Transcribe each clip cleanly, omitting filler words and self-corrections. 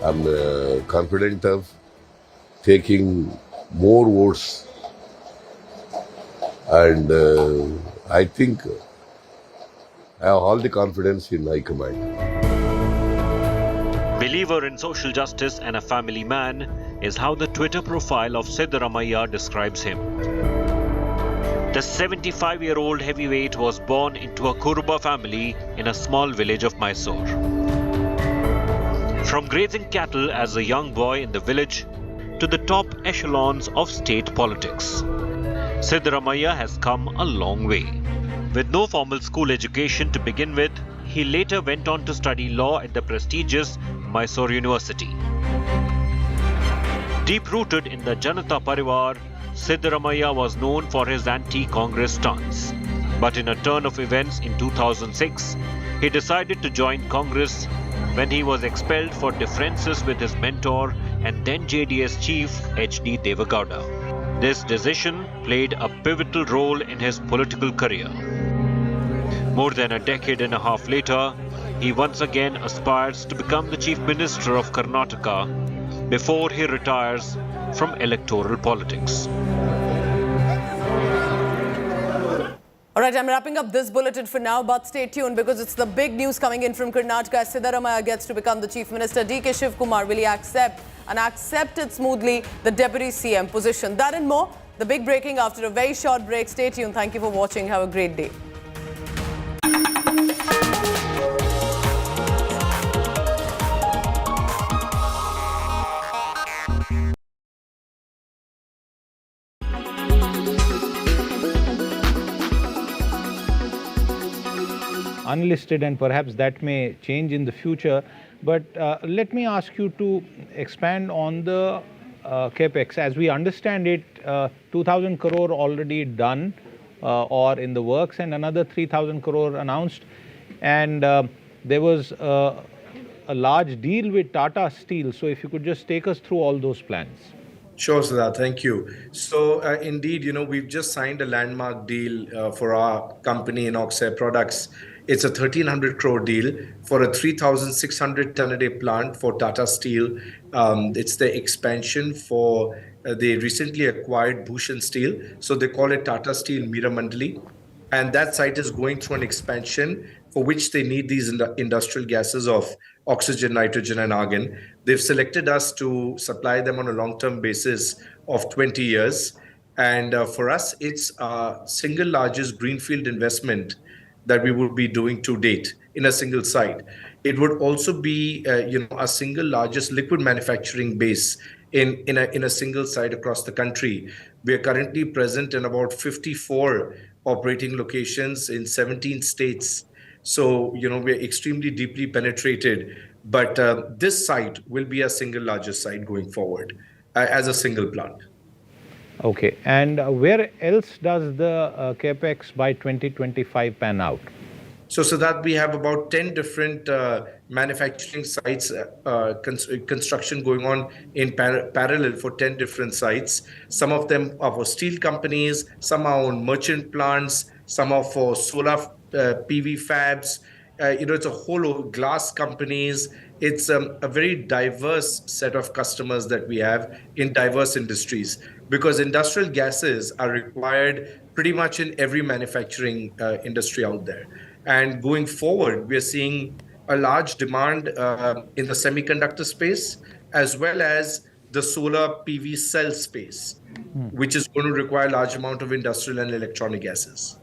I'm confident of taking more votes, and I think I have all the confidence in High Command. Believer in social justice and a family man is how the Twitter profile of Siddaramaiah describes him. The 75-year-old heavyweight was born into a Kuruba family in a small village of Mysore. From grazing cattle as a young boy in the village to the top echelons of state politics, Siddaramaiah has come a long way. With no formal school education to begin with, he later went on to study law at the prestigious Mysore University. Deep-rooted in the Janata Parivar, Siddaramaiah was known for his anti-Congress stance. But in a turn of events in 2006, he decided to join Congress when he was expelled for differences with his mentor and then JDS chief H.D. Devagowda. This decision played a pivotal role in his political career. More than a decade and a half later, he once again aspires to become the Chief Minister of Karnataka before he retires from electoral politics. All right, I'm wrapping up this bulletin for now, but stay tuned because it's the big news coming in from Karnataka. As Siddaramaiah gets to become the Chief Minister, DK Shivakumar will he accept it smoothly the Deputy CM position? That and more, the big breaking after a very short break. Stay tuned. Thank you for watching. Have a great day. Unlisted, and perhaps that may change in the future. But let me ask you to expand on the capex. As we understand it, 2,000 crore already done or in the works, and another 3,000 crore announced. And there was a large deal with Tata Steel. So if you could just take us through all those plans. Sure, Siddharth. Thank you. So indeed, we've just signed a landmark deal for our company, INOX Products. It's a 1,300 crore deal for a 3,600 ton a day plant for Tata Steel. It's the expansion for the recently acquired Bhushan Steel. So they call it Tata Steel Meramandali. And that site is going through an expansion for which they need these industrial gases of oxygen, nitrogen, and argon. They've selected us to supply them on a long-term basis of 20 years. And for us, it's our single largest greenfield investment that we would be doing to date in a single site. It would also be, a single largest liquid manufacturing base in a single site across the country. We are currently present in about 54 operating locations in 17 states. So, we're extremely deeply penetrated. But this site will be a single largest site going forward as a single plant. Okay. And where else does the capex by 2025 pan out? So that we have about 10 different manufacturing sites, construction going on in parallel for 10 different sites. Some of them are for steel companies, some are on merchant plants, some are for solar PV fabs. It's a whole of glass companies. It's a very diverse set of customers that we have in diverse industries, because industrial gases are required pretty much in every manufacturing industry out there. And going forward, we're seeing a large demand in the semiconductor space, as well as the solar PV cell space, which is going to require a large amount of industrial and electronic gases.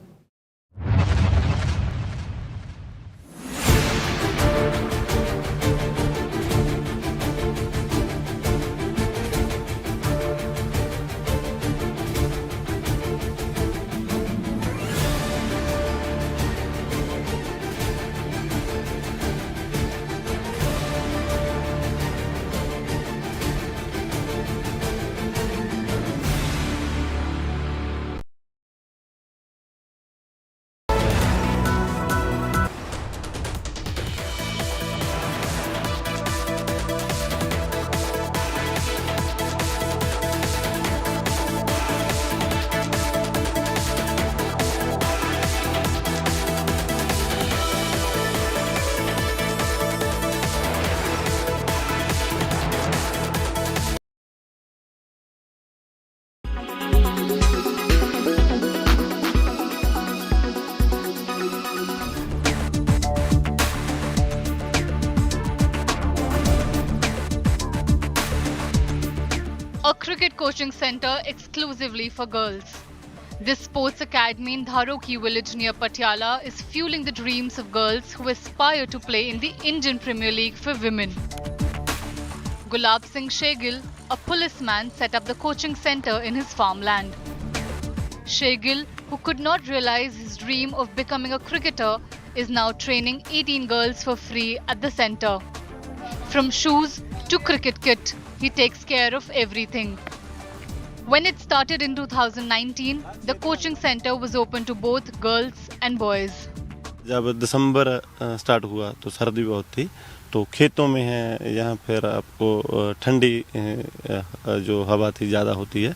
a cricket coaching centre exclusively for girls. This sports academy in Dharoki village near Patiala is fueling the dreams of girls who aspire to play in the Indian Premier League for women. Gulab Singh Shegil, a policeman, set up the coaching centre in his farmland. Shegil, who could not realise his dream of becoming a cricketer, is now training 18 girls for free at the centre. From shoes to cricket kit, he takes care of everything. When it started in 2019, the coaching centre was open to both girls and boys. जब दिसंबर start हुआ तो सर्दी बहुत थी, तो खेतों में है यहाँ फिर आपको ठंडी जो हवा थी ज़्यादा होती है,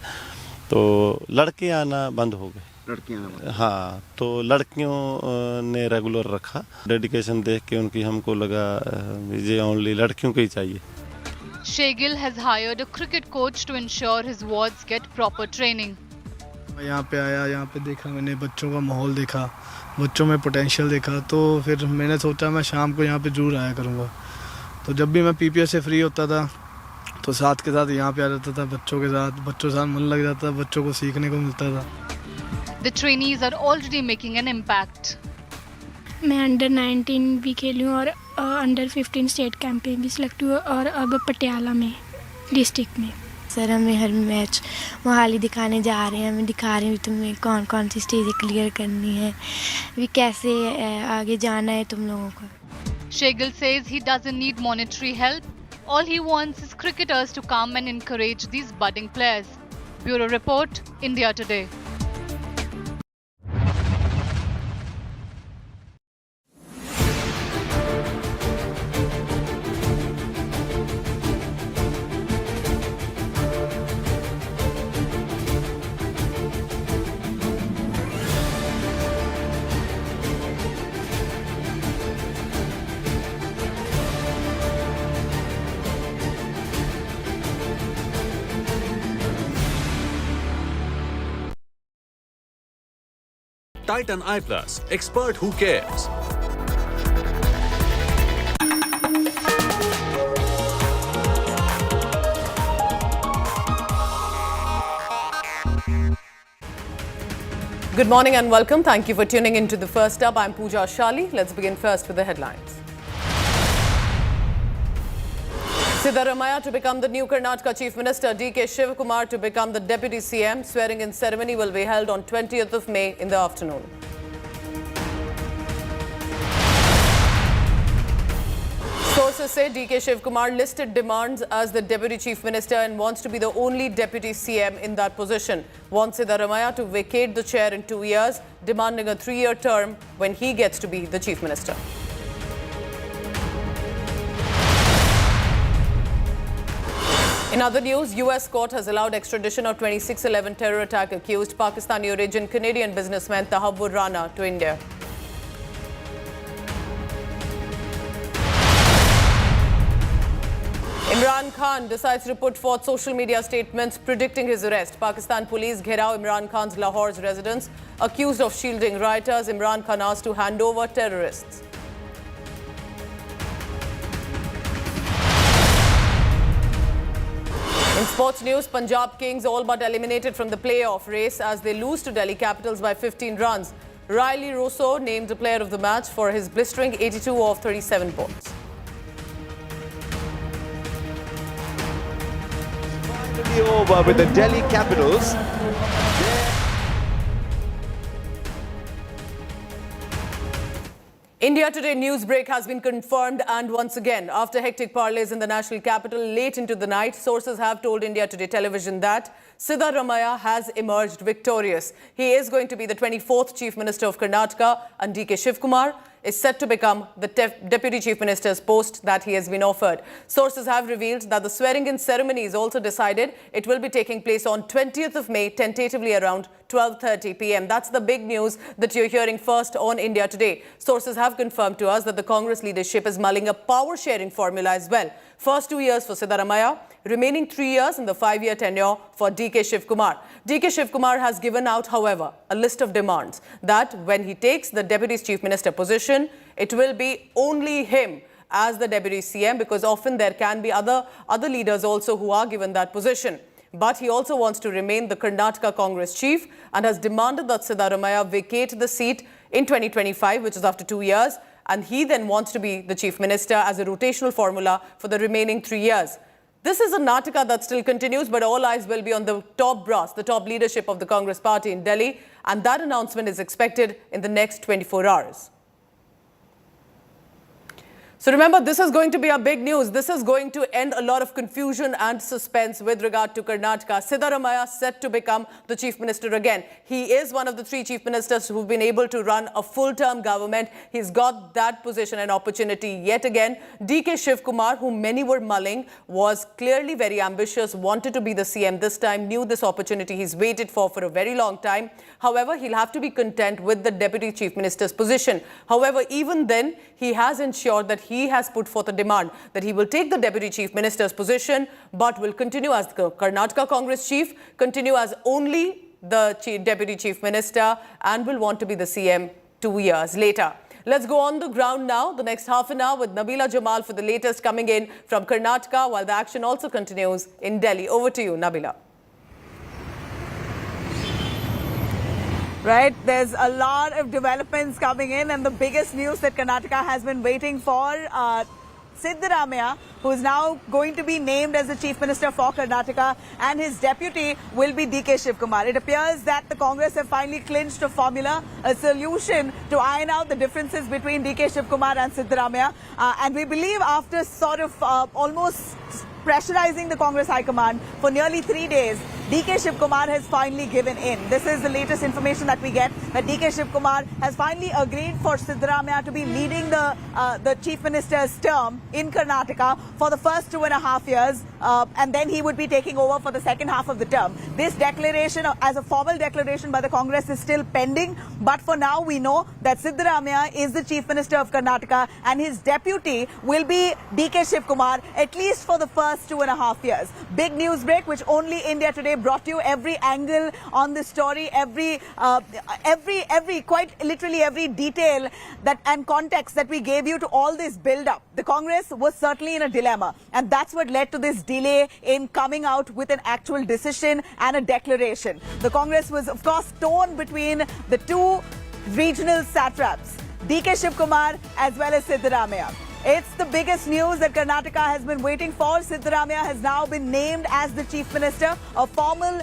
तो लड़के आना बंद हो गए. लड़कियाँ? हाँ, तो लड़कियों ने रेगुलर रखा. डेडिकेशन देख के उनकी हमको लगा ये ओनली लड़कियों को ही चाहिए. Shegil has hired a cricket coach to ensure his wards get proper training. यहाँ पे आया, यहाँ पे देखा मैंने, बच्चों का माहौल देखा, बच्चों में पोटेंशियल देखा, तो फिर मैंने सोचा मैं शाम को यहाँ पे जरूर आया करूँगा. तो जब भी मैं पीपीएस से फ्री होता था तो साथ के साथ यहाँ पे आ जाता था बच्चों के साथ. बच्चों के साथ मन लग जाता था, बच्चों को सीखने को मिलता था. The trainees are already making an impact. मैं अंडर 19 भी खेली हूँ और अंडर 15 स्टेट कैंप में भी सिलेक्ट हुआ और अब पटियाला में डिस्ट्रिक्ट में. सर हमें हर मैच मोहाली दिखाने जा रहे हैं, मैं दिखा रही हूँ तुम्हें कौन कौन सी स्टेज क्लियर करनी है, भी कैसे आगे जाना है तुम लोगों को. Shegil says he doesn't need monetary help. All he wants is cricketers to come and encourage these budding players. Bureau Report, India Today. Titan Eye Plus, expert who cares. Good morning and welcome. Thank you for tuning in to The First Up. I'm Pooja Shali. Let's begin first with the headlines. Siddaramaiah to become the new Karnataka Chief Minister, DK Shivakumar to become the Deputy CM. Swearing-in ceremony will be held on 20th of May in the afternoon. Sources say DK Shivakumar listed demands as the Deputy Chief Minister and wants to be the only Deputy CM in that position. Wants Siddaramaiah to vacate the chair in 2 years, demanding a 3-year term when he gets to be the Chief Minister. In other news, US court has allowed extradition of 26/11 terror attack accused Pakistani origin Canadian businessman Tahabur Rana to India. Imran Khan decides to put forth social media statements predicting his arrest. Pakistan police gheraw Imran Khan's Lahore's residence. Accused of shielding rioters, Imran Khan asked to hand over terrorists. In sports news, Punjab Kings all but eliminated from the playoff race as they lose to Delhi Capitals by 15 runs. Riley Rousseau named the player of the match for his blistering 82 of 37 balls. Finally over with the Delhi Capitals. India Today news break has been confirmed, and once again, after hectic parleys in the national capital late into the night, sources have told India Today television that Siddaramaiah has emerged victorious. He is going to be the 24th Chief Minister of Karnataka, and DK Shivakumar is set to become the Deputy Chief Minister's post that he has been offered. Sources have revealed that the swearing-in ceremony is also decided. It will be taking place on 20th of May, tentatively around 12:30 p.m. That's the big news that you're hearing first on India Today. Sources have confirmed to us that the Congress leadership is mulling a power-sharing formula as well. First 2 years for Siddaramaiah, remaining 3 years in the 5-year tenure for DK Shivakumar. DK Shivakumar has given out, however, a list of demands that when he takes the Deputy Chief Minister position, it will be only him as the Deputy CM, because often there can be other leaders also who are given that position. But he also wants to remain the Karnataka Congress chief and has demanded that Siddaramaiah vacate the seat in 2025, which is after 2 years. And he then wants to be the chief minister as a rotational formula for the remaining 3 years. This is a Natika that still continues, but all eyes will be on the top brass, the top leadership of the Congress party in Delhi. And that announcement is expected in the next 24 hours. So remember, this is going to be a big news. This is going to end a lot of confusion and suspense with regard to Karnataka. Siddaramaiah set to become the chief minister again. He is one of the 3 chief ministers who've been able to run a full-term government. He's got that position and opportunity yet again. DK Shivakumar, whom many were mulling, was clearly very ambitious, wanted to be the CM this time, knew this opportunity he's waited for a very long time. However, he'll have to be content with the deputy chief minister's position. However, even then, he has ensured that he has put forth a demand that he will take the deputy chief minister's position, but will continue as the Karnataka Congress chief, continue as only the deputy chief minister, and will want to be the CM 2 years later. Let's go on the ground now, the next half an hour with Nabila Jamal for the latest coming in from Karnataka, while the action also continues in Delhi. Over to you, Nabila. Right, there's a lot of developments coming in, and the biggest news that Karnataka has been waiting for, Siddaramaiah, who is now going to be named as the Chief Minister for Karnataka, and his deputy will be DK Shivakumar. It appears that the Congress have finally clinched a formula, a solution to iron out the differences between DK Shivakumar and Siddaramaiah. And we believe after sort of almost pressurizing the Congress High Command for nearly 3 days, DK Shivakumar has finally given in. This is the latest information that we get, that DK Shivakumar has finally agreed for Siddaramaiah to be leading the Chief Minister's term in Karnataka for the first 2.5 years, and then he would be taking over for the second half of the term. This declaration, as a formal declaration by the Congress, is still pending, but for now we know that Siddaramaiah is the Chief Minister of Karnataka and his deputy will be DK Shivakumar, at least for the first 2.5 years. Big news break, which only India Today brought you. Every angle on this story, every quite literally every detail that and context that we gave you to all this build up. The Congress was certainly in a dilemma, and that's what led to this delay in coming out with an actual decision and a declaration. The Congress was, of course, torn between the 2 regional satraps, DK Shivakumar as well as Siddaramaiah. It's the biggest news that Karnataka has been waiting for. Siddaramaiah has now been named as the Chief Minister. A formal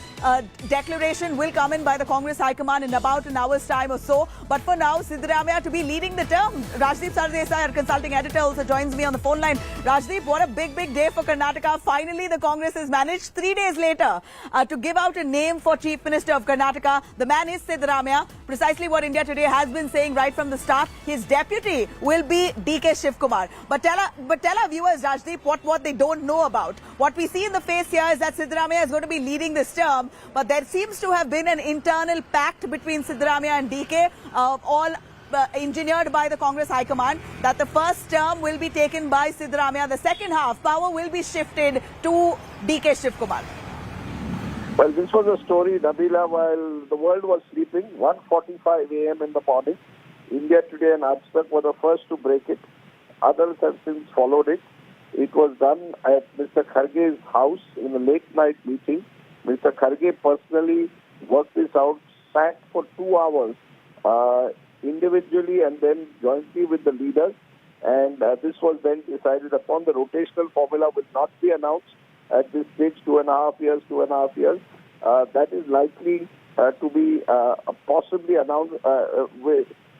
declaration will come in by the Congress High Command in about an hour's time or so. But for now, Siddaramaiah to be leading the term. Rajdeep Sardesai, our consulting editor, also joins me on the phone line. Rajdeep, what a big day for Karnataka. Finally, the Congress has managed 3 days later to give out a name for Chief Minister of Karnataka. The man is Siddaramaiah, precisely what India Today has been saying right from the start. His deputy will be DK Shivakumar. But tell our viewers, Rajdeep, what they don't know about. What we see in the face here is that Siddaramaiah is going to be leading this term, but there seems to have been an internal pact between Siddaramaiah and DK, all engineered by the Congress High Command, that the first term will be taken by Siddaramaiah. The second half, power will be shifted to DK Shivakumar. Well, this was a story, Nabila, while the world was sleeping, 1:45 a.m. in the morning. India Today and Ajtak were the first to break it. Others have since followed it. It was done at Mr. Kharge's house in a late-night meeting. Mr. Kharge personally worked this out, sat for 2 hours individually and then jointly with the leaders. And this was then decided upon. The rotational formula will not be announced at this stage, 2.5 years. That is likely to be possibly announced,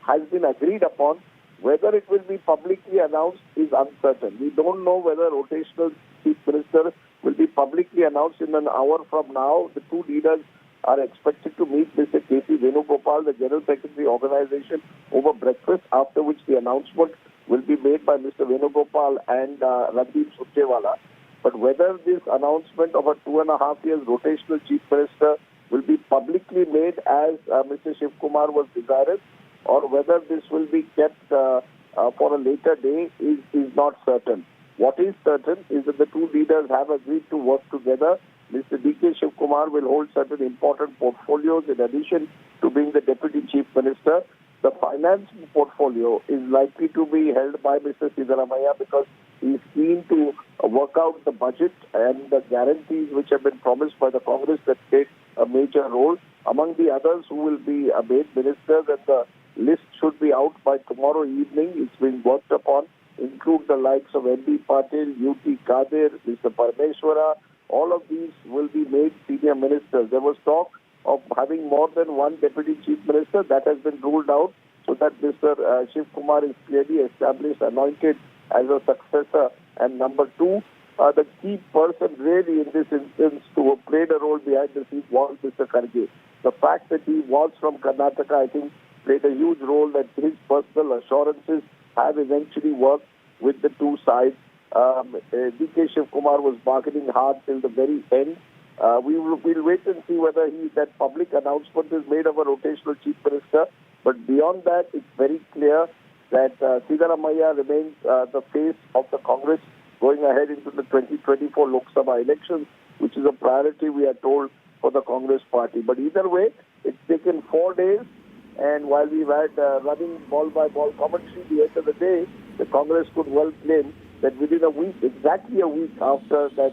has been agreed upon. Whether it will be publicly announced is uncertain. We don't know whether rotational chief minister will be publicly announced in an hour from now. The 2 leaders are expected to meet Mr. K.C. Venugopal, the General Secretary organization, over breakfast, after which the announcement will be made by Mr. Venugopal and Randeep Surjewala. But whether this announcement of a 2.5 years rotational chief minister will be publicly made as Mr. Shivakumar was desirous, or whether this will be kept for a later day is not certain. What is certain is that the 2 leaders have agreed to work together. Mr. DK Shivakumar will hold certain important portfolios in addition to being the Deputy Chief Minister. The finance portfolio is likely to be held by Mr. Siddaramaiah because He is keen to work out the budget and the guarantees which have been promised by the Congress that take a major role. Among the others who will be made ministers, and the list should be out by tomorrow evening. It's being worked upon. Include the likes of N.D. Patil, U.T. Kadir, Mr. Parmeshwara. All of these will be made senior ministers. There was talk of having more than one deputy chief minister. That has been ruled out, so that Mr. Shivakumar is clearly established, anointed as a successor. And number two, the key person really in this instance to have played a role behind the scenes was Mr. Kharge. The fact that he was from Karnataka, I think, played a huge role, that his personal assurances have eventually worked with the two sides. DK Shivakumar was bargaining hard till the very end. We'll wait and see whether that public announcement is made of a rotational chief minister. But beyond that, it's very clear that Siddaramaiah remains the face of the Congress going ahead into the 2024 Lok Sabha elections, which is a priority, we are told, for the Congress party. But either way, it's taken 4 days. And while we've had running ball-by-ball commentary, at the end of the day, the Congress could well claim that within a week, exactly a week after that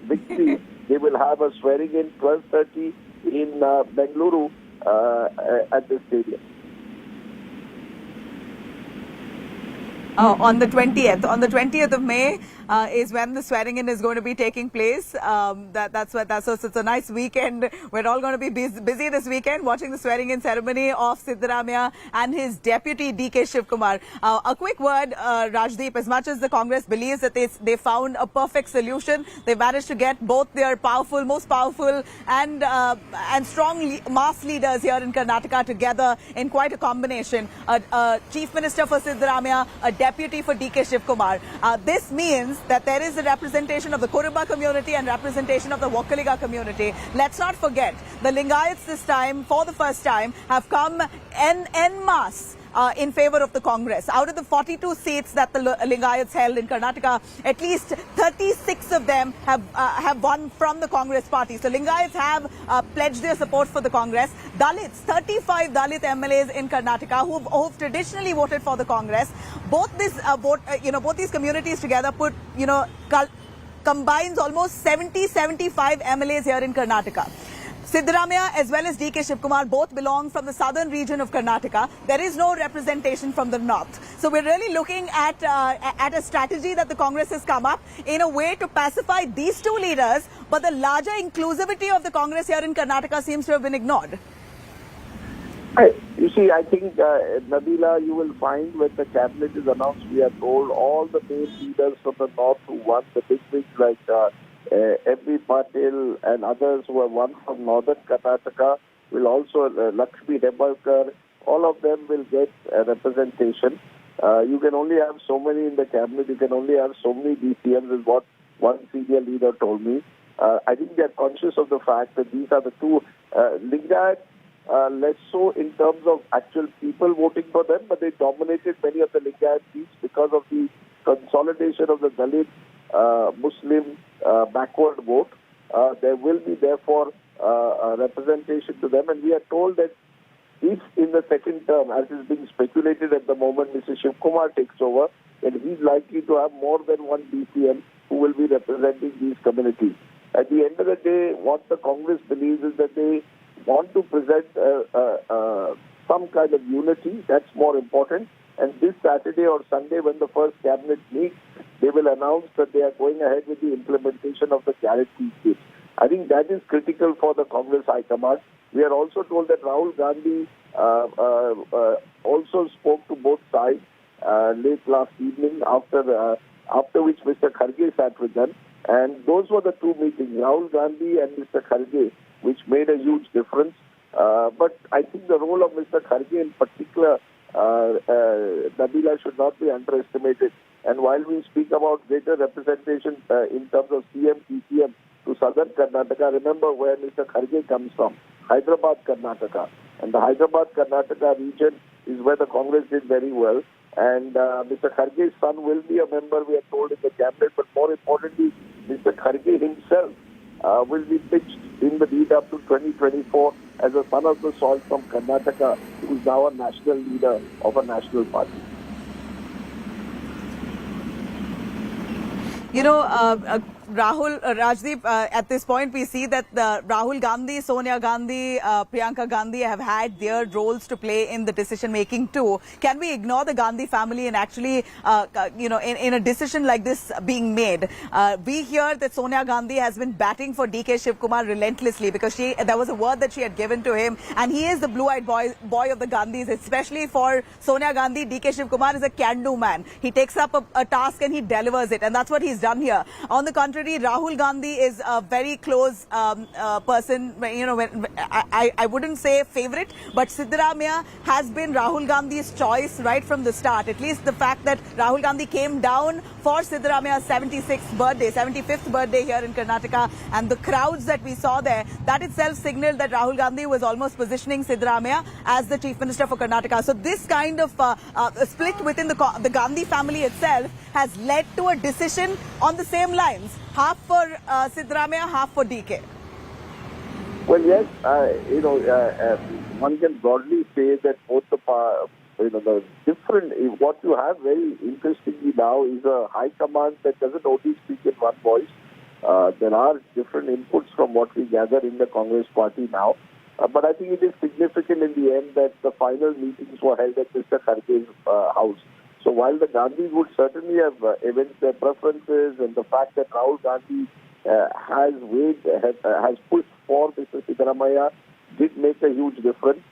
victory, they will have a swearing in 12:30 in Bengaluru at the stadium. On the 20th of May is when the swearing in is going to be taking place. So it's a nice weekend. We're all going to be busy this weekend watching the swearing in ceremony of Siddaramaiah and his deputy DK Shivakumar. A quick word, Rajdeep. As much as the Congress believes that they found a perfect solution, they managed to get both their most powerful and strong mass leaders here in Karnataka together in quite a combination. A chief minister for Siddaramaiah, a deputy for DK Shivakumar. This means that there is a representation of the Kuruba community and representation of the Vokkaliga community. Let's not forget, the Lingayats this time, for the first time, have come en masse in favor of the Congress. Out of the 42 seats that the Lingayats held in Karnataka, at least 36 of them have won from the Congress party. So Lingayats have pledged their support for the Congress. Dalits, 35 Dalit MLAs in Karnataka who've traditionally voted for the Congress. Both these communities together combines almost 75 MLAs here in Karnataka. Siddaramaiah as well as DK Shivakumar both belong from the southern region of Karnataka. There is no representation from the north. So we're really looking at a strategy that the Congress has come up in a way to pacify these two leaders, but the larger inclusivity of the Congress here in Karnataka seems to have been ignored. You see, I think, Nabila, you will find when the cabinet is announced, we are told all the main leaders from the north who won the big things like M.B. Patil and others who have won from northern Karnataka will also, Lakshmi Hebalkar, all of them will get representation. You can only have so many in the cabinet, you can only have so many DCMs is what one senior leader told me. I think they are conscious of the fact that these are the two Lingayat, less so in terms of actual people voting for them, but they dominated many of the Lingayat seats because of the consolidation of the Dalit Muslim backward vote. There will be therefore a representation to them, and we are told that if in the second term, as is being speculated at the moment, Mr. Shivakumar takes over, then he's likely to have more than one DCM who will be representing these communities. At the end of the day, what the Congress believes is that they want to present some kind of unity. That's more important. And this Saturday or Sunday, when the first cabinet meets, they will announce that they are going ahead with the implementation of the guarantee scheme. I think that is critical for the Congress High Command. We are also told that Rahul Gandhi also spoke to both sides late last evening, after which Mr. Kharge sat with them. And those were the two meetings, Rahul Gandhi and Mr. Kharge, which made a huge difference. But I think the role of Mr. Kharge in particular, Nabila, should not be underestimated. And while we speak about greater representation in terms of CM, TCM to southern Karnataka, remember where Mr. Kharge comes from, Hyderabad, Karnataka. And the Hyderabad, Karnataka region is where the Congress did very well. And Mr. Kharge's son will be a member, we are told, in the cabinet. But more importantly, Mr. Kharge himself will be pitched in the lead up to 2024 as a son of the soil from Karnataka, who is now a national leader of a national party. Rahul, Rajdeep, at this point we see that Rahul Gandhi, Sonia Gandhi, Priyanka Gandhi have had their roles to play in the decision making too. Can we ignore the Gandhi family and actually, in a decision like this being made? We hear that Sonia Gandhi has been batting for DK Shivakumar relentlessly because there was a word that she had given to him, and he is the blue-eyed boy of the Gandhis, especially for Sonia Gandhi. DK Shivakumar is a can-do man. He takes up a task and he delivers it, and that's what he's done here. On the contrary, Rahul Gandhi is a very close person. I wouldn't say favorite, but Siddaramaiah has been Rahul Gandhi's choice right from the start. At least the fact that Rahul Gandhi came down for Siddaramaiah's 75th birthday here in Karnataka, and the crowds that we saw there, that itself signaled that Rahul Gandhi was almost positioning Siddaramaiah as the Chief Minister for Karnataka. So this kind of split within the Gandhi family itself has led to a decision on the same lines. Half for Siddaramaiah, half for DK. Well, yes, one can broadly say that both the different, what you have very interestingly now is a high command that doesn't only speak in one voice. There are different inputs from what we gather in the Congress party now. But I think it is significant in the end that the final meetings were held at Mr. Kharge's house. So while the Gandhis would certainly have evinced their preferences, and the fact that Rahul Gandhi has pushed for Mr. Siddaramaiah did make a huge difference.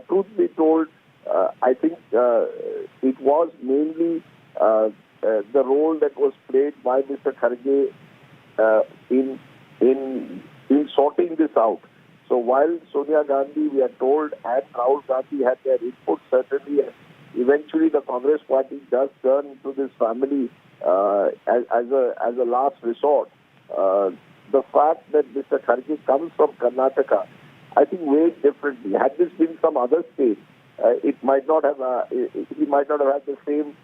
Truth be told, I think it was mainly the role that was played by Mr. Kharge in sorting this out. So while Sonia Gandhi, we are told, and Rahul Gandhi had their input, certainly eventually the Congress party does turn to this family as a last resort. The fact that Mr. Kharge comes from Karnataka, I think weighed differently. Had this been some other state, it might not have. He might not have had the same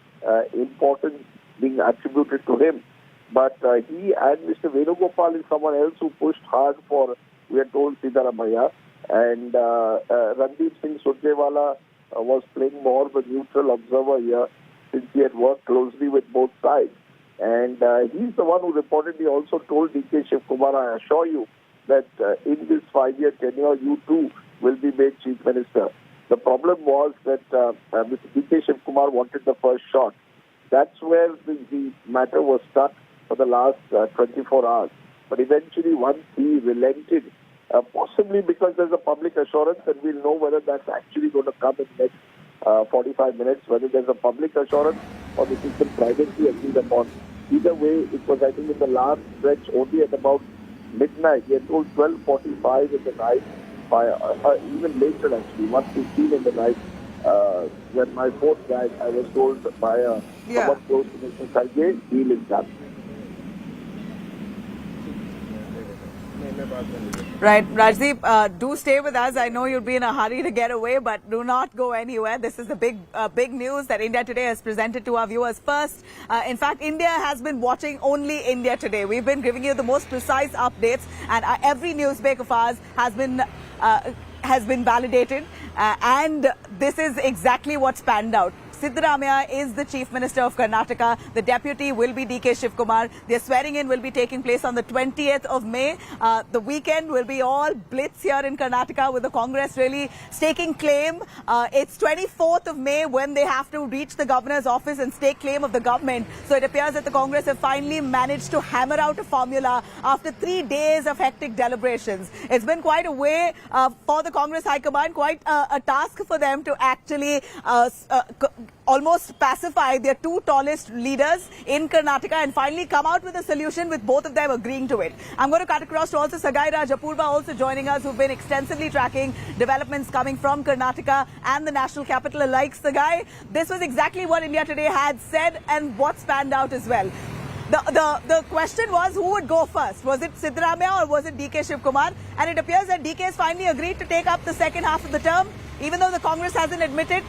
importance being attributed to him. But he and Mr. Venugopal is someone else who pushed hard for, we are told, Siddaramaiah. And Randeep Singh Surjewala was playing more of a neutral observer here since he had worked closely with both sides. And he's the one who reportedly also told DK Shivakumar, I assure you that in this 5-year tenure, you too will be made Chief Minister. The problem was that Mr. DK Shivakumar wanted the first shot. That's where the matter was stuck for the last 24 hours. But eventually, once he relented, possibly because there's a public assurance, and we'll know whether that's actually going to come in the next 45 minutes, whether there's a public assurance or this is some privacy agreed upon. Either way, it was, I think, in the last stretch, only at about midnight. He had told 12:45 in the night, by even later actually, 1:15 in the night, when my phone died, I was told by someone close to Mr. Kharge, deal is done. Right, Rajdeep, do stay with us. I know you'll be in a hurry to get away, but do not go anywhere. This is the big news that India Today has presented to our viewers first. In fact, India has been watching only India Today. We've been giving you the most precise updates, and every news break of ours has been validated. And this is exactly what's panned out. Siddaramaiah is the Chief Minister of Karnataka. The deputy will be DK Shivakumar. Their swearing in will be taking place on the 20th of May. The weekend will be all blitz here in Karnataka with the Congress really staking claim. It's 24th of May when they have to reach the governor's office and stake claim of the government. So it appears that the Congress have finally managed to hammer out a formula after 3 days of hectic deliberations. It's been quite a way for the Congress High Command, quite a task for them to actually almost pacify their two tallest leaders in Karnataka and finally come out with a solution with both of them agreeing to it. I'm going to cut across to also Sagai Rajapurva also joining us, who've been extensively tracking developments coming from Karnataka and the national capital alike. Sagai, this was exactly what India Today had said and what's panned out as well. The question was who would go first? Was it Siddaramaiah or was it DK Shivakumar? And it appears that DK has finally agreed to take up the second half of the term, even though the Congress hasn't admitted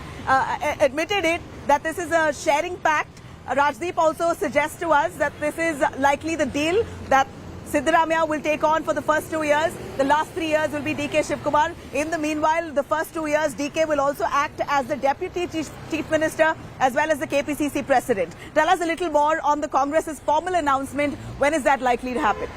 it, that this is a sharing pact. Rajdeep also suggests to us that this is likely the deal, that Siddaramaiah will take on for the first 2 years. The last 3 years will be DK Shivakumar. In the meanwhile, the first 2 years, DK will also act as the Deputy Chief Minister as well as the KPCC President. Tell us a little more on the Congress's formal announcement. When is that likely to happen?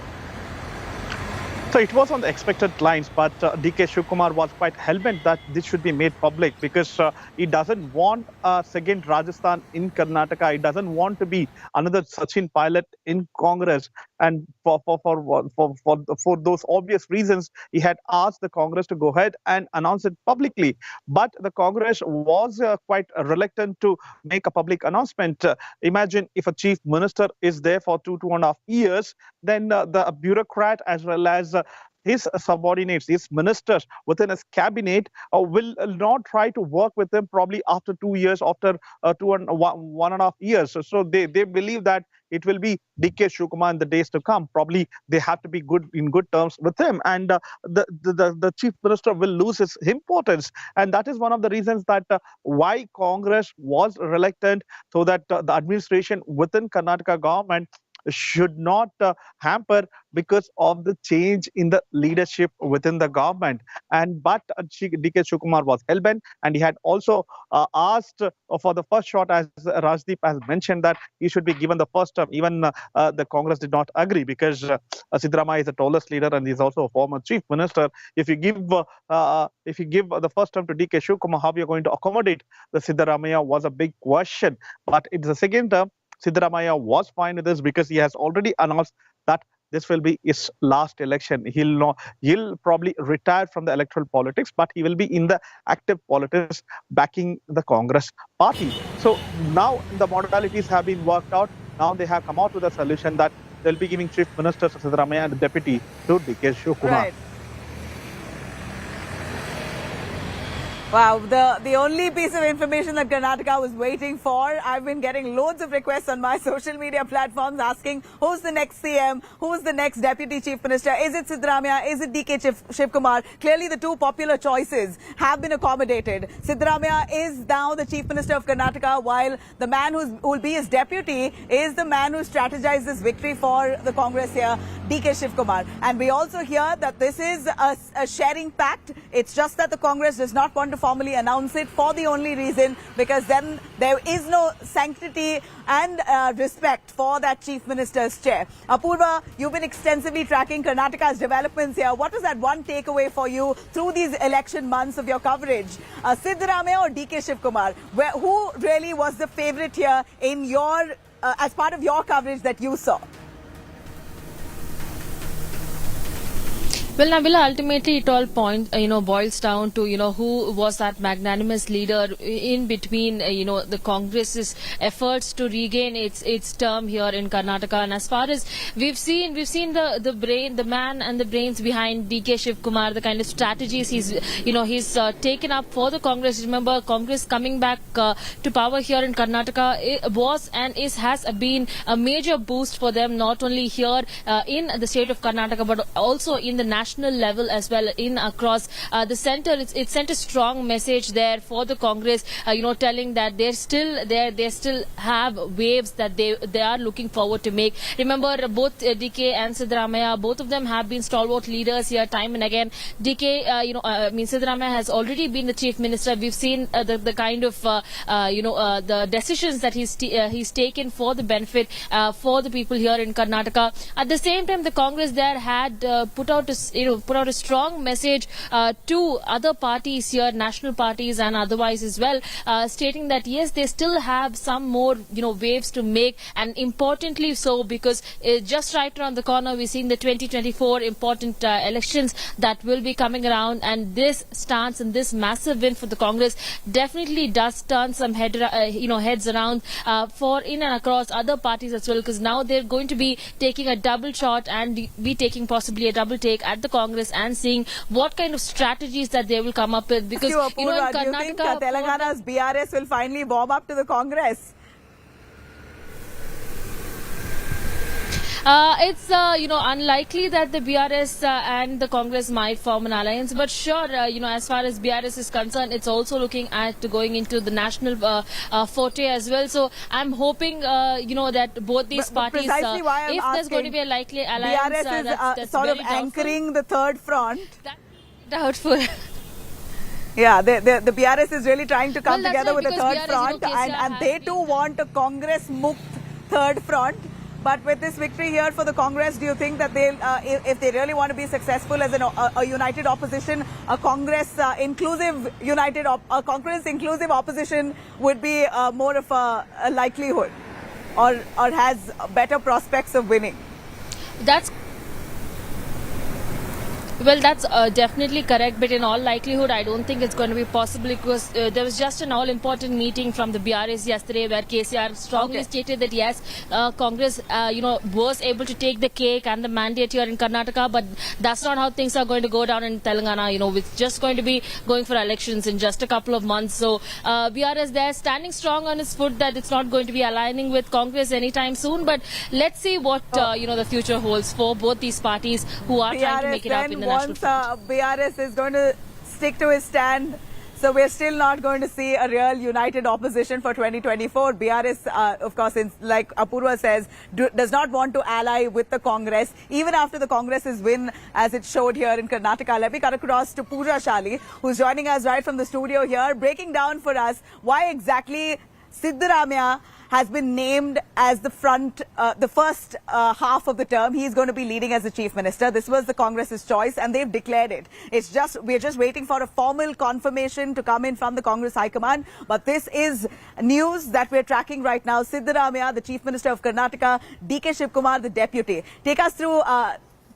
So it was on the expected lines, but DK Shivakumar was quite hell-bent that this should be made public because he doesn't want a second Rajasthan in Karnataka. He doesn't want to be another Sachin pilot in Congress. And for those obvious reasons, he had asked the Congress to go ahead and announce it publicly. But the Congress was quite reluctant to make a public announcement. Imagine if a chief minister is there for 2.5 years, then the bureaucrat as well as his subordinates, his ministers within his cabinet will not try to work with him probably after 2 years, after 1.5 years. So they believe that it will be DK Shivakumar in the days to come. Probably they have to be in good terms with him, and the chief minister will lose his importance. And that is one of the reasons that why Congress was reluctant, so that the administration within Karnataka government should not hamper because of the change in the leadership within the government. But DK Shivakumar was hellbent, and he had also asked for the first shot, as Rajdeep has mentioned, that he should be given the first term. Even the Congress did not agree because Siddaramaiah is the tallest leader and he's also a former chief minister. If you give the first term to DK Shivakumar, how you are going to accommodate the Siddaramaiah was a big question. But it's the second term. Siddaramaiah was fine with this because he has already announced that this will be his last election. He'll probably retire from the electoral politics, but he will be in the active politics backing the Congress party. So now the modalities have been worked out. Now they have come out with a solution that they'll be giving chief minister to Siddaramaiah and the deputy to DK Shivakumar. Right. Wow, the only piece of information that Karnataka was waiting for. I've been getting loads of requests on my social media platforms asking who's the next CM, who's the next Deputy Chief Minister, is it Siddaramaiah, is it DK Shivakumar? Clearly the two popular choices have been accommodated. Siddaramaiah is now the Chief Minister of Karnataka, while the man who will be his deputy is the man who strategized this victory for the Congress here, DK Shivakumar. And we also hear that this is a sharing pact. It's just that the Congress does not want to formally announce it for the only reason because then there is no sanctity and respect for that Chief Minister's chair. Apurva, you've been extensively tracking Karnataka's developments here. What was that one takeaway for you through these election months of your coverage? Siddaramaiah or DK Shivakumar? Who really was the favourite here in your as part of your coverage that you saw? Well, Nabila, ultimately it all boils down to, who was that magnanimous leader in between, the Congress's efforts to regain its term here in Karnataka. And as far as we've seen the man and the brains behind DK Shivakumar, the kind of strategies he's taken up for the Congress. Remember, Congress coming back to power here in Karnataka has been a major boost for them, not only here in the state of Karnataka, but also in the national level as well, in across the center. It sent a strong message there for the Congress, telling that they still have waves that they are looking forward to make. Remember, both DK and Siddaramaiah, both of them have been stalwart leaders here time and again. DK, Siddaramaiah has already been the chief minister. We've seen the kind of the decisions that he's taken for the benefit for the people here in Karnataka. At the same time, the Congress there had put out a strong message to other parties here, national parties and otherwise as well, stating that yes, they still have some more waves to make, and importantly so because just right around the corner we're seeing the 2024 important elections that will be coming around, and this stance and this massive win for the Congress definitely does turn some heads around for in and across other parties as well, because now they're going to be taking a double shot and be taking possibly a double take at the Congress and seeing what kind of strategies that they will come up with. Because in Karnataka, do you think Telangana's BRS will finally warm up to the Congress? It's unlikely that the BRS and the Congress might form an alliance, but sure, as far as BRS is concerned, it's also looking at going into the national forte as well. So I'm hoping, that both these parties, precisely why I'm if there's asking, going to be a likely alliance, BRS is that's sort of very doubtful. anchoring the third front. Doubtful. Yeah, the BRS is really trying to come Well, that's together right, with the because third BRS, front, and they too want a Congress-mukt third front. But with this victory here for the Congress, do you think that they'll, if they really want to be successful as a united opposition, a Congress-inclusive opposition would be more of a likelihood, or has better prospects of winning? Well, that's definitely correct, but in all likelihood, I don't think it's going to be possible, because there was just an all-important meeting from the BRS yesterday where KCR strongly stated that yes, Congress, was able to take the cake and the mandate here in Karnataka, but that's not how things are going to go down in Telangana. It's just going to be going for elections in just a couple of months. So BRS there standing strong on its foot that it's not going to be aligning with Congress anytime soon. But let's see what the future holds for both these parties who are trying to make it up in the once BRS is going to stick to his stand, so we're still not going to see a real united opposition for 2024. BRS, of course, like Apurva says, does not want to ally with the Congress, even after the Congress's win, as it showed here in Karnataka. Let me cut across to Pooja Shali, who's joining us right from the studio here, breaking down for us why exactly Siddaramaiah has been named as the first half of the term. He's going to be leading as the chief minister. This was the Congress's choice, and they've declared it. We're just waiting for a formal confirmation to come in from the Congress High Command. But this is news that we're tracking right now. Siddaramaiah, the chief minister of Karnataka, DK Shivakumar, the deputy. Take us through,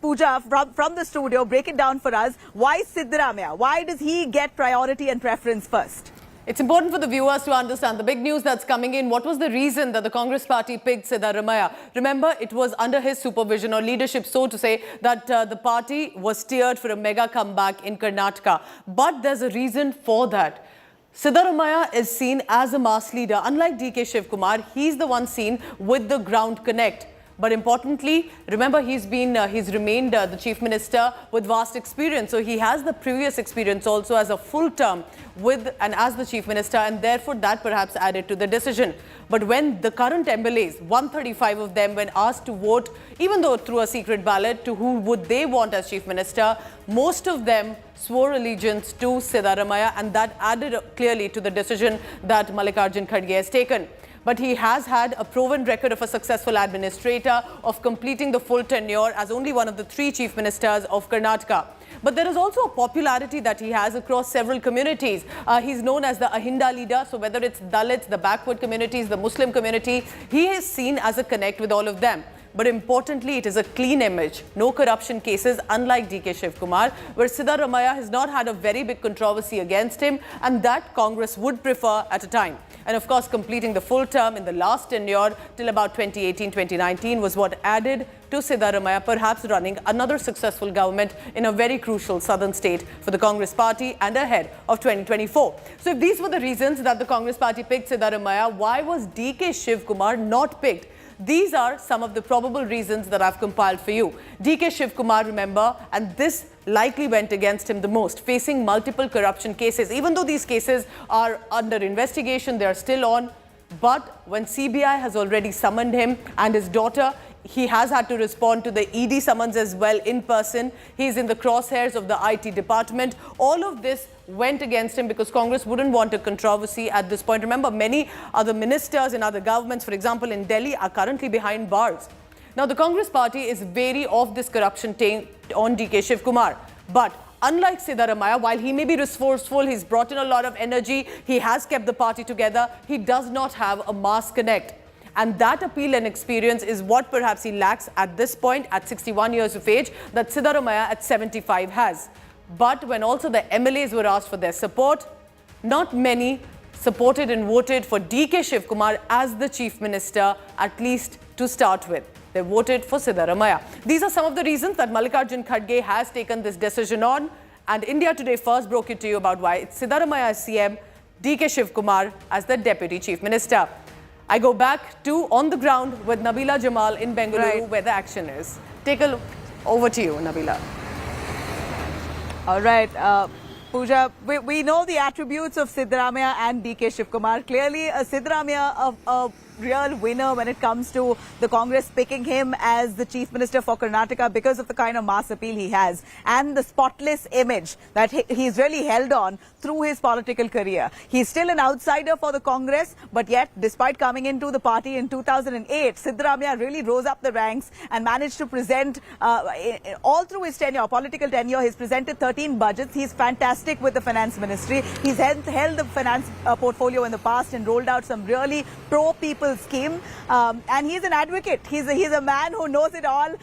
Pooja, from the studio. Break it down for us. Why Siddaramaiah? Why does he get priority and preference first? It's important for the viewers to understand the big news that's coming in. What was the reason that the Congress party picked Siddaramaiah? Remember, it was under his supervision or leadership, so to say, that the party was steered for a mega comeback in Karnataka. But there's a reason for that. Siddaramaiah is seen as a mass leader. Unlike DK Shivakumar, he's the one seen with the ground connect. But importantly, remember, he's remained the chief minister with vast experience. So he has the previous experience also as a full term and as the chief minister, and therefore that perhaps added to the decision. But when the current MLAs, 135 of them, when asked to vote, even though through a secret ballot, to who would they want as chief minister, most of them swore allegiance to Siddaramaiah, and that added clearly to the decision that Mallikarjun Kharge has taken. But he has had a proven record of a successful administrator, of completing the full tenure as only one of the 3 chief ministers of Karnataka. But there is also a popularity that he has across several communities. He's known as the Ahinda leader. So whether it's Dalits, the backward communities, the Muslim community, he is seen as a connect with all of them. But importantly, it is a clean image. No corruption cases, unlike DK Shivakumar, where Siddaramaiah has not had a very big controversy against him, and that Congress would prefer at a time. And of course, completing the full term in the last tenure till about 2018-2019 was what added to Siddaramaiah perhaps running another successful government in a very crucial southern state for the Congress party and ahead of 2024. So if these were the reasons that the Congress party picked Siddaramaiah, why was DK Shivakumar not picked? These are some of the probable reasons that I've compiled for you. DK Shivakumar, remember, and this likely went against him the most, facing multiple corruption cases. Even though these cases are under investigation, they are still on. But when CBI has already summoned him and his daughter, he has had to respond to the ED summons as well in person. He's in the crosshairs of the IT department. All of this went against him because Congress wouldn't want a controversy at this point. Remember, many other ministers in other governments, for example, in Delhi, are currently behind bars. Now, the Congress party is wary of this corruption taint on DK Shivakumar. But unlike Siddaramaiah, while he may be resourceful, he's brought in a lot of energy, he has kept the party together, he does not have a mass connect. And that appeal and experience is what perhaps he lacks at this point, at 61 years of age, that Siddaramaiah at 75 has. But when also the MLAs were asked for their support, not many supported and voted for DK Shivakumar as the chief minister, at least to start with. They voted for Siddaramaiah. These are some of the reasons that Mallikarjun Kharge has taken this decision on. And India Today first broke it to you about why it's Siddaramaiah as CM, DK Shivakumar as the deputy chief minister. I go back to on the ground with Nabila Jamal in Bengaluru, Right. where the action is. Take a look. Over to you, Nabila. All right. Pooja, we know the attributes of Siddaramaiah and DK Shivakumar. Clearly, Siddaramaiah, a real winner when it comes to the Congress picking him as the Chief Minister for Karnataka because of the kind of mass appeal he has and the spotless image that he's really held on through his political career. He's still an outsider for the Congress, but yet, despite coming into the party in 2008, Siddaramaiah really rose up the ranks and managed to present, all through his tenure, political tenure, he's presented 13 budgets. He's fantastic with the finance ministry. He's held the finance portfolio in the past and rolled out some really pro-people scheme, and he's an advocate. He's a man who knows it all.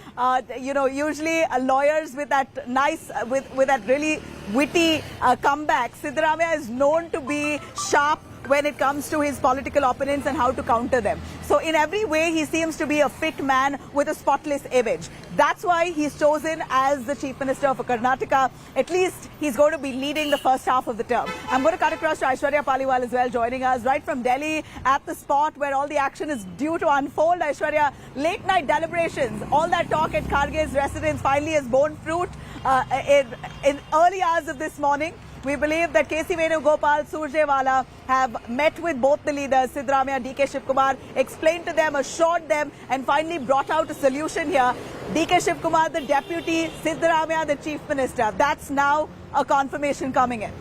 Usually lawyers with that nice, with that really witty comeback. Siddaramaiah is known to be sharp when it comes to his political opponents and how to counter them. So in every way, he seems to be a fit man with a spotless image. That's why he's chosen as the Chief Minister of Karnataka. At least he's going to be leading the first half of the term. I'm going to cut across to Aishwarya Paliwal as well, joining us right from Delhi at the spot where all the action is due to unfold. Aishwarya, late night deliberations, all that talk at Kharge's residence finally has borne fruit in early hours of this morning. We believe that KC Venugopal, Surjewala have met with both the leaders, Siddaramaiah, DK Shivakumar, explained to them, assured them, and finally brought out a solution here. DK Shivakumar, the deputy, Siddaramaiah, the chief minister. That's now a confirmation coming in.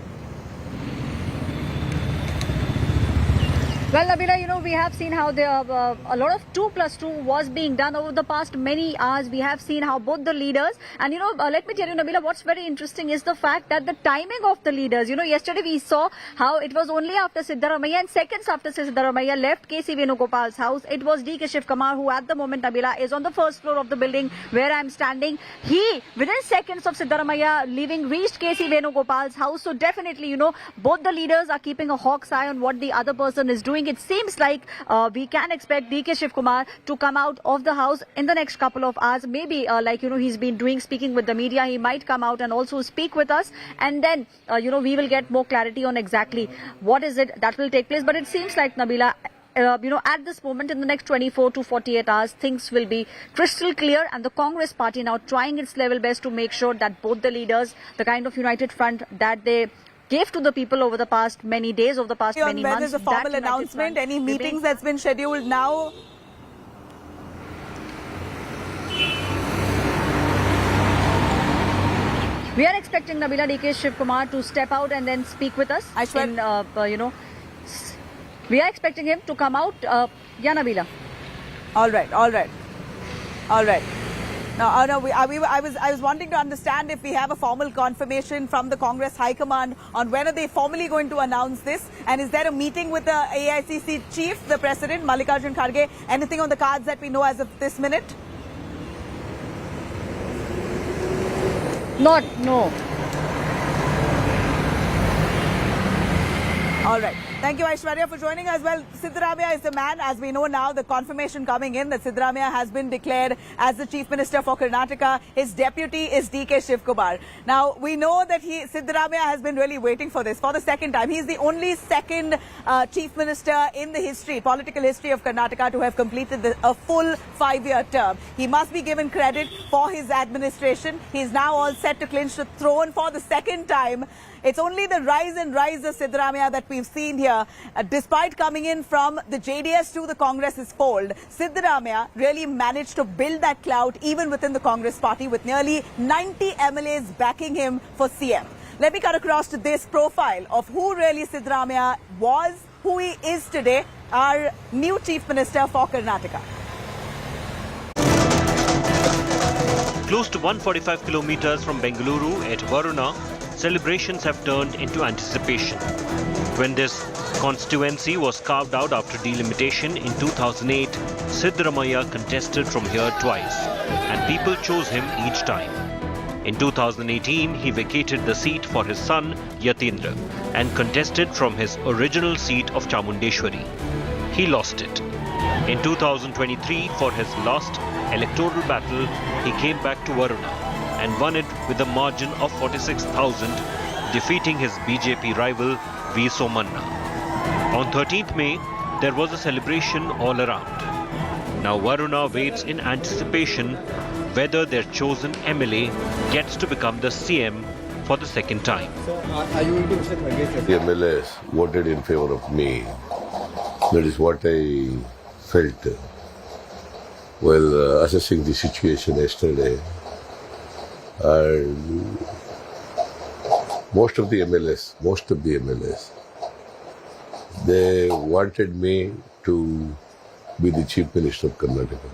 Well, Nabila, we have seen how a lot of 2+2 was being done over the past many hours. We have seen how both the leaders, and let me tell you, Nabila, what's very interesting is the fact that the timing of the leaders. Yesterday we saw how it was only after Siddaramaiah and seconds after Siddaramaiah left KC Venugopal's house, it was DK Shivakumar who at the moment, Nabila, is on the first floor of the building where I'm standing. He, within seconds of Siddaramaiah leaving, reached KC Venugopal's house. So definitely, both the leaders are keeping a hawk's eye on what the other person is doing. It seems like we can expect DK Shivakumar to come out of the house in the next couple of hours. Maybe he's been speaking with the media. He might come out and also speak with us. And then, we will get more clarity on exactly what is it that will take place. But it seems like, Nabila, at this moment, in the next 24 to 48 hours, things will be crystal clear, and the Congress party now trying its level best to make sure that both the leaders, the kind of united front that they gave to the people over the past many days, over the past many months. There's a formal announcement, any meetings that's been scheduled now? We are expecting Nabila DK Shivakumar to step out and then speak with us. We are expecting him to come out. Yeah, Nabila. All right. Now, I was wanting to understand if we have a formal confirmation from the Congress High Command on when are they formally going to announce this, and is there a meeting with the AICC chief, the President, Mallikarjun Kharge? Anything on the cards that we know as of this minute? No. All right. Thank you, Aishwarya, for joining us. Well, Siddaramaiah is the man. As we know now, the confirmation coming in that Siddaramaiah has been declared as the Chief Minister for Karnataka. His deputy is DK Shivakumar. Now, we know that Siddaramaiah has been really waiting for this for the second time. He's the only second Chief Minister in the political history of Karnataka to have completed a full 5-year term. He must be given credit for his administration. He's now all set to clinch the throne for the second time. It's only the rise of Siddaramaiah that we've seen here. Despite coming in from the JDS to the Congress's fold, Siddaramaiah really managed to build that clout even within the Congress party with nearly 90 MLAs backing him for CM. Let me cut across to this profile of who really Siddaramaiah was, who he is today, our new Chief Minister for Karnataka. Close to 145 kilometers from Bengaluru at Varuna, celebrations have turned into anticipation. When this constituency was carved out after delimitation in 2008, Siddaramaiah contested from here twice, and people chose him each time. In 2018, he vacated the seat for his son Yatindra and contested from his original seat of Chamundeshwari. He lost it. In 2023, for his last electoral battle, he came back to Varuna and won it with a margin of 46,000, defeating his BJP rival V. Somanna. On 13th May, there was a celebration all around. Now Varuna waits in anticipation whether their chosen MLA gets to become the CM for the second time. The MLAs voted in favor of me. That is what I felt while assessing the situation yesterday. And most of the MLAs, they wanted me to be the Chief Minister of Karnataka.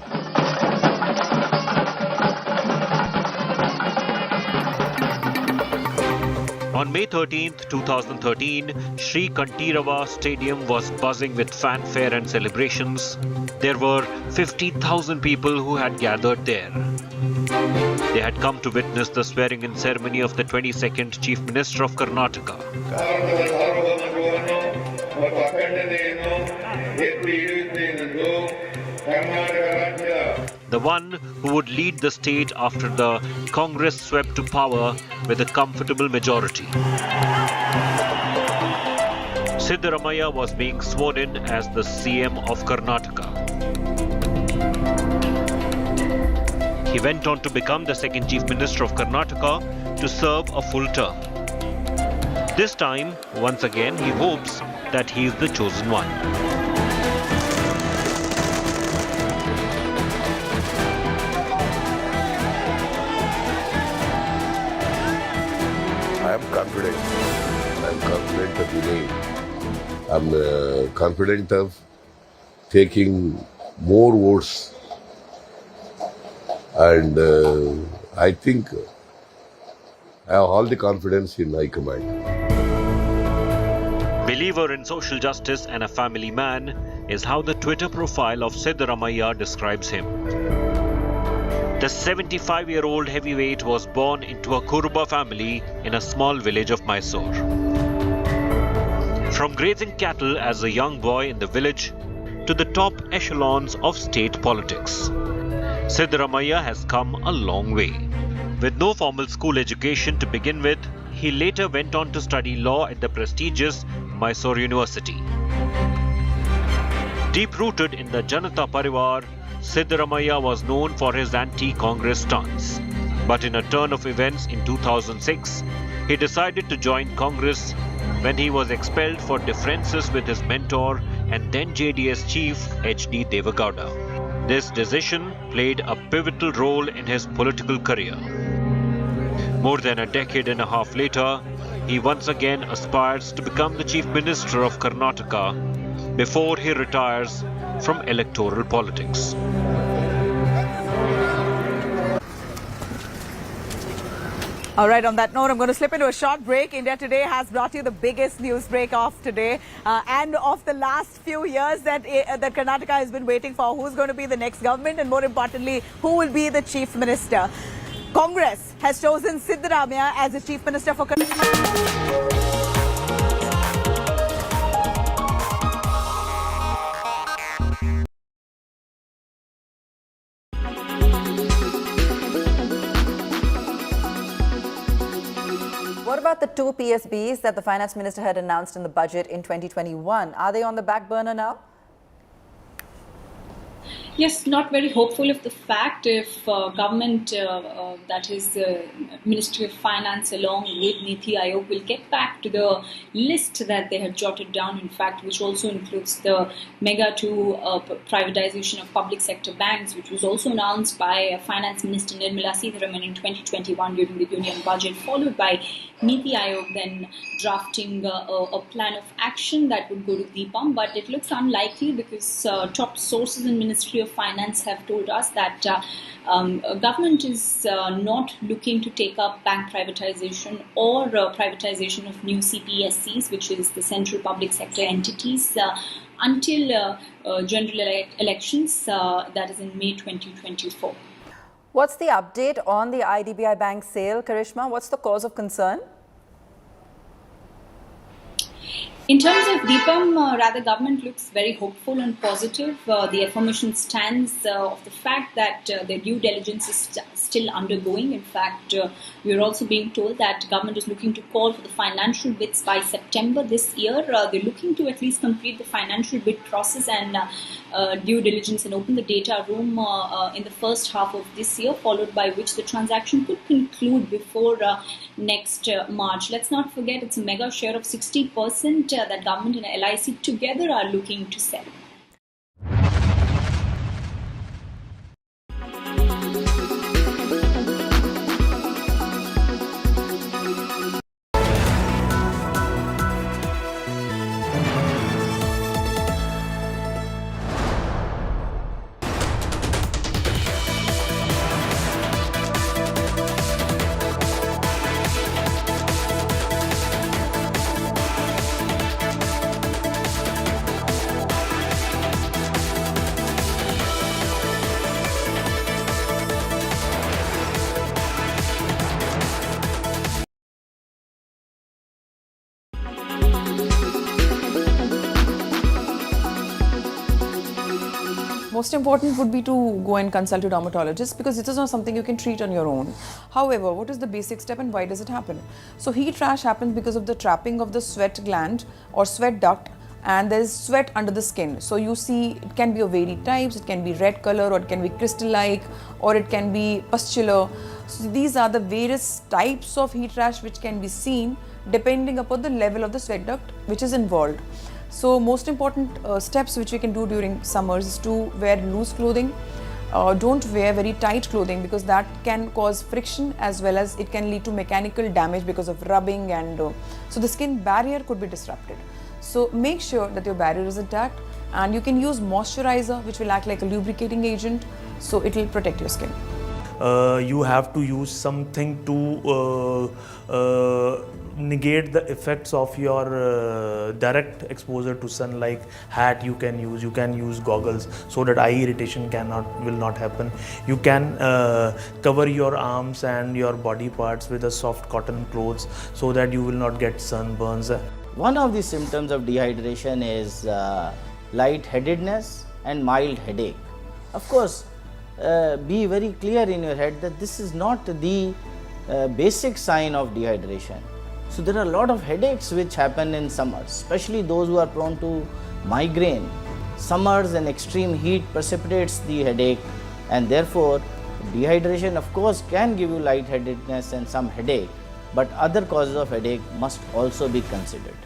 On May 13th, 2013, Sri Kantirava Stadium was buzzing with fanfare and celebrations. There were 50,000 people who had gathered there. They had come to witness the swearing-in ceremony of the 22nd Chief Minister of Karnataka. The one who would lead the state after the Congress swept to power with a comfortable majority. Siddaramaiah was being sworn in as the CM of Karnataka. He went on to become the second Chief Minister of Karnataka to serve a full term. This time, once again, he hopes that he is the chosen one. I am confident. I am confident of winning. I am confident of taking more votes. And I think I have all the confidence in High Command. Believer in social justice and a family man is how the Twitter profile of Siddaramaiah describes him. The 75-year-old heavyweight was born into a Kuruba family in a small village of Mysore. From grazing cattle as a young boy in the village to the top echelons of state politics, Siddaramaiah has come a long way. With no formal school education to begin with, he later went on to study law at the prestigious Mysore University. Deep-rooted in the Janata Parivar, Siddaramaiah was known for his anti-Congress stance. But in a turn of events in 2006, he decided to join Congress when he was expelled for differences with his mentor and then JDS chief H.D. Devagowda. This decision played a pivotal role in his political career. More than a decade and a half later, he once again aspires to become the Chief Minister of Karnataka before he retires from electoral politics. All right, on that note, I'm going to slip into a short break. India Today has brought you the biggest news break of today and of the last few years that Karnataka has been waiting for. Who's going to be the next government and more importantly, who will be the Chief Minister? Congress has chosen Siddaramaiah as the Chief Minister for Karnataka. What about the two PSBs that the Finance Minister had announced in the budget in 2021? Are they on the back burner now? Yes, not very hopeful of the fact if government, that is Ministry of Finance along with Niti Aayog will get back to the list that they had jotted down, in fact, which also includes the mega 2 privatization of public sector banks, which was also announced by Finance Minister Nirmala Siddaramaiah in 2021 during the Union budget, followed by Niti Aayog then drafting a plan of action that would go to DPAM, but it looks unlikely because top sources in Ministry of Finance have told us that government is not looking to take up bank privatization or privatization of new CPSCs, which is the central public sector entities, until general elections, that is in May 2024. What's the update on the IDBI Bank sale, Karishma? What's the cause of concern? In terms of Deepam, rather government looks very hopeful and positive. The affirmation stands of the fact that the due diligence is still undergoing. In fact, we are also being told that government is looking to call for the financial bids by September this year. They're looking to at least complete the financial bid process and due diligence and open the data room in the first half of this year, followed by which the transaction could conclude before next March. Let's not forget it's a mega share of 60% that government and LIC together are looking to sell. Most important would be to go and consult a dermatologist, because this is not something you can treat on your own. However, what is the basic step and why does it happen? So heat rash happens because of the trapping of the sweat gland or sweat duct, and there is sweat under the skin. So you see it can be of varied types. It can be red color, or it can be crystal-like, or it can be pustular. So these are the various types of heat rash which can be seen depending upon the level of the sweat duct which is involved. So most important steps which we can do during summers is to wear loose clothing. Don't wear very tight clothing, because that can cause friction as well as it can lead to mechanical damage because of rubbing, and so the skin barrier could be disrupted. So make sure that your barrier is intact, and you can use moisturizer which will act like a lubricating agent, so it will protect your skin. You have to use something to negate the effects of your direct exposure to sun, like hat you can use goggles so that eye irritation will not happen. You can cover your arms and your body parts with a soft cotton clothes so that you will not get sunburns. One of the symptoms of dehydration is lightheadedness and mild headache. Of course, be very clear in your head that this is not the basic sign of dehydration. So there are a lot of headaches which happen in summers, especially those who are prone to migraine. Summers and extreme heat precipitates the headache, and therefore dehydration of course can give you lightheadedness and some headache, but other causes of headache must also be considered.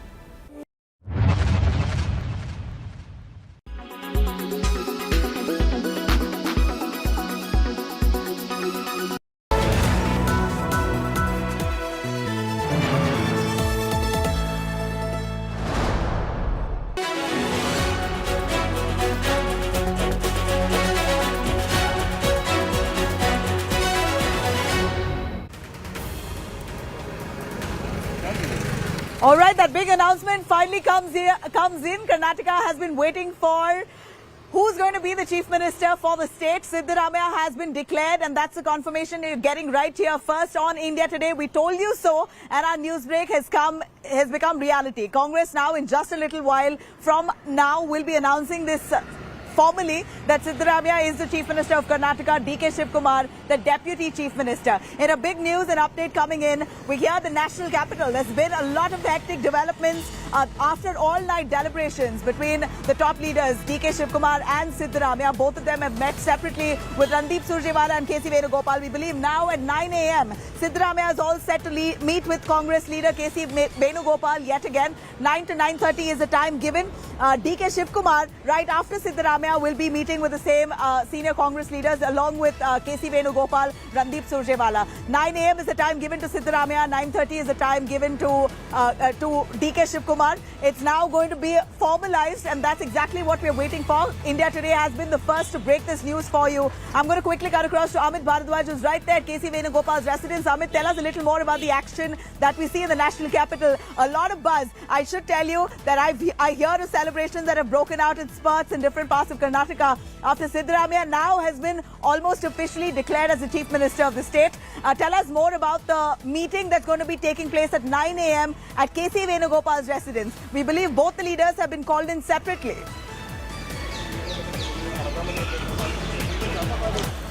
All right, that big announcement finally comes in. Karnataka has been waiting for who's going to be the chief minister for the state. Siddaramaiah has been declared, and that's the confirmation you're getting right here first on India Today. We told you so, and our news break has become reality. Congress now, in just a little while from now, will be announcing this formally, that Siddaramaiah is the Chief Minister of Karnataka, DK Shivakumar the Deputy Chief Minister. In a big news and update coming in, we hear the national capital. There's been a lot of hectic developments after all-night deliberations between the top leaders, DK Shivakumar and Siddaramaiah. Both of them have met separately with Randeep Surjewala and KC Venugopal. We believe now at 9 a.m. Siddaramaiah is all set to meet with Congress leader KC Venugopal yet again. 9 to 9:30 is the time given. DK Shivakumar, right after Siddaramaiah, will be meeting with the same senior Congress leaders along with KC Venugopal, Randeep Surjewala. 9 a.m. is the time given to Siddaramaiah. 9:30 is the time given to DK Shivakumar. It's now going to be formalized, and that's exactly what we're waiting for. India Today has been the first to break this news for you. I'm going to quickly cut across to Amit Bharadwaj, who's right there at KC Venugopal's residence. Amit, tell us a little more about the action that we see in the national capital. A lot of buzz. I should tell you that I hear of celebrations that have broken out in spurts in different parts parts of Karnataka after Siddaramaiah now has been almost officially declared as the Chief Minister of the state. Tell us more about the meeting that's going to be taking place at 9 a.m. at KC Venugopal's residence. We believe both the leaders have been called in separately.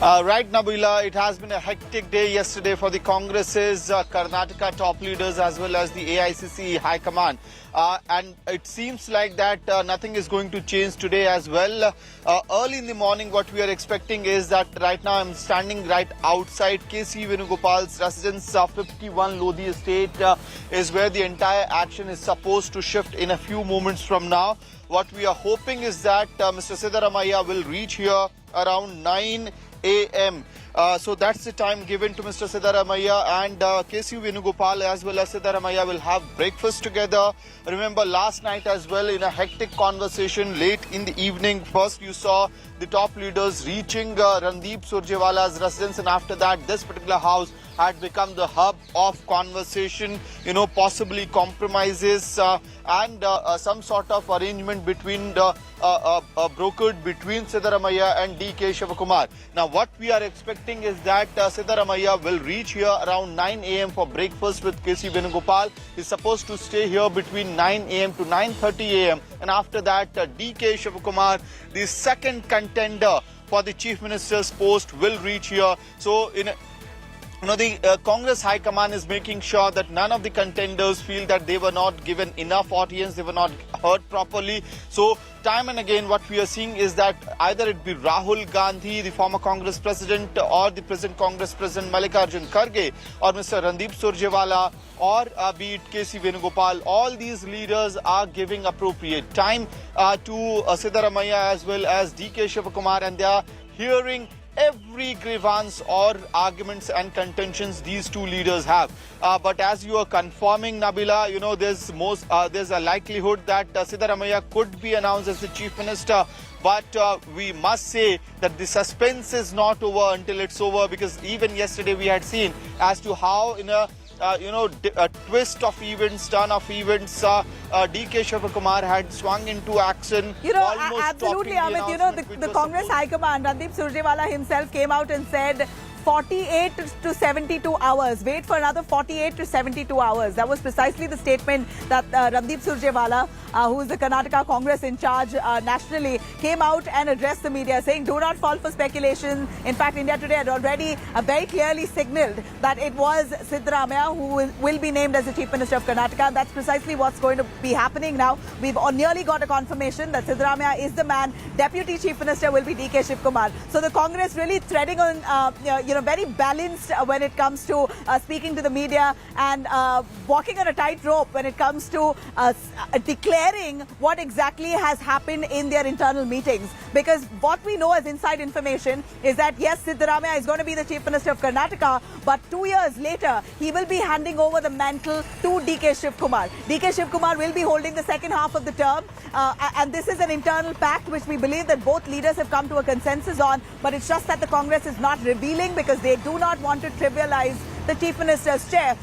Right, Nabila, it has been a hectic day yesterday for the Congress's Karnataka top leaders as well as the AICC High Command. And it seems like that nothing is going to change today as well. Early in the morning, what we are expecting is that right now I'm standing right outside KC Venugopal's residence, 51 Lodi Estate, is where the entire action is supposed to shift in a few moments from now. What we are hoping is that Mr. Siddaramaiah will reach here around 9 a.m. So that's the time given to Mr. Siddaramaiah, and KC Venugopal as well as Siddaramaiah will have breakfast together. Remember last night as well, in a hectic conversation late in the evening, first you saw the top leaders reaching Randeep Surjewala's residence, and after that this particular house had become the hub of conversation, possibly compromises and some sort of arrangement between brokered between Siddaramaiah and DK Shivakumar. Now what we are expecting is that Siddaramaiah will reach here around 9 a.m. for breakfast with KC Venugopal. He's supposed to stay here between 9 a.m. to 9:30 a.m. and after that DK Shivakumar, the second contender for the Chief Minister's post, will reach here. So the Congress High Command is making sure that none of the contenders feel that they were not given enough audience, they were not heard properly. So time and again what we are seeing is that either it be Rahul Gandhi, the former Congress president, or the present Congress president Mallikarjun Kharge, or Mr. Randeep Surjewala, or be it KC Venugopal, all these leaders are giving appropriate time to Siddaramaiah as well as DK Shivakumar, and they are hearing every grievance or arguments and contentions these two leaders have. But as you are confirming, Nabila, there's a likelihood that Siddaramaiah could be announced as the Chief Minister. But we must say that the suspense is not over until it's over, because even yesterday we had seen as to how in a twist of events, turn of events, DK Shivakumar had swung into action. Absolutely, Amit. The Congress High Command, Randeep Surjewala himself came out and said 48 to 72 hours. Wait for another 48 to 72 hours. That was precisely the statement that Randeep Surjewala, who is the Karnataka Congress in charge nationally, came out and addressed the media saying, do not fall for speculation. In fact, India Today had already very clearly signalled that it was Siddaramaiah who will be named as the Chief Minister of Karnataka. And that's precisely what's going to be happening now. We've nearly got a confirmation that Siddaramaiah is the man. Deputy Chief Minister will be DK Shivakumar. So the Congress really treading on, very balanced when it comes to speaking to the media and walking on a tightrope when it comes to declaring what exactly has happened in their internal meetings. Because what we know as inside information is that yes, Siddaramaiah is going to be the Chief Minister of Karnataka, but 2 years later, he will be handing over the mantle to DK Shivakumar. DK Shivakumar will be holding the second half of the term, and this is an internal pact which we believe that both leaders have come to a consensus on, but it's just that the Congress is not revealing because they do not want to trivialize the Chief Minister's chair.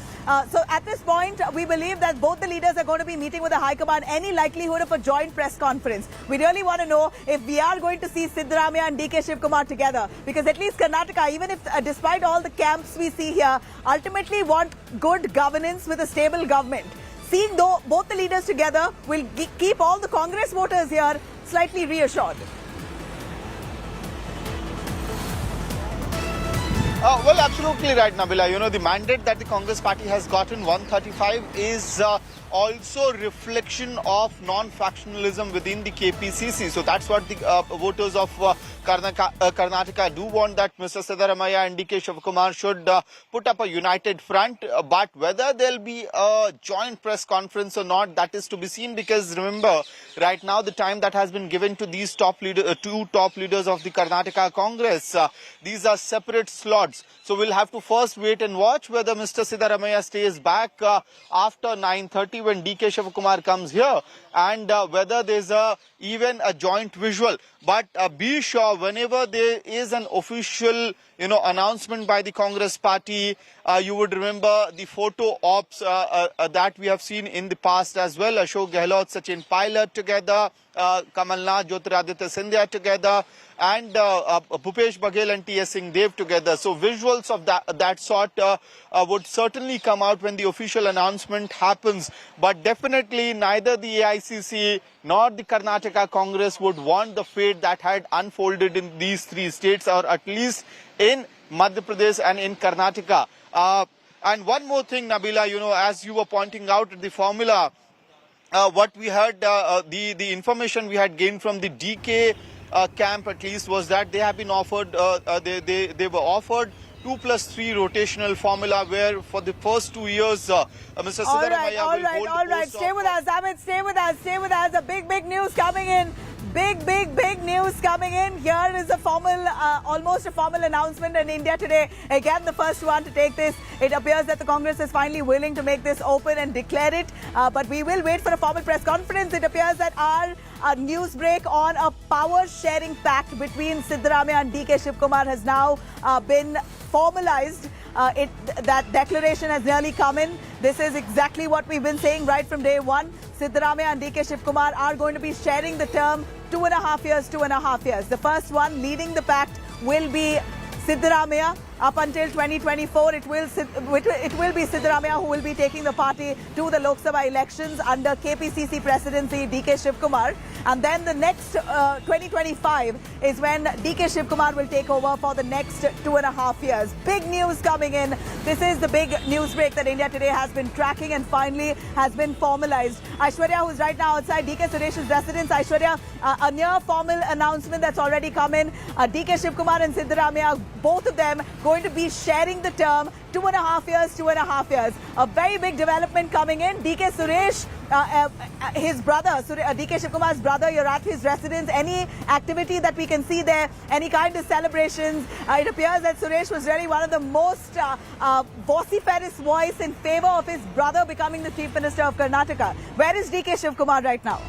So at this point, we believe that both the leaders are going to be meeting with the High Command. Any likelihood of a joint press conference? We really want to know if we are going to see Siddaramaiah and DK Shivakumar together, because at least Karnataka, even if despite all the camps we see here, ultimately want good governance with a stable government. Seeing both the leaders together will keep all the Congress voters here slightly reassured. Well, absolutely right, Nabila. The mandate that the Congress party has gotten, 135, is also reflection of non-factionalism within the KPCC. So that's what the voters of Karnataka do want, that Mr. Siddaramaiah and DK Shivakumar should put up a united front. But whether there'll be a joint press conference or not, that is to be seen, because remember, right now the time that has been given to these two top leaders of the Karnataka Congress, these are separate slots. So we'll have to first wait and watch whether Mr. Siddaramaiah stays back after 9:30 when DK Shivakumar comes here, and whether there's even a joint visual. But be sure, whenever there is an official announcement by the Congress party. You would remember the photo ops that we have seen in the past as well. Ashok Gehlot, Sachin Pilot together, Kamal Nath, Jyotiraditya Scindia together, and Bhupesh Baghel and T.S. Singh Dev together. So visuals of that sort would certainly come out when the official announcement happens. But definitely neither the AICC nor the Karnataka Congress would want the fate that had unfolded in these three states, or at least in Madhya Pradesh and in Karnataka. And one more thing, Nabila, as you were pointing out, the formula, what we heard, the information we had gained from the DK camp at least was that they have been offered, they were offered 2+3 rotational formula, where for the first 2 years, Mr. Siddaramaiah will hold all right. Stay with us, Amit. Stay with us. A big news coming in. Big news coming in. Here is a formal, almost a formal announcement in India today. Again, the first one to take this. It appears that the Congress is finally willing to make this open and declare it. But we will wait for a formal press conference. It appears that our news break on a power-sharing pact between Siddaramaiah and DK Shivakumar has now been formalized. That declaration has nearly come in. This is exactly what we've been saying right from day one. Siddaramaiah and DK Shivakumar are going to be sharing the term 2.5 years. The first one leading the pact will be Siddaramaiah. Up until 2024, it will be Siddaramaiah who will be taking the party to the Lok Sabha elections under KPCC presidency DK Shivakumar. And then the next 2025 is when DK Shivakumar will take over for the next 2.5 years. Big news coming in. This is the big news break that India Today has been tracking and finally has been formalized. Aishwarya, who's right now outside DK Suresh's residence. Aishwarya, a near formal announcement that's already come in. DK Shivakumar and Siddaramaiah, both of them going to be sharing the term 2.5 years. A very big development coming in. DK Suresh, his brother, DK Shivakumar's brother, you're at his residence. Any activity that we can see there, any kind of celebrations? It appears that Suresh was really one of the most vociferous voice in favor of his brother becoming the Chief Minister of Karnataka. Where is DK Shivakumar right now?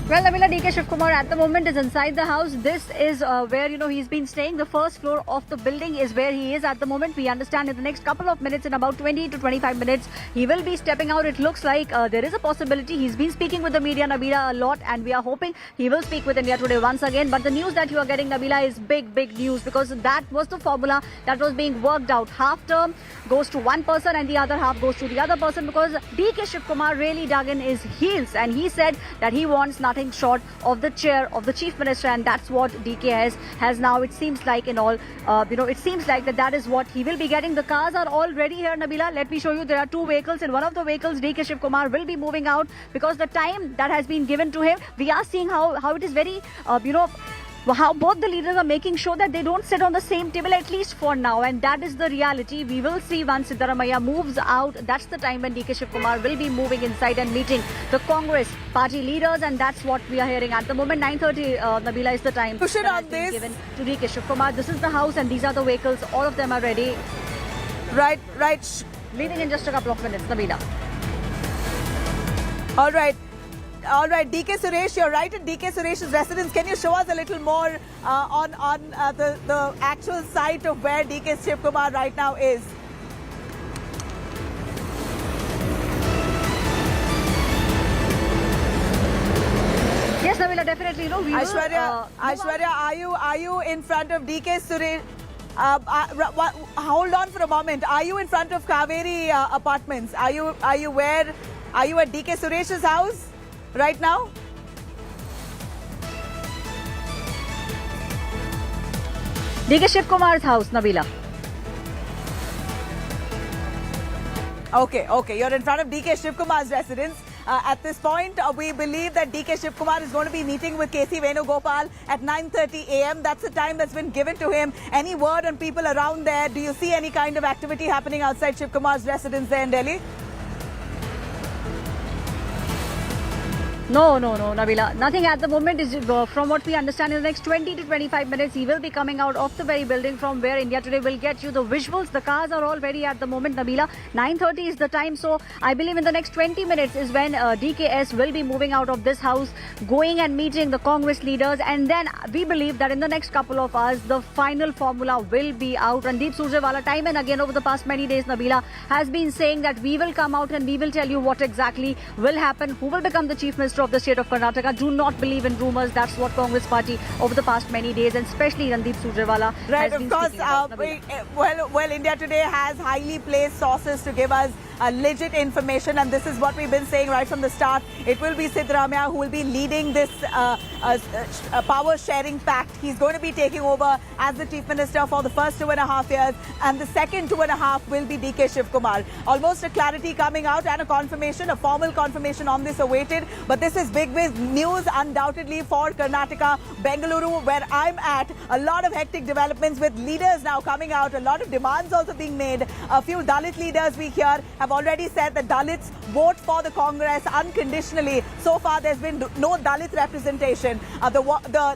Well, Nabila, DK Shivakumar at the moment is inside the house. This is where, he's been staying. The first floor of the building is where he is at the moment. We understand in the next couple of minutes, in about 20 to 25 minutes, he will be stepping out. It looks like there is a possibility. He's been speaking with the media, Nabila, a lot, and we are hoping he will speak with India Today once again. But the news that you are getting, Nabila, is big news, because that was the formula that was being worked out. Half term goes to one person and the other half goes to the other person, because DK Shivakumar really dug in his heels and he said that he wants nothing short of the chair of the Chief Minister, and that's what DK has now. It seems like it seems like that is what he will be getting. The cars are already here, Nabila. Let me show you. There are two vehicles. In one of the vehicles, DK Shivakumar will be moving out, because the time that has been given to him, we are seeing how it is very, how both the leaders are making sure that they don't sit on the same table, at least for now, and that is the reality. We will see once Siddaramaiah moves out. That's the time when DK Shivakumar will be moving inside and meeting the Congress party leaders, and that's what we are hearing at the moment. 9:30, Nabila, is the time that has been given to DK Shivakumar. This is the house and these are the vehicles. All of them are ready. Right. Leaving in just a couple of minutes, Nabila. All right, DK Suresh, you're right at DK Suresh's residence. Can you show us a little more on the actual site of where DK Shivakumar right now is? Yes, Nabila, definitely. Aishwarya, are you in front of DK Suresh? Hold on for a moment. Are you in front of Kaveri Apartments? Are you at DK Suresh's house right now? DK Shivakumar's house, Nabila. Okay. You're in front of DK Shivakumar's residence. At this point, we believe that DK Shivakumar is going to be meeting with KC Venugopal at 9:30 a.m. That's the time that's been given to him. Any word on people around there? Do you see any kind of activity happening outside Shivakumar's residence there in Delhi? No, Nabila. Nothing at the moment is, from what we understand, in the next 20 to 25 minutes, he will be coming out of the very building from where India Today will get you the visuals. The cars are all ready at the moment, Nabila. 9:30 is the time, so I believe in the next 20 minutes is when DKS will be moving out of this house, going and meeting the Congress leaders, and then we believe that in the next couple of hours, the final formula will be out. Randeep Surjewala, time and again over the past many days, Nabila, has been saying that we will come out and we will tell you what exactly will happen, who will become the Chief Minister of the state of Karnataka. Do not believe in rumours. That's what Congress party over the past many days, and especially Randeep Surjewala right, has been of course. speaking about. Well, India Today has highly placed sources to give us legit information, and this is what we've been saying right from the start. It will be Siddaramaiah who will be leading this power sharing pact. He's going to be taking over as the Chief Minister for the first 2.5 years, and the second 2.5 will be DK Shivakumar. Almost a clarity coming out and a confirmation, a formal confirmation on this awaited. But this is big news undoubtedly for Karnataka, Bengaluru, where I'm at. A lot of hectic developments with leaders now coming out, a lot of demands also being made. A few Dalit leaders we hear have already said that Dalits vote for the Congress unconditionally. So far there's been no Dalit representation. The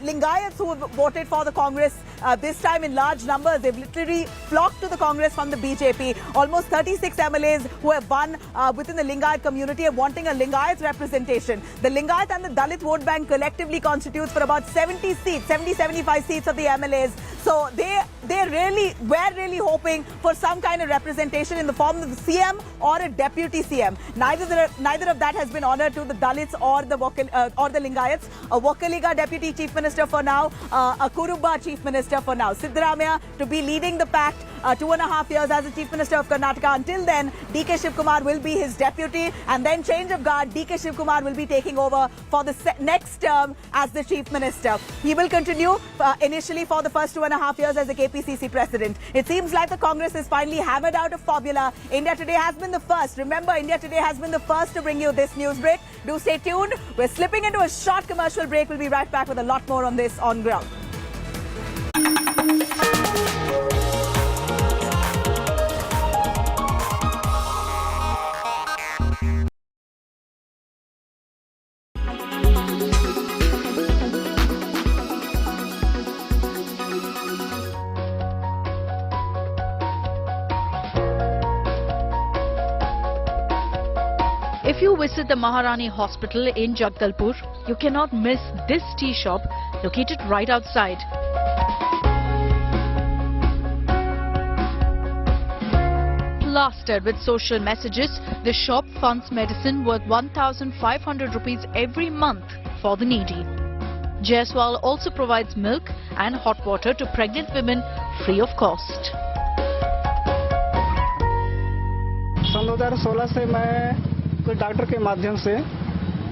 Lingayats who voted for the Congress this time in large numbers, they've literally flocked to the Congress from the BJP. Almost 36 MLAs who have won within the Lingayat community are wanting a Lingayat representation. The Lingayat and the Dalit vote bank collectively constitutes for about 75 seats of the MLAs. So they were really hoping for some kind of representation in the form of the CM or a deputy CM. Neither of that has been honored to the Dalits or the Lingayats. A Wakaliga deputy chief minister for now, a Kuruba chief minister for now. Siddaramaiah to be leading the pact 2.5 years as the chief minister of Karnataka. Until then, DK Shivakumar will be his deputy, and then change of guard, DK Shivakumar will be taking over for the next term as the chief minister. He will continue initially for the first 2.5 years as the KPCC president. It seems like the Congress is finally hammered out of formula. India Today has been the first. Remember, India Today has been the first to bring you this news break. Do stay tuned. We're slipping into a short commercial break. We'll be right back with a lot more on this on ground. If you visit the Maharani Hospital in Jagdalpur, you cannot miss this tea shop located right outside. Plastered with social messages, the shop funds medicine worth 1,500 rupees every month for the needy. Jaiswal also provides milk and hot water to pregnant women free of cost. सन 2016 से मैं कोई doctor के माध्यम से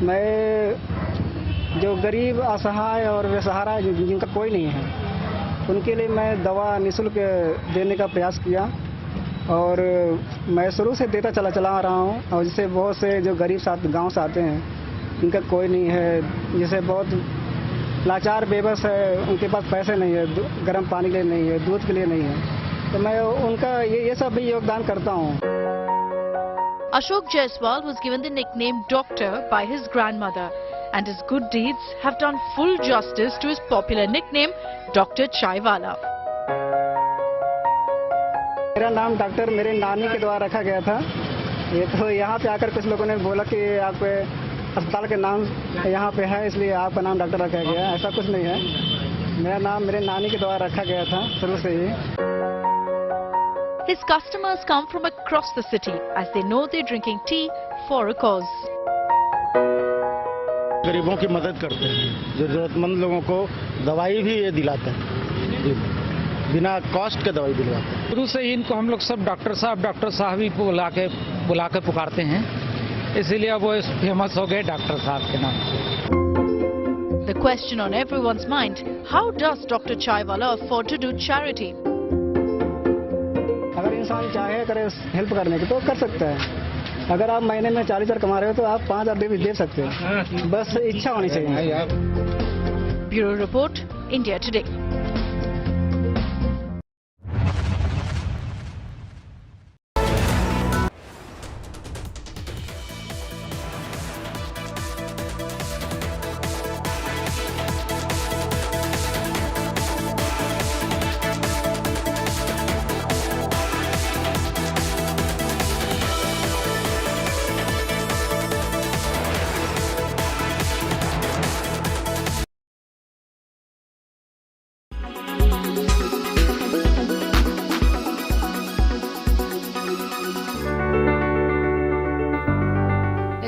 मैं जो गरीब असहाय और बेसहारा जिनका कोई नहीं है उनके लिए मैं दवा निःशुल्क देने का प्रयास किया और मैं शुरू से देता चला आ रहा हूँ और जिससे बहुत से जो गरीब गांव से आते हैं जिनका कोई नहीं है जैसे बहुत लाचार बेबस है उनके पास पैसे नहीं है गर्म पानी के लिए नहीं है दूध के लिए नहीं है तो मैं उनका ये सब भी योगदान करता हूँ. Ashok Jaiswal was given the nickname Doctor by his grandmother, and his good deeds have done full justice to his popular nickname Dr. Chaiwala. मेरा नाम डॉक्टर मेरे नानी के द्वारा रखा गया था. ये तो यहाँ पे आकर कुछ लोगों ने बोला कि आप अस्पताल के नाम यहाँ पे है इसलिए आपका नाम डॉक्टर रखा गया. ऐसा कुछ नहीं है. मेरा नाम मेरे नानी के द्वारा रखा गया था शुरू से ही. His customers come from across the city as they know they're drinking tea for a cause. गरीबों की मदद करते हैं, जरूरतमंद लोगों को दवाई भी ये दिलाते हैं, बिना कॉस्ट के दवाई दिलवाते हैं. शुरू से ही इनको हम लोग सब डॉक्टर साहब ही बुला के पुकारते हैं, इसीलिए वो फेमस हो गए डॉक्टर साहब के नाम से. The question on everyone's mind: how does Dr. Chaiwala afford to do charity? अगर इंसान चाहे करे हेल्प करने की तो कर सकता है. अगर आप महीने में 40,000 कमा रहे हो तो आप 5,000 भी दे सकते हो. बस इच्छा होनी चाहिए. Bureau Report, India Today.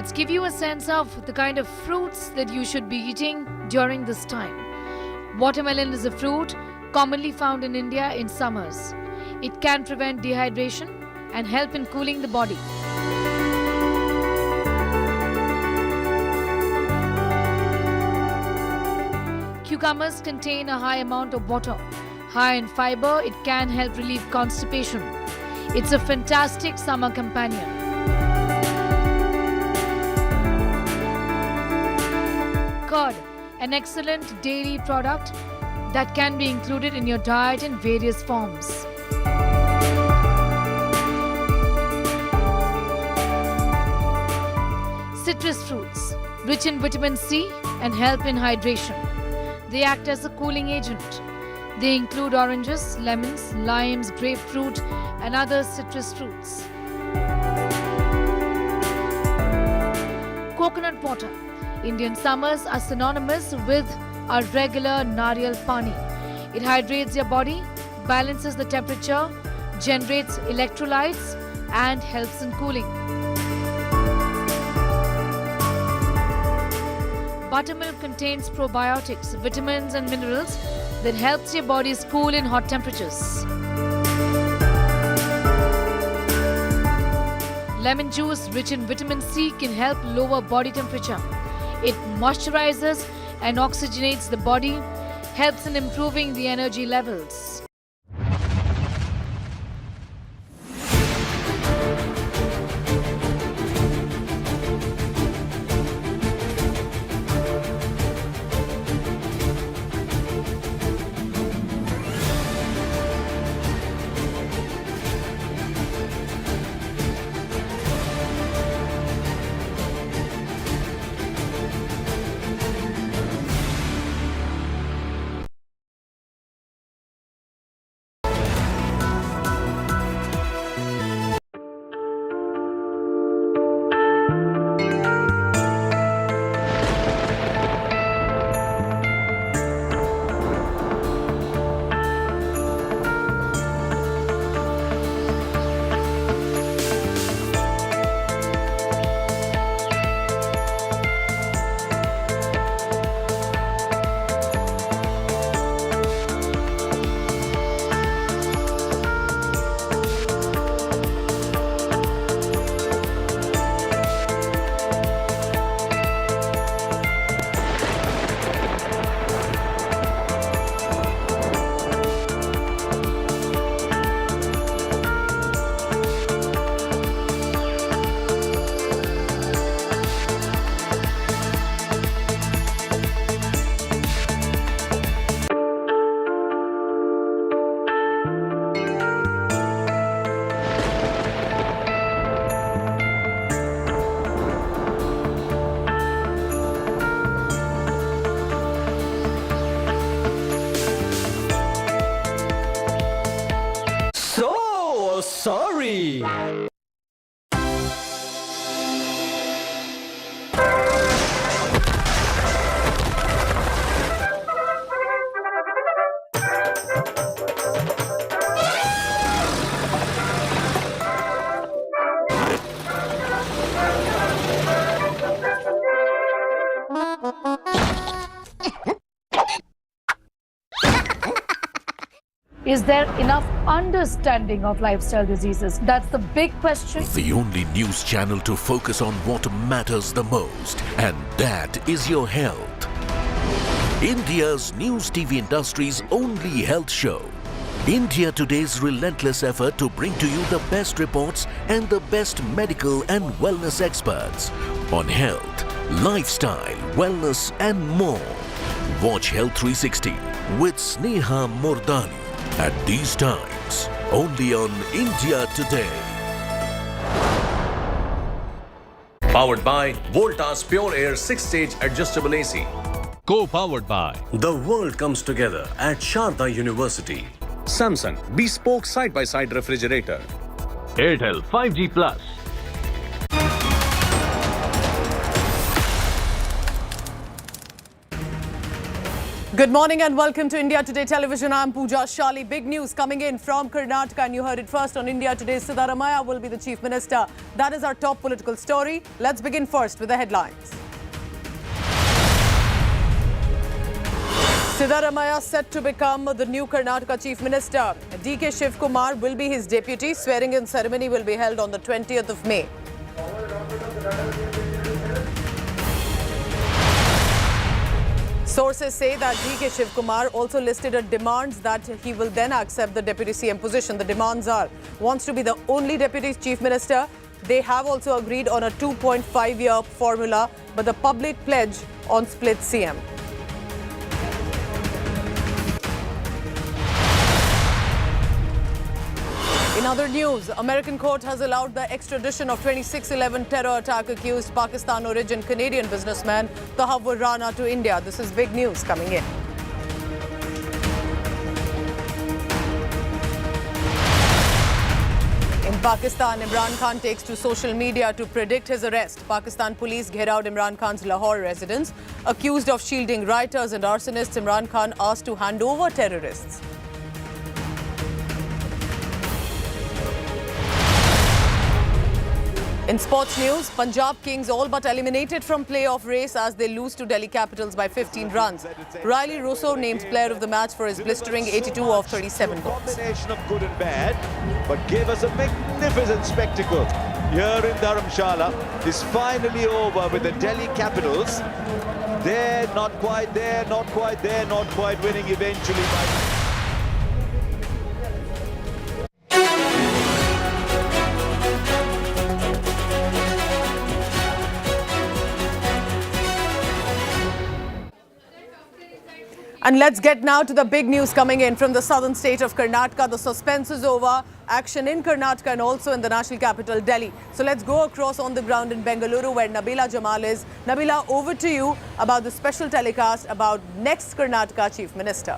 let's give you a sense of the kind of fruits that you should be eating during this time. Watermelon is a fruit commonly found in India in summers. It can prevent dehydration and help in cooling the body. Cucumbers contain a high amount of water. High in fiber, it can help relieve constipation. It's a fantastic summer companion. Curd, an excellent dairy product that can be included in your diet in various forms. Citrus fruits, rich in vitamin C and help in hydration. They act as a cooling agent. They include oranges, lemons, limes, grapefruit, and other citrus fruits. Coconut water. Indian summers are synonymous with our regular nariyal pani. It hydrates your body, balances the temperature, generates electrolytes, and helps in cooling. Buttermilk contains probiotics, vitamins and minerals that helps your body cool in hot temperatures. Lemon juice rich in vitamin C can help lower body temperature. It moisturizes and oxygenates the body, helps in improving the energy levels. Sorry. Is there enough understanding of lifestyle diseases? That's the big question. The only news channel to focus on what matters the most, and that is your health. India's news TV industry's only health show. India Today's relentless effort to bring to you the best reports and the best medical and wellness experts on health, lifestyle, wellness and more. Watch Health 360 with Sneha Mordani at these times, only on India Today. Powered by Voltas Pure Air 6-stage adjustable AC. Co-powered by The world comes together at Sharda University. Samsung bespoke side-by-side refrigerator. Airtel 5G Plus. Good morning and welcome to India Today Television. I'm Pooja Shali. Big news coming in from Karnataka, and you heard it first on India Today. Siddaramaiah will be the Chief Minister. That is our top political story. Let's begin first with the headlines. Siddaramaiah set to become the new Karnataka Chief Minister. DK Shivakumar will be his deputy. Swearing-in ceremony will be held on the 20th of May. Sources say that DK Shivakumar also listed a demands that he will then accept the Deputy CM position. The demands are, wants to be the only Deputy Chief Minister. They have also agreed on a 2.5-year formula, but the public pledge on split CM. In other news, American court has allowed the extradition of 26/11 terror attack accused Pakistan origin Canadian businessman Tahawwur Rana to India. This is big news coming in. In Pakistan, Imran Khan takes to social media to predict his arrest. Pakistan police gherowed Imran Khan's Lahore residence. Accused of shielding rioters and arsonists, Imran Khan asked to hand over terrorists. In sports news, Punjab Kings all but eliminated from playoff race as they lose to Delhi Capitals by 15 runs. Riley Rousseau named player of the match for his blistering 82 of 37 goals. Combination of good and bad, but gave us a magnificent spectacle here in Dharamshala. Is finally over with the Delhi Capitals. They're not quite there, not quite there, not quite winning eventually by... And let's get now to the big news coming in from the southern state of Karnataka. The suspense is over. Action in Karnataka and also in the national capital, Delhi. So let's go across on the ground in Bengaluru where Nabila Jamal is. Nabila, over to you about the special telecast about next Karnataka Chief Minister.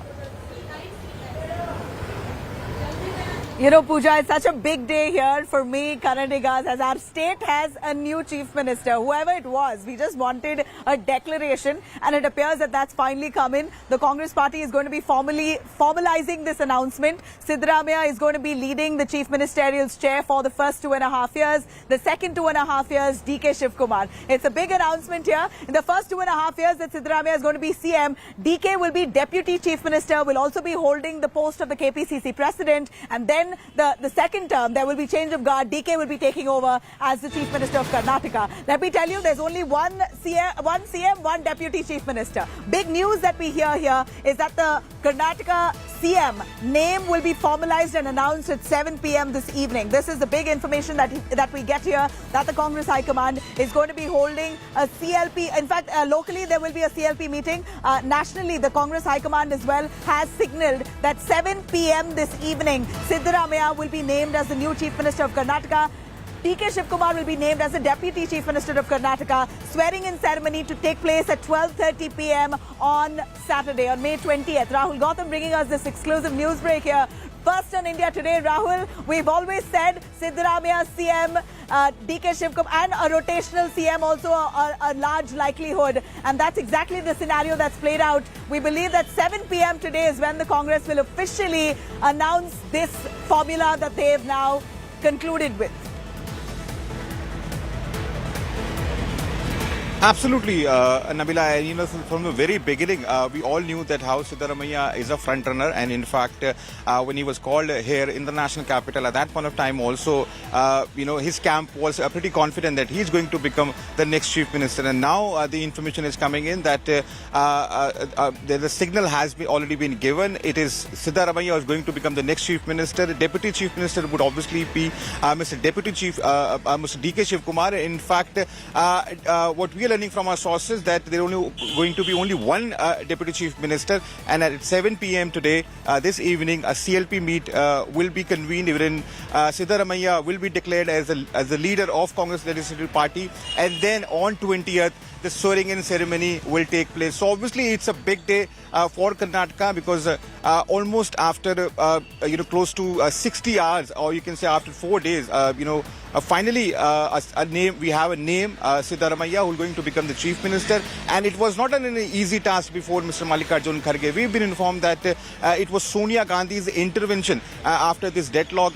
You know, Pooja, it's such a big day here for me, Kannadigas, as our state has a new chief minister. Whoever it was, we just wanted a declaration, and it appears that that's finally come in. The Congress party is going to be formalizing this announcement. Siddaramaiah is going to be leading the chief ministerial's chair for the first 2.5 years. The second 2.5 years, DK Shivakumar. It's a big announcement here. In the first 2.5 years that Siddaramaiah is going to be CM, DK will be deputy chief minister, will also be holding the post of the KPCC president, and then the second term, there will be change of guard. DK will be taking over as the Chief Minister of Karnataka. Let me tell you, there's only one CM, one Deputy Chief Minister. Big news that we hear here is that the Karnataka CM name will be formalized and announced at 7 p.m. this evening. This is the big information that we get here, that the Congress High Command is going to be holding a CLP. In fact, locally there will be a CLP meeting. Nationally, the Congress High Command as well has signaled that 7 p.m. this evening, Siddaramaiah will be named as the new Chief Minister of Karnataka. DK Shivakumar will be named as the Deputy Chief Minister of Karnataka. Swearing-in ceremony to take place at 12:30 p.m. on Saturday, on May 20th. Rahul Gautam bringing us this exclusive news break here. First on India Today, Rahul, we've always said Siddaramaiah CM, DK Shivakumar and a rotational CM also a large likelihood. And that's exactly the scenario that's played out. We believe that 7 p.m. today is when the Congress will officially announce this formula that they have now concluded with. Absolutely, Nabila. You know, from the very beginning, we all knew that how Siddaramaiah is a front runner, and in fact, when he was called here in the national capital, at that point of time, also, you know, his camp was pretty confident that he's going to become the next chief minister. And now the information is coming in that the signal has already been given. It is Siddaramaiah is going to become the next chief minister. The deputy chief minister would obviously be Mr. Deputy Chief, Mr. DK Shivakumar. In fact, what we are learning from our sources that there are going to be only one deputy chief minister, and at 7 p.m. today, this evening, a CLP meet will be convened wherein Siddaramaiah will be declared as the leader of Congress Legislative Party, and then on 20th, the swearing-in ceremony will take place. So obviously, it's a big day for Karnataka because almost after you know, close to 60 hours, or you can say after 4 days, you know, finally we have a name, Siddaramaiah, who is going to to become the chief minister. And it was not an easy task before Mr. Mallikarjun Kharge. We've been informed that it was Sonia Gandhi's intervention after this deadlock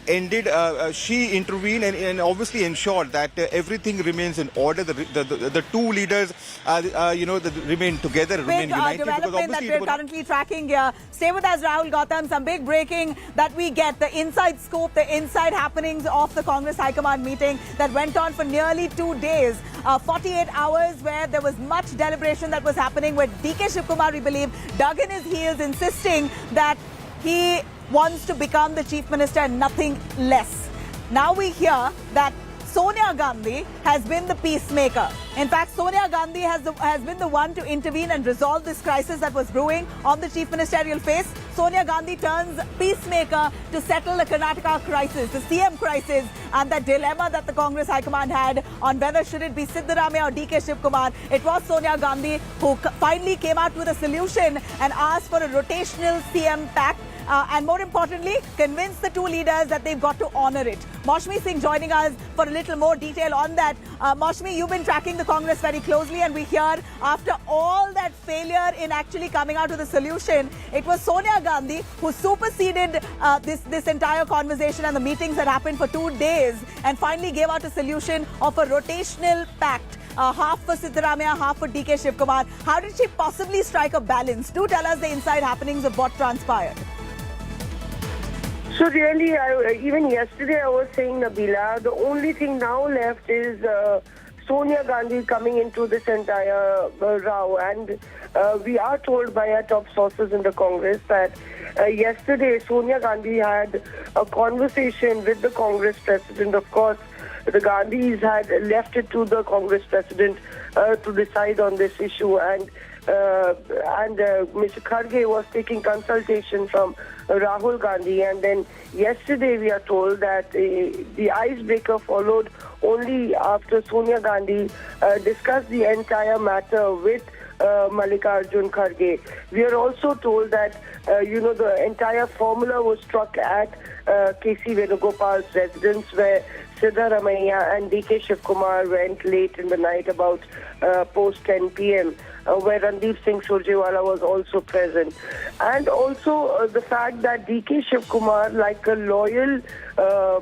ended. She intervened and obviously ensured that everything remains in order. The two leaders, remain together, remain united. Development that we're currently tracking here. Stay with us, Rahul Gautam. Some big breaking that we get, the inside scoop, the inside happenings of the Congress High Command meeting that went on for nearly 2 days. 48 hours where there was much deliberation that was happening, where DK Shivakumar, we believe, dug in his heels, insisting that he wants to become the chief minister and nothing less. Now we hear that Sonia Gandhi has been the peacemaker. In fact, Sonia Gandhi has been the one to intervene and resolve this crisis that was brewing on the chief ministerial face. Sonia Gandhi turns peacemaker to settle the Karnataka crisis, the CM crisis, and the dilemma that the Congress High Command had on whether should it be Siddaramaiah or DK Shivakumar. It was Sonia Gandhi who finally came out with a solution and asked for a rotational CM pact. And more importantly, convince the two leaders that they've got to honor it. Maushmi Singh joining us for a little more detail on that. Maushmi, you've been tracking the Congress very closely, and we hear after all that failure in actually coming out with a solution, it was Sonia Gandhi who superseded this entire conversation and the meetings that happened for 2 days and finally gave out a solution of a rotational pact. Half for Siddaramaiah, half for DK Shivakumar. How did she possibly strike a balance? Do tell us the inside happenings of what transpired. So really, even yesterday I was saying, Nabila, the only thing now left is Sonia Gandhi coming into this entire row. And we are told by our top sources in the Congress that yesterday Sonia Gandhi had a conversation with the Congress president. Of course, the Gandhis had left it to the Congress president to decide on this issue. And Mr. Kharge was taking consultation from Rahul Gandhi, and then yesterday we are told that the icebreaker followed only after Sonia Gandhi discussed the entire matter with Mallikarjun Kharge. We are also told that the entire formula was struck at KC Venugopal's residence, where Siddaramaiah and DK Shivakumar went late in the night, about post 10 p.m., where Randeep Singh Surjewala was also present. And also the fact that DK Shivakumar, like a loyal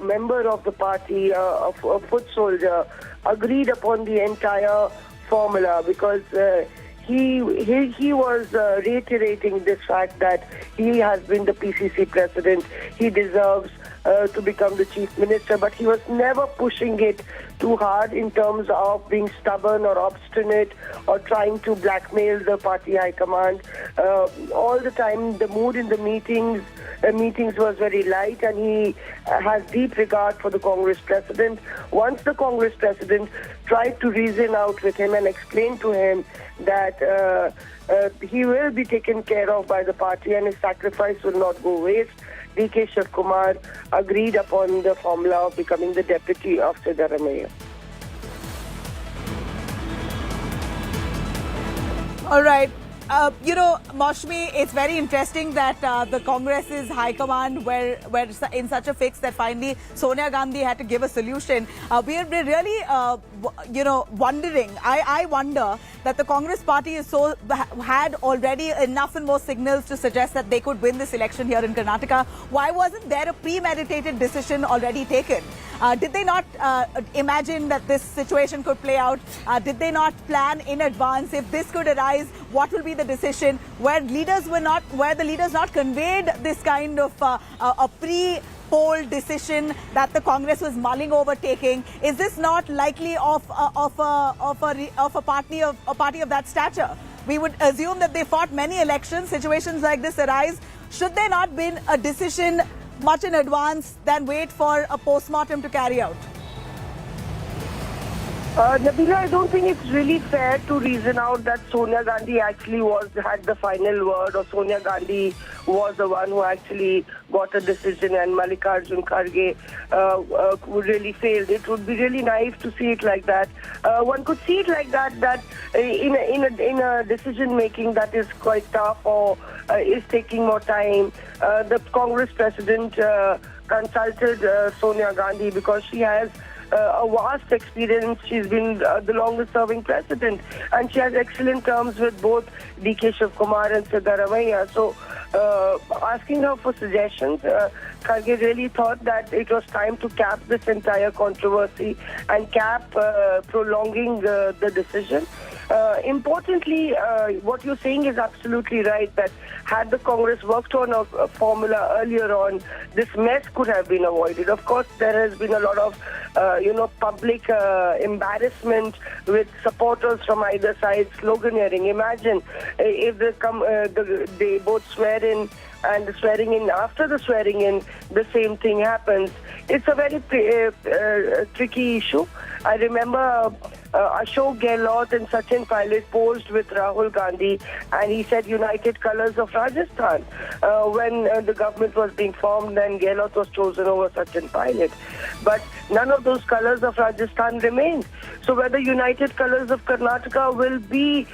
member of the party, a foot soldier, agreed upon the entire formula, because he was reiterating this fact that he has been the PCC president. He deserves to become the chief minister, but he was never pushing it too hard in terms of being stubborn or obstinate or trying to blackmail the party high command. All the time, the mood in the meetings was very light, and he has deep regard for the Congress president. Once the Congress president tried to reason out with him and explain to him that he will be taken care of by the party and his sacrifice will not go waste, DK Shivakumar agreed upon the formula of becoming the deputy of Siddaramaiah. All right. Maushmi, it's very interesting that the Congress's high command were in such a fix that finally Sonia Gandhi had to give a solution. We're really, wondering. I wonder that the Congress party had already enough and more signals to suggest that they could win this election here in Karnataka. Why wasn't there a premeditated decision already taken? Did they not imagine that this situation could play out? Did they not plan in advance if this could arise? What will be the decision where the leaders not conveyed this kind of a pre-poll decision that the Congress was mulling over taking? Is this not likely of a party of that stature? We would assume that they fought many elections. Situations like this arise. Should there not been a decision much in advance than wait for a post-mortem to carry out? Nabila, I don't think it's really fair to reason out that Sonia Gandhi actually had the final word, or Sonia Gandhi was the one who actually got a decision and Mallikarjun Kharge really failed. It would be really naive to see it like that. One could see it like that in a decision making that is quite tough or is taking more time. The Congress president consulted Sonia Gandhi because she has a vast experience. She's been the longest serving president, and she has excellent terms with both DK Shivakumar and Siddaramaiah. So asking her for suggestions, Kharge really thought that it was time to cap this entire controversy and cap prolonging the decision. Importantly, what you're saying is absolutely right, that had the Congress worked on a formula earlier on, this mess could have been avoided. Of course, there has been a lot of public embarrassment with supporters from either side sloganeering. Imagine if they both swear in, and the swearing in, after the swearing in, the same thing happens. It's a very tricky issue. I remember Ashok Gehlot and Sachin Pilot posed with Rahul Gandhi, and he said United Colors of Rajasthan. When the government was being formed, then Gehlot was chosen over Sachin Pilot. But none of those colors of Rajasthan remained. So whether United Colors of Karnataka will be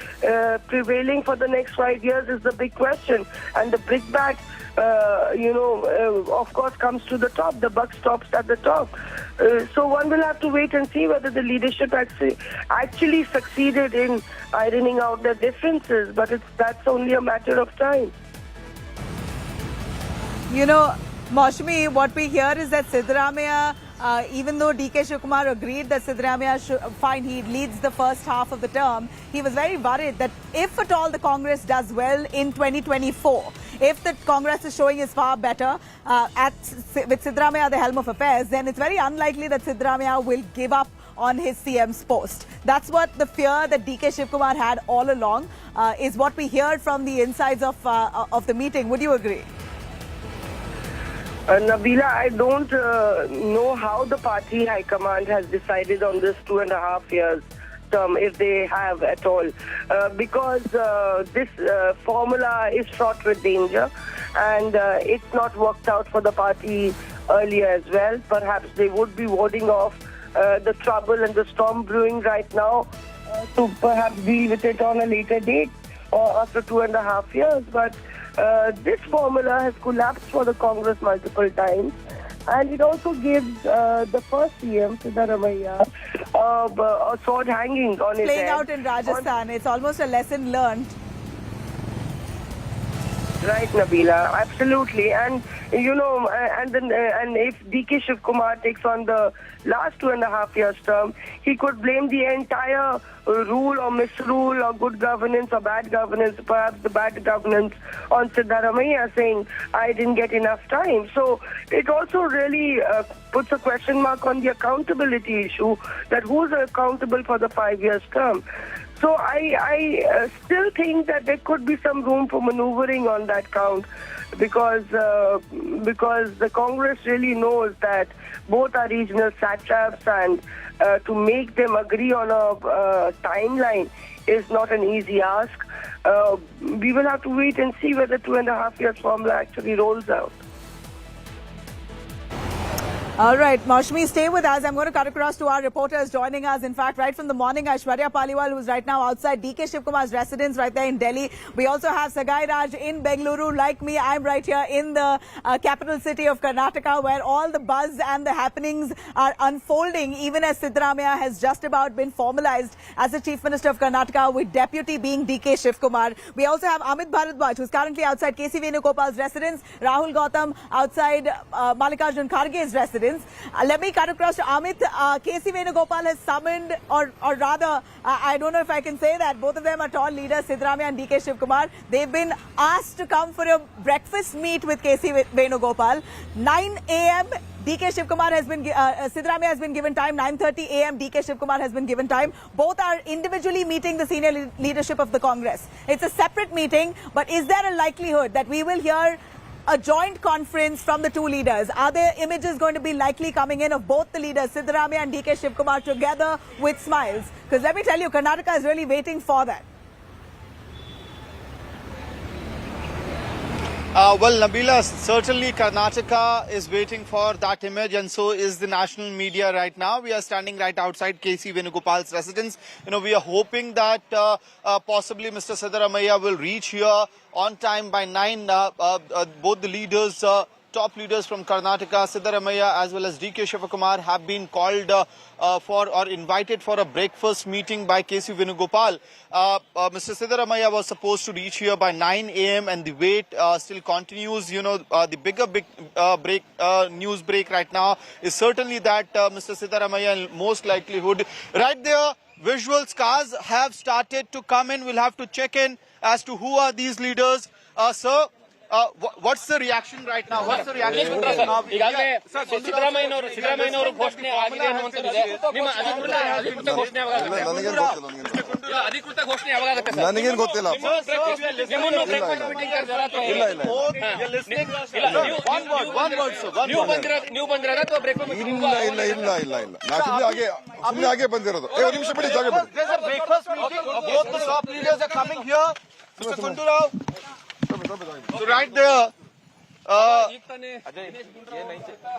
prevailing for the next 5 years is the big question. And the brickbat, of course, comes to the top. The buck stops at the top. So one will have to wait and see whether the leadership actually succeeded in ironing out their differences. But that's only a matter of time. Maushami, what we hear is that Siddaramaiah, even though DK Shivakumar agreed that Siddaramaiah he leads the first half of the term, he was very worried that if at all the Congress does well in 2024, if the Congress is showing is far better with Siddaramaiah at the helm of affairs, then it's very unlikely that Siddaramaiah will give up on his CM's post. That's what the fear that DK Shivakumar had all along, is what we heard from the insides of the meeting. Would you agree? Nabila, I don't know how the party high command has decided on this 2.5 years term, if they have at all, because this formula is fraught with danger, and it's not worked out for the party earlier as well. Perhaps they would be warding off the trouble and the storm brewing right now to perhaps deal with it on a later date or after 2.5 years. But this formula has collapsed for the Congress multiple times, and it also gives the first CM, Siddaramaiah, a sword hanging on his head. Playing out in Rajasthan, it's almost a lesson learned. Right, Nabila, absolutely. And and if DK Shivakumar takes on the last 2.5 years term, he could blame the entire rule or misrule or good governance or bad governance, perhaps the bad governance, on Siddaramaiah, saying, I didn't get enough time. So it also really puts a question mark on the accountability issue, that who's accountable for the 5 years term. So I still think that there could be some room for maneuvering on that count, because the Congress really knows that both are regional satraps, and to make them agree on a timeline is not an easy ask. We will have to wait and see whether 2.5 years formula actually rolls out. All right, Maushami, stay with us. I'm going to cut across to our reporters joining us. In fact, right from the morning, Aishwarya Paliwal, who's right now outside DK Shivakumar's residence right there in Delhi. We also have Sagai Raj in Bengaluru. Like me, I'm right here in the capital city of Karnataka, where all the buzz and the happenings are unfolding, even as Siddaramaiah has just about been formalized as the Chief Minister of Karnataka, with deputy being DK Shivakumar. We also have Amit Bharadwaj, who's currently outside KC Venugopal's residence, Rahul Gautam outside Mallikarjun Kharge's residence. Let me cut across to Amit. KC Venugopal has summoned, or rather, I don't know if I can say that, both of them are tall leaders, Siddaramaiah and DK Shivakumar. They've been asked to come for a breakfast meet with KC Venugopal. 9 a.m. DK Shivakumar has been, Siddaramaiah has been given time. 9:30 a.m. DK Shivakumar has been given time. Both are individually meeting the senior leadership of the Congress. It's a separate meeting, but is there a likelihood that we will hear a joint conference from the two leaders? Are there images going to be likely coming in of both the leaders, Siddaramaiah and DK Shivakumar, together with smiles? Because let me tell you, Karnataka is really waiting for that. Well, Nabila, certainly Karnataka is waiting for that image, and so is the national media right now. We are standing right outside KC Venugopal's residence. We are hoping that possibly Mr. Siddaramaiah will reach here on time by 9. Both the leaders top leaders from Karnataka, Siddaramaiah as well as DK Shivakumar, have been called invited for a breakfast meeting by KC Venugopal. Mr. Siddaramaiah was supposed to reach here by 9 a.m. and the wait still continues. The bigger news break right now is certainly that Mr. Siddaramaiah, most likelihood, right there, visuals, cars have started to come in. We'll have to check in as to who are these leaders. Sir, what's the reaction right now? What's the reaction? There's a breakfast meeting. Both the top leaders are coming here. Mr. Gundurao. So right there,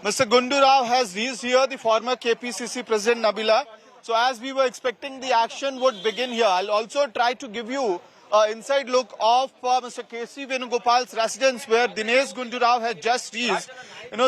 Mr. Gundurao has reached here, the former KPCC President Nabila. So as we were expecting, the action would begin here. I'll also try to give you an inside look of Mr. KC Venugopal's residence, where Dinesh Gundurao had just reached.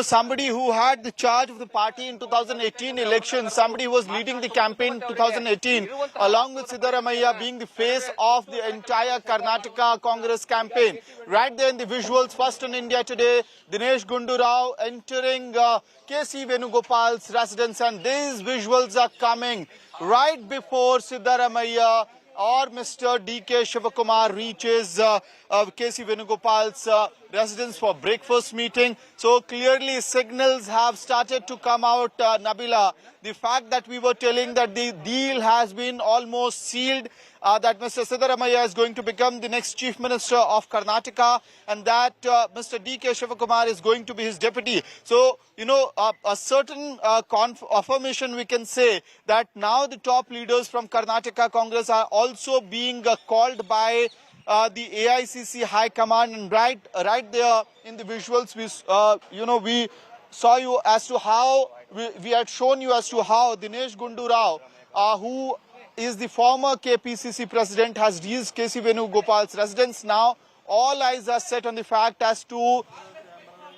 Somebody who had the charge of the party in 2018 election, somebody who was leading the campaign in 2018, along with Siddaramaiah being the face of the entire Karnataka Congress campaign. Right there in the visuals, first in India today, Dinesh Gundurao entering KC Venugopal's residence, and these visuals are coming right before Siddaramaiah or Mr. DK Shivakumar reaches KC Venugopal's residence for breakfast meeting. So clearly signals have started to come out, Nabila. The fact that we were telling that the deal has been almost sealed, that Mr. Siddaramaiah is going to become the next Chief Minister of Karnataka, and that Mr. DK Shivakumar is going to be his deputy. So, a certain affirmation we can say that now the top leaders from Karnataka Congress are also being called by the AICC High Command, and right there in the visuals, we saw you as to how we had shown you as to how Dinesh Gundurao, who is the former KPCC president, has reached KC Venugopal's residence. Now all eyes are set on the fact as to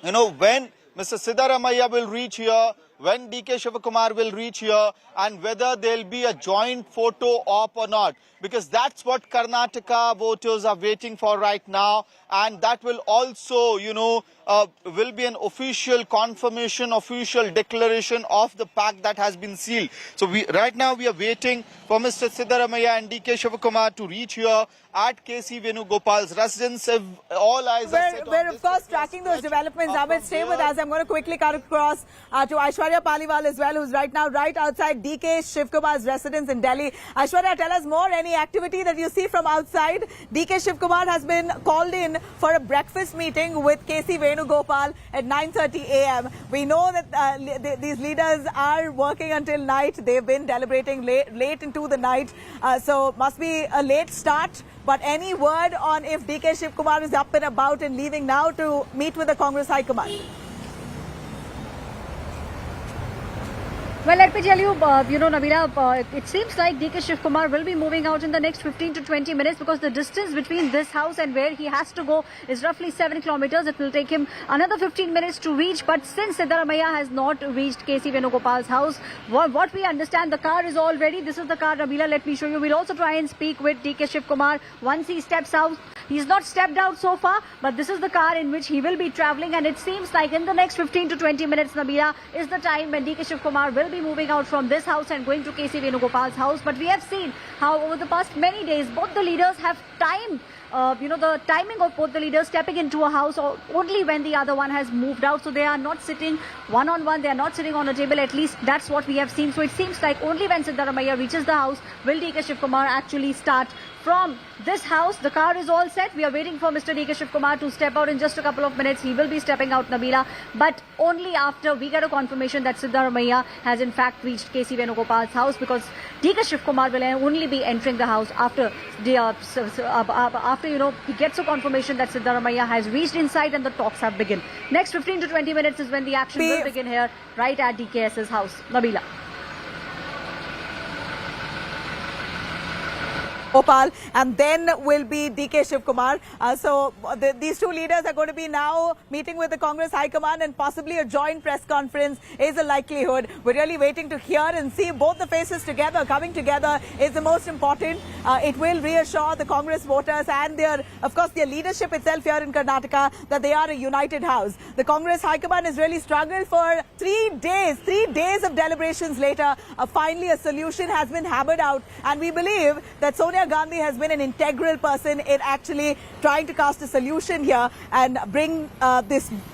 when Mr. Siddaramaiah will reach here, when DK Shivakumar will reach here, and whether there will be a joint photo op or not. Because that's what Karnataka voters are waiting for right now. And that will also, will be an official confirmation, official declaration of the pact that has been sealed. So right now we are waiting for Mr. Siddaramaiah and DK Shivakumar to reach here at KC Venugopal's residence. All eyes are set on We're of course tracking those developments. Amit, stay with us. I'm going to quickly cut across to Aishwarya Paliwal as well, who's right now right outside DK Shivkumar's residence in Delhi. Aishwarya, tell us more. Any activity that you see from outside? DK Shivkumar has been called in for a breakfast meeting with KC Venugopal at 9:30 a.m. We know that these leaders are working until night. They've been deliberating late into the night. So must be a late start. But any word on if DK Shivakumar is up and about and leaving now to meet with the Congress High Command? Well, let me tell you, Nabila, it seems like DK Shivakumar will be moving out in the next 15 to 20 minutes, because the distance between this house and where he has to go is roughly 7 kilometers. It will take him another 15 minutes to reach. But since Siddaramaiah has not reached KC Venugopal's house, what we understand, the car is all ready. This is the car, Nabila. Let me show you. We'll also try and speak with DK Shivakumar once he steps out. He's not stepped out so far, but this is the car in which he will be travelling, and it seems like in the next 15 to 20 minutes, Nabila, is the time when DK Shivakumar will be moving out from this house and going to KC Venugopal's house. But we have seen how over the past many days, both the leaders have timed the timing of both the leaders stepping into a house only when the other one has moved out. So they are not sitting one-on-one, they are not sitting on a table. At least that's what we have seen. So it seems like only when Siddaramaiah reaches the house will DK Shivakumar actually start from this house. The car is all set. We are waiting for Mr. DK Shivakumar to step out in just a couple of minutes. He will be stepping out, Nabila, but only after we get a confirmation that Siddaramaiah has in fact reached KC Venugopal's house, because DK Shivakumar will only be entering the house after he gets a confirmation that Siddaramaiah has reached inside and the talks have begun. Next 15 to 20 minutes is when the action will begin here, right at DKS's house. Nabila. Gopal, and then will be DK Shivakumar. These two leaders are going to be now meeting with the Congress High Command, and possibly a joint press conference is a likelihood. We're really waiting to hear and see both the faces together. Coming together is the most important. It will reassure the Congress voters and their leadership itself here in Karnataka that they are a united house. The Congress High Command has really struggled for 3 days. 3 days of deliberations later, finally a solution has been hammered out, and we believe that Sonia Gandhi has been an integral person in actually trying to cast a solution here and bring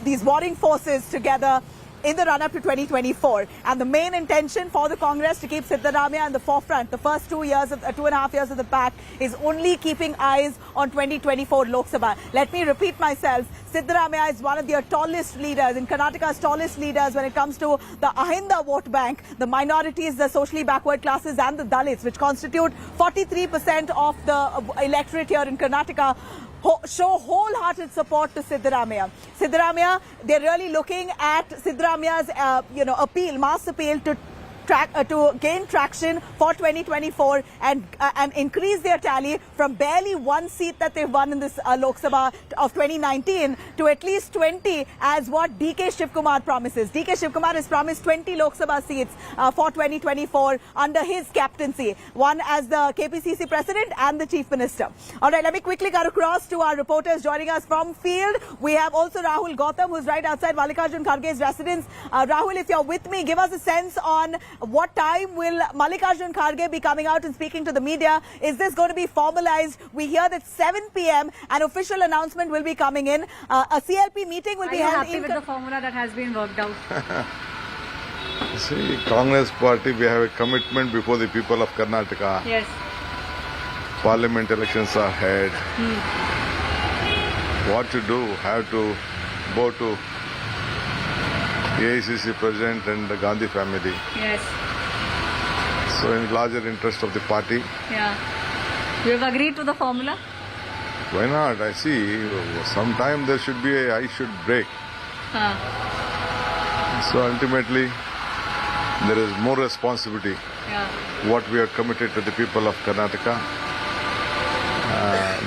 these warring forces together in the run-up to 2024. And the main intention for the Congress to keep Siddaramaiah in the forefront, the first 2.5 years of the pact, is only keeping eyes on 2024 Lok Sabha. Let me repeat myself. Siddaramaiah is one of their tallest leaders, in Karnataka's tallest leaders when it comes to the Ahinda vote bank, the minorities, the socially backward classes and the Dalits, which constitute 43% of the electorate here in Karnataka, show wholehearted support to Siddaramaiah. Siddaramaiah, they're really looking at Siddaramaiah's mass appeal to gain traction for 2024 and increase their tally from barely 1 seat that they've won in this Lok Sabha of 2019 to at least 20, as what DK Shivakumar promises. DK Shivakumar has promised 20 Lok Sabha seats for 2024 under his captaincy, one as the KPCC president and the chief minister. All right, let me quickly cut across to our reporters joining us from field. We have also Rahul Gautam, who's right outside Mallikarjun Kharge's residence. Rahul, if you're with me, give us a sense on what time will Mallikarjun Kharge be coming out and speaking to the media? Is this going to be formalized? We hear that 7 p.m. an official announcement will be coming in. A CLP meeting will be held. Are you happy with the formula that has been worked out? See, Congress party, we have a commitment before the people of Karnataka. Yes. Parliament elections are ahead. What to do? Have to go to AICC president and the Gandhi family. Yes. So in larger interest of the party. Yeah. You have agreed to the formula? Why not? I see. Sometime there should be I should break. So ultimately, there is more responsibility. Yeah. What we are committed to the people of Karnataka,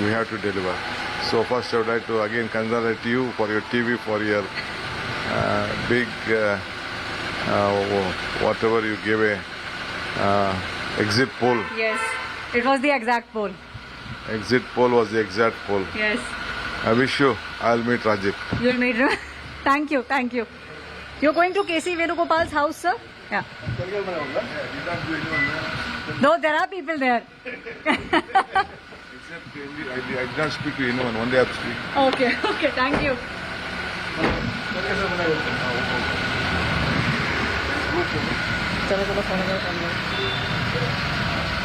we have to deliver. So first I would like to again congratulate you for your TV, for your big, whatever you gave a exit poll. Yes, it was the exact poll. Exit poll was the exact poll. Yes. I wish you, I'll meet Rajiv. You'll meet him. Thank you, thank you. You're going to KC Venugopal's house, sir? Yeah. No, there are people there. Except I did not speak to anyone, only I have to speak. Okay, thank you. चलो चलो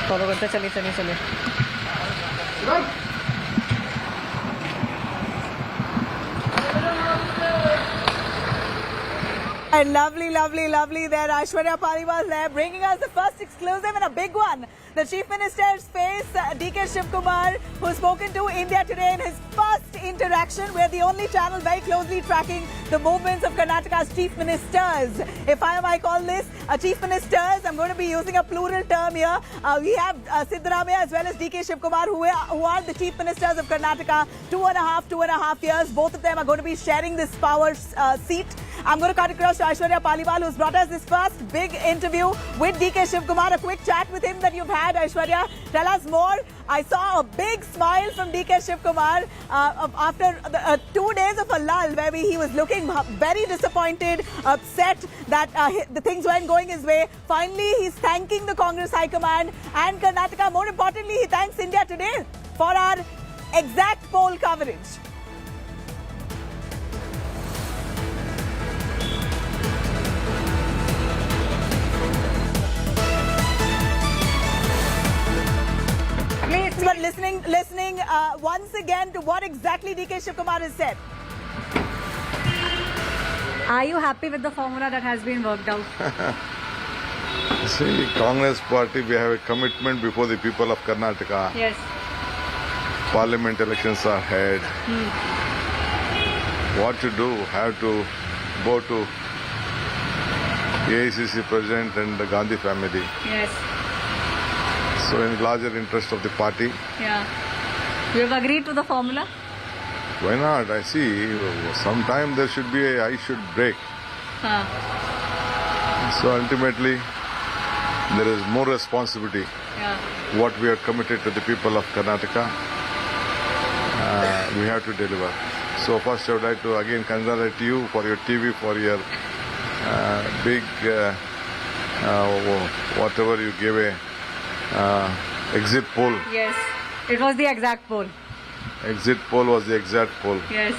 follow करते चलिए And lovely there. Aishwarya Paliwal there, bringing us the first exclusive and a big one. The Chief Minister's face, DK Shivakumar, who's spoken to India Today in his first interaction. We're the only channel very closely tracking the movements of Karnataka's Chief Ministers. If I might call this Chief Ministers, I'm going to be using a plural term here. We have Siddaramaiah as well as DK Shivakumar, who are the Chief Ministers of Karnataka. 2.5 years. Both of them are going to be sharing this power seat. I'm going to cut across to Aishwarya Paliwal, who's brought us this first big interview with DK Shivakumar. A quick chat with him that you've had, Aishwarya. Tell us more. I saw a big smile from DK Shivakumar after 2 days of a lull where he was looking very disappointed, upset that the things weren't going his way. Finally, he's thanking the Congress High Command and Karnataka. More importantly, he thanks India Today for our exact poll coverage. But listening once again to what exactly DK Shivakumar has said. Are you happy with the formula that has been worked out? See, Congress party, we have a commitment before the people of Karnataka. Yes. Parliament elections are ahead. What to do? Have to go to AICC president and the Gandhi family. Yes. So in larger interest of the party. Yeah. You have agreed to the formula? Why not? I see. Sometime there should be I should break. So ultimately, there is more responsibility. Yeah. What we are committed to the people of Karnataka, we have to deliver. So first I would like to again congratulate you for your TV, for your big, whatever you gave a exit poll. Yes. It was the exact poll. Exit poll was the exact poll. Yes.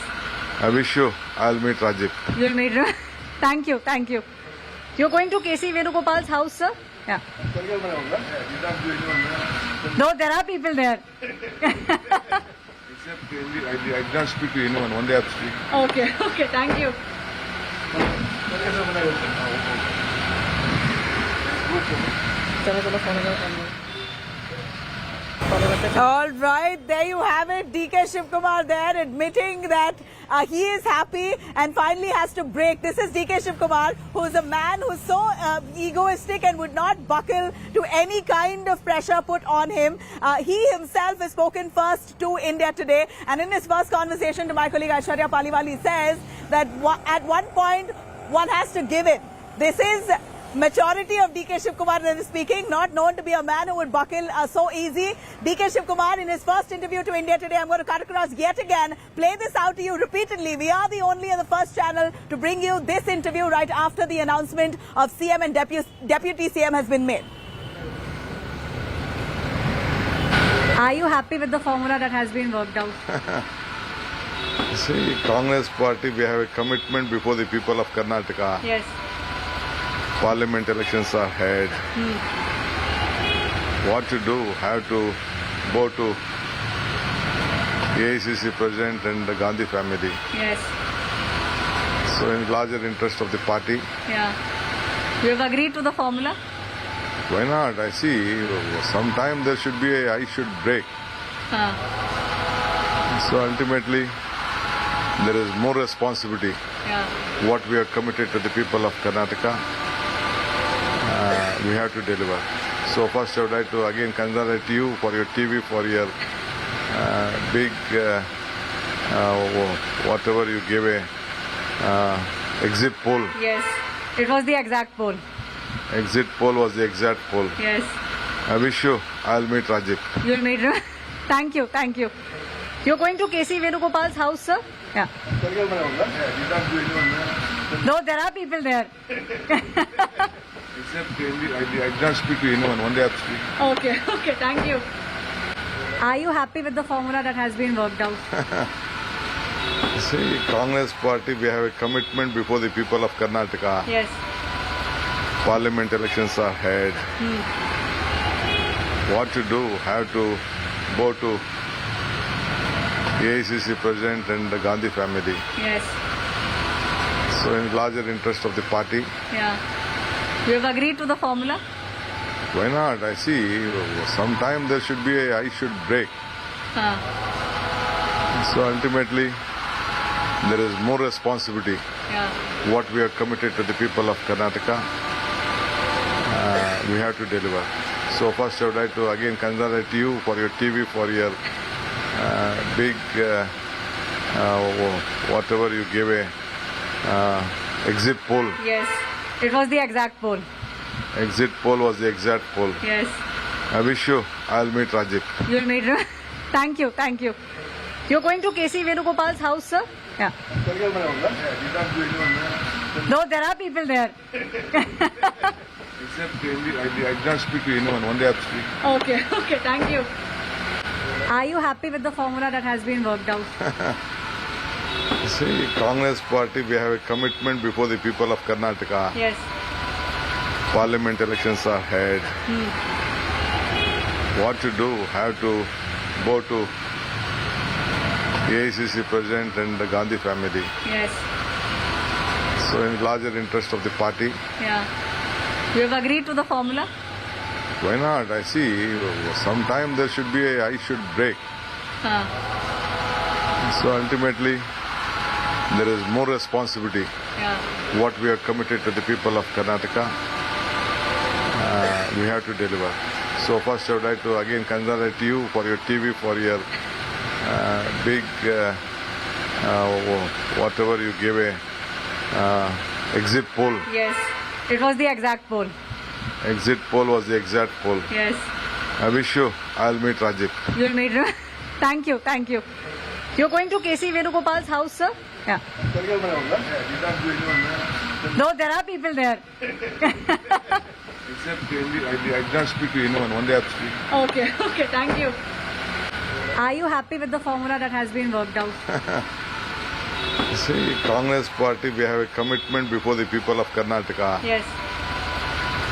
I wish you, I'll meet Rajiv. You'll meet him. Thank you. Thank you. You're going to KC Venugopal's house, sir? Yeah. No, there are people there. Except I did not speak to anyone. One day I have to speak. Okay. Okay. Thank you. All right, there you have it. DK Shivakumar there admitting that he is happy and finally has to break. This is DK Shivakumar, who's a man who's so egoistic and would not buckle to any kind of pressure put on him. He himself has spoken first to India Today, and in his first conversation to my colleague Aishwarya Paliwali says that at one point one has to give in. This is maturity of DK Shivakumar that is speaking, not known to be a man who would buckle so easy. DK Shivakumar, in his first interview to India Today, I'm going to cut across yet again, play this out to you repeatedly. We are the only and the first channel to bring you this interview right after the announcement of CM and Deputy CM has been made. Are you happy with the formula that has been worked out? See, Congress party, we have a commitment before the people of Karnataka. Yes. Parliament elections are ahead. What to do? Have to go to AICC President and the Gandhi family. Yes. So in larger interest of the party. Yeah. You have agreed to the formula? Why not? I see. Sometime there should be I should break. So ultimately, there is more responsibility. Yeah. What we are committed to the people of Karnataka, we have to deliver. So first I would like to again congratulate you for your TV, for your big, whatever you gave a exit poll. Yes. It was the exact poll. Exit poll was the exact poll. Yes. I wish you, I'll meet Rajiv. You'll meet him. Thank you. Thank you. You're going to KC Venugopal's house, sir? Yeah. No, there are people there. Except I did not speak to anyone. One day I have to speak. Okay. Okay. Thank you. Are you happy with the formula that has been worked out? See, Congress party, we have a commitment before the people of Karnataka. Yes. Parliament elections are ahead. What to do? Have to go to AICC President and the Gandhi family. Yes. So in larger interest of the party. Yeah. You have agreed to the formula? Why not? I see. Sometime there should be I should break. So ultimately, there is more responsibility. Yeah. What we are committed to the people of Karnataka, we have to deliver. So first I would like to again congratulate you for your TV, for your big, whatever you gave a exit poll. Yes. It was the exact poll. Exit poll was the exact poll. Yes. I wish you, I'll meet Rajiv. You'll meet him. Thank you. Thank you. You're going to KC Venugopal's house, sir? Yeah. No, there are people there. Except I did not speak to anyone. One day I have to speak. Okay. Okay. Thank you. Are you happy with the formula that has been worked out? See, Congress party, we have a commitment before the people of Karnataka. Yes. Parliament elections are ahead. What to do? Have to go to AICC President and the Gandhi family. Yes. So in larger interest of the party. Yeah. You have agreed to the formula? Why not? I see. Sometime there should be I should break. So ultimately, there is more responsibility. Yeah. What we are committed to the people of Karnataka, we have to deliver. So first I would like to again congratulate you for your TV, for your big whatever you gave a exit poll. Yes, it was the exact poll. Exit poll was the exact poll. Yes. I wish you, I'll meet Rajib. You'll meet him. Thank you, thank you. You're going to KC Venugopal's house, sir? Yeah. No, there are people there. Except I did not speak to anyone, one day I speak. Okay, okay, thank you. Are you happy with the formula that has been worked out? See, Congress party, we have a commitment before the people of Karnataka. Yes.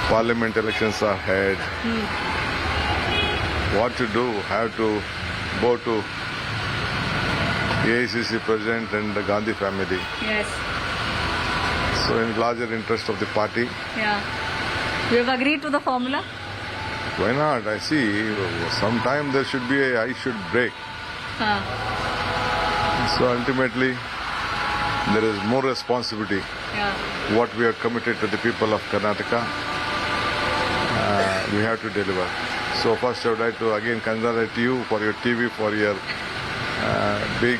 Parliament elections are ahead. What to do? Have to go to AICC President and the Gandhi family. Yes. So in larger interest of the party. Yeah. You have agreed to the formula? Why not? I see. Sometime there should be a I should break. So ultimately, there is more responsibility. Yeah. What we are committed to the people of Karnataka, we have to deliver. So first I would like to again congratulate you for your TV, for your big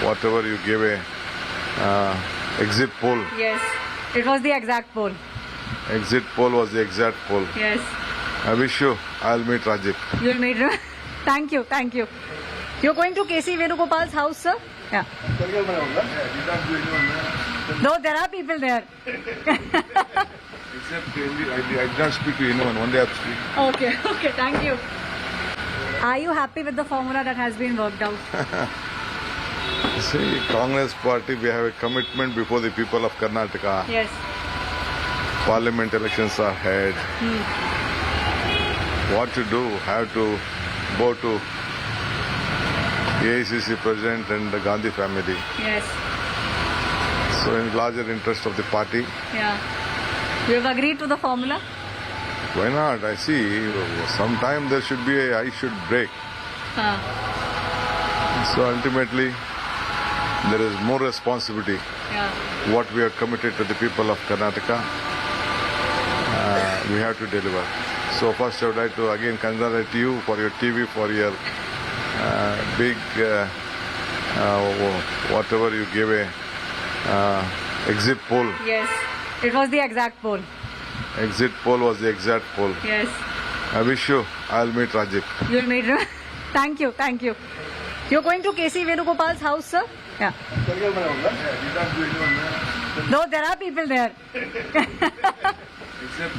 whatever you gave a exit poll. Yes, it was the exact poll. Exit poll was the exact poll. Yes. I wish you, I'll meet Rajib. You'll meet him. Thank you, thank you. You're going to KC Venugopal's house, sir? Yeah. No, there are people there. Except I did not speak to anyone, one day I speak. Okay, okay, thank you. Are you happy with the formula that has been worked out? See, Congress party, we have a commitment before the people of Karnataka. Yes. Parliament elections are ahead. What to do? Have to go to AICC President and the Gandhi family. Yes. So in larger interest of the party. Yeah. You have agreed to the formula? Why not? I see. Sometime there should be a I should break. So ultimately, there is more responsibility. Yeah. What we are committed to the people of Karnataka, we have to deliver. So first I would like to again congratulate you for your TV, for your big whatever you gave a exit poll. Yes, it was the exact poll. Exit poll was the exact poll. Yes. I wish you, I'll meet Rajib. You'll meet him. Thank you, thank you. You're going to KC Venugopal's house, sir? Yeah. No, there are people there. Except I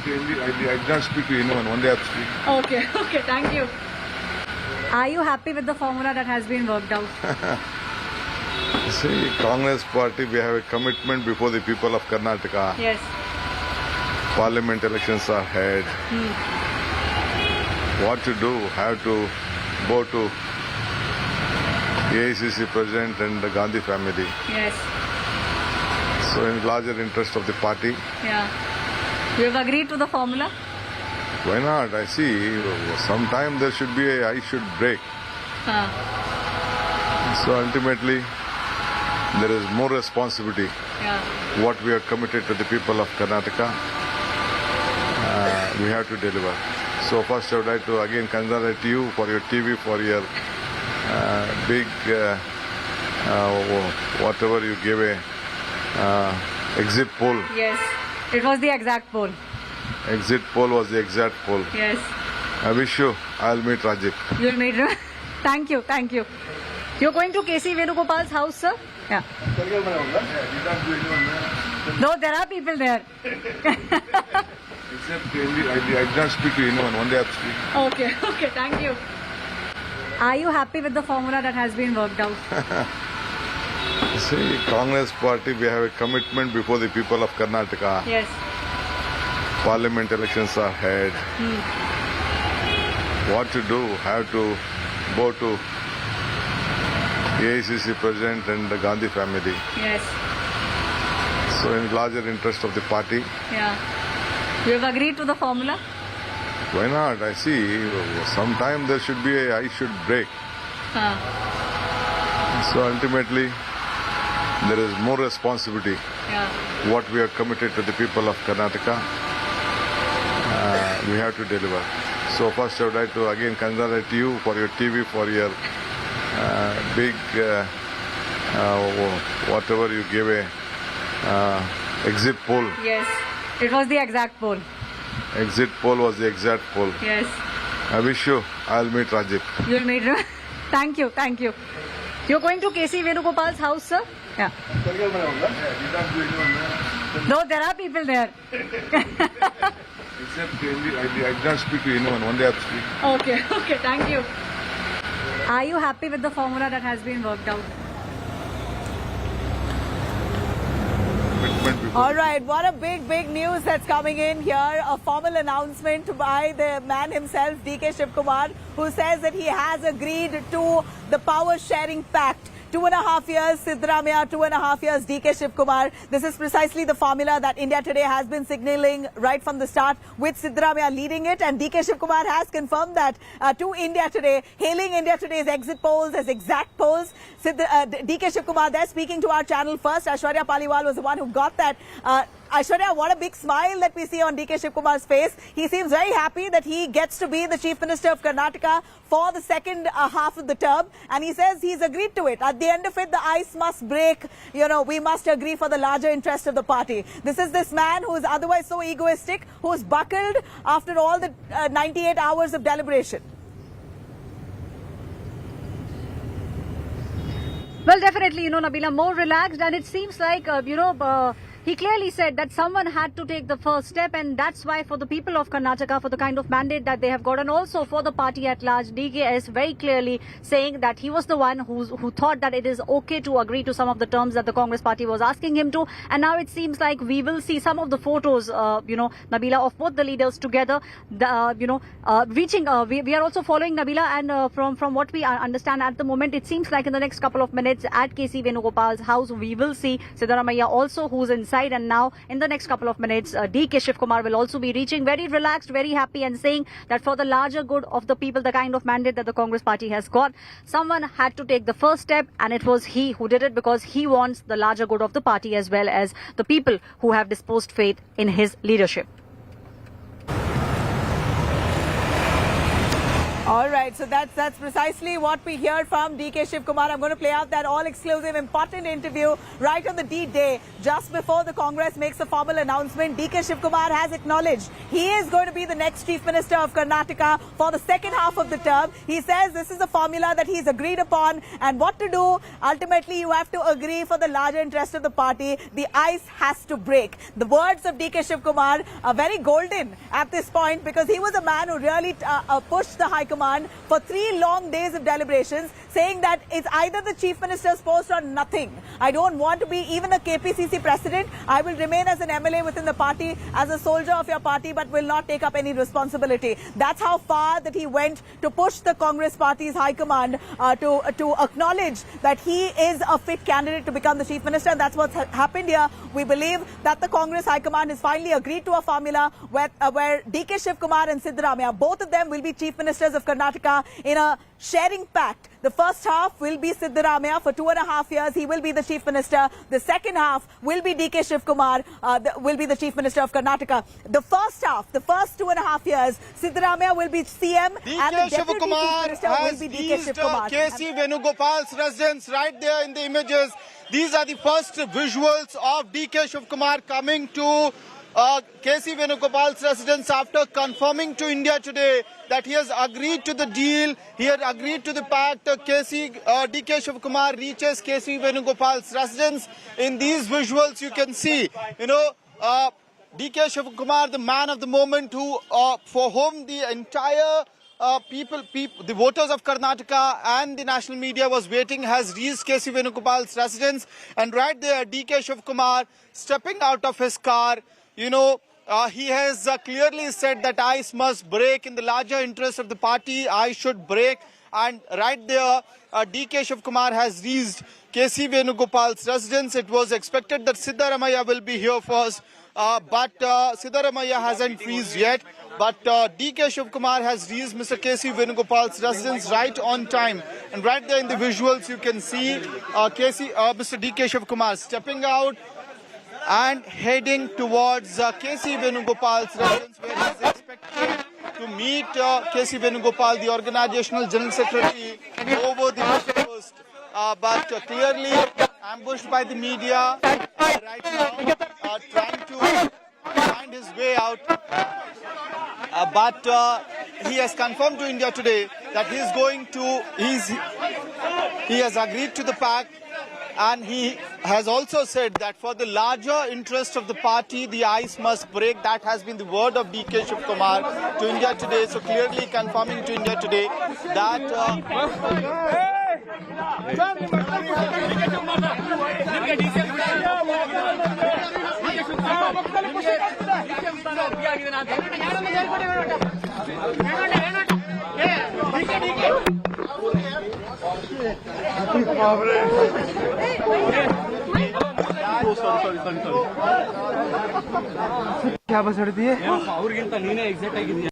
did not speak to anyone, one day I speak. Okay, okay, thank you. Are you happy with the formula that has been worked out? See, Congress party, we have a commitment before the people of Karnataka. Yes. Parliament elections are ahead. What to do? Have to go to AICC President and the Gandhi family. Yes. So in larger interest of the party. Yeah. You have agreed to the formula? Why not? I see. Sometime there should be a I should break. So ultimately, there is more responsibility. Yeah. What we are committed to the people of Karnataka, we have to deliver. So first I would like to again congratulate you for your TV, for your big whatever you gave a exit poll. Yes, it was the exact poll. Exit poll was the exact poll. Yes. I wish you, I'll meet Rajib. You'll meet him. Thank you, thank you. You're going to KC Venugopal's house, sir? Yeah. No, there are people there. Except I did not speak to anyone, one day I speak. Okay, okay, thank you. Are you happy with the formula that has been worked out? See, Congress party, we have a commitment before the people of Karnataka. Yes. Parliament elections are ahead. What to do? Have to go to AICC President and the Gandhi family. Yes. So in larger interest of the party. Yeah. You have agreed to the formula? Why not? I see. Sometime there should be a I should break. So ultimately, there is more responsibility. Yeah. What we are committed to the people of Karnataka, We have to deliver. So first I would like to again congratulate you for your TV, for your big whatever you gave a exit poll. Yes, it was the exact poll. Exit poll was the exact poll. Yes. I wish you, I'll meet Rajiv. You'll meet him. Thank you, thank you. You're going to KC Venugopal's house, sir? Yeah. No, there are people there. Except I did not speak to anyone, one day I have to speak. Okay, thank you. Are you happy with the formula that has been worked out? All right, what a big news that's coming in here. A formal announcement by the man himself, DK Shivakumar, who says that he has agreed to the power sharing pact. 2.5 years Siddaramaiah, 2.5 years DK Shivakumar. This is precisely the formula that India Today has been signalling right from the start, with Siddaramaiah leading it. And DK Shivakumar has confirmed that to India Today, hailing India Today's exit polls as exact polls. DK Shivakumar there speaking to our channel first. Aishwarya Paliwal was the one who got that. Aishwarya, what a big smile that we see on DK Shivakumar's face. He seems very happy that he gets to be the Chief Minister of Karnataka for the second half of the term. And he says he's agreed to it. At the end of it, the ice must break. You know, we must agree for the larger interest of the party. This is this man who is otherwise so egoistic, who's buckled after all the 98 hours of deliberation. Well, definitely, Nabila, more relaxed, and it seems like, he clearly said that someone had to take the first step, and that's why for the people of Karnataka, for the kind of mandate that they have got, and also for the party at large, DK is very clearly saying that he was the one who thought that it is okay to agree to some of the terms that the Congress party was asking him to. And now it seems like we will see some of the photos, Nabila, of both the leaders together, reaching. We are also following, Nabila, and from what we understand at the moment, it seems like in the next couple of minutes at KC Venugopal's house, we will see Siddaramaiah also, who's inside. And now in the next couple of minutes, DK Shivakumar will also be reaching, very relaxed, very happy, and saying that for the larger good of the people, the kind of mandate that the Congress party has got, someone had to take the first step, and it was he who did it, because he wants the larger good of the party as well as the people who have disposed faith in his leadership. All right, so that's precisely what we hear from DK Shivakumar. I'm going to play out that all-exclusive, important interview right on the D-Day, just before the Congress makes a formal announcement. DK Shivakumar has acknowledged he is going to be the next Chief Minister of Karnataka for the second half of the term. He says this is a formula that he's agreed upon, and what to do. Ultimately, you have to agree for the larger interest of the party. The ice has to break. The words of DK Shivakumar are very golden at this point, because he was a man who really pushed the High Command for 3 long days of deliberations, saying that it's either the Chief Minister's post or nothing. I don't want to be even a KPCC president. I will remain as an MLA within the party, as a soldier of your party, but will not take up any responsibility. That's how far that he went to push the Congress party's High Command to acknowledge that he is a fit candidate to become the Chief Minister. And that's what's happened here. We believe that the Congress High Command has finally agreed to a formula where DK Shivakumar and Siddaramaiah, both of them will be Chief Ministers of Karnataka in a sharing pact. The first half will be Siddaramaiah for 2.5 years. He will be the Chief Minister. The second half will be DK Shivakumar, will be the Chief Minister of Karnataka. The first half, the first 2.5 years, Siddaramaiah will be CM, and the Deputy Chief Minister will be DK Shivakumar. KC Venugopal's residence right there in the images. These are the first visuals of DK Shivakumar coming to KC Venugopal's residence after confirming to India Today that he has agreed to the deal, he had agreed to the pact. DK Shivakumar reaches KC Venugopal's residence. In these visuals you can see, DK Shivakumar, the man of the moment, who for whom the entire the voters of Karnataka and the national media was waiting, has reached KC Venugopal's residence. And right there, DK Shivakumar stepping out of his car, he has clearly said that ice must break in the larger interest of the party. I should break. And right there, DK Shivakumar has reached KC Venugopal's residence. It was expected that Siddaramaiah will be here first, but Siddaramaiah hasn't reached yet. But DK Shivakumar has reached Mr. KC Venugopal's residence right on time. And right there in the visuals, you can see Mr. DK Shivakumar stepping out and heading towards KC Venugopal's residence, where he is expected to meet KC Venugopal, the organizational general secretary, over the post. But clearly ambushed by the media right now, trying to find his way out. But he has confirmed to India today that he has agreed to the pact, and he has also said that for the larger interest of the party, the ice must break. That has been the word of DK Shivakumar to India today. So clearly confirming to India today that क्या बसड़ती है ಅವ್ರಿಗಿಂತ ನೀನೇ exact ಆಗಿದೀಯ.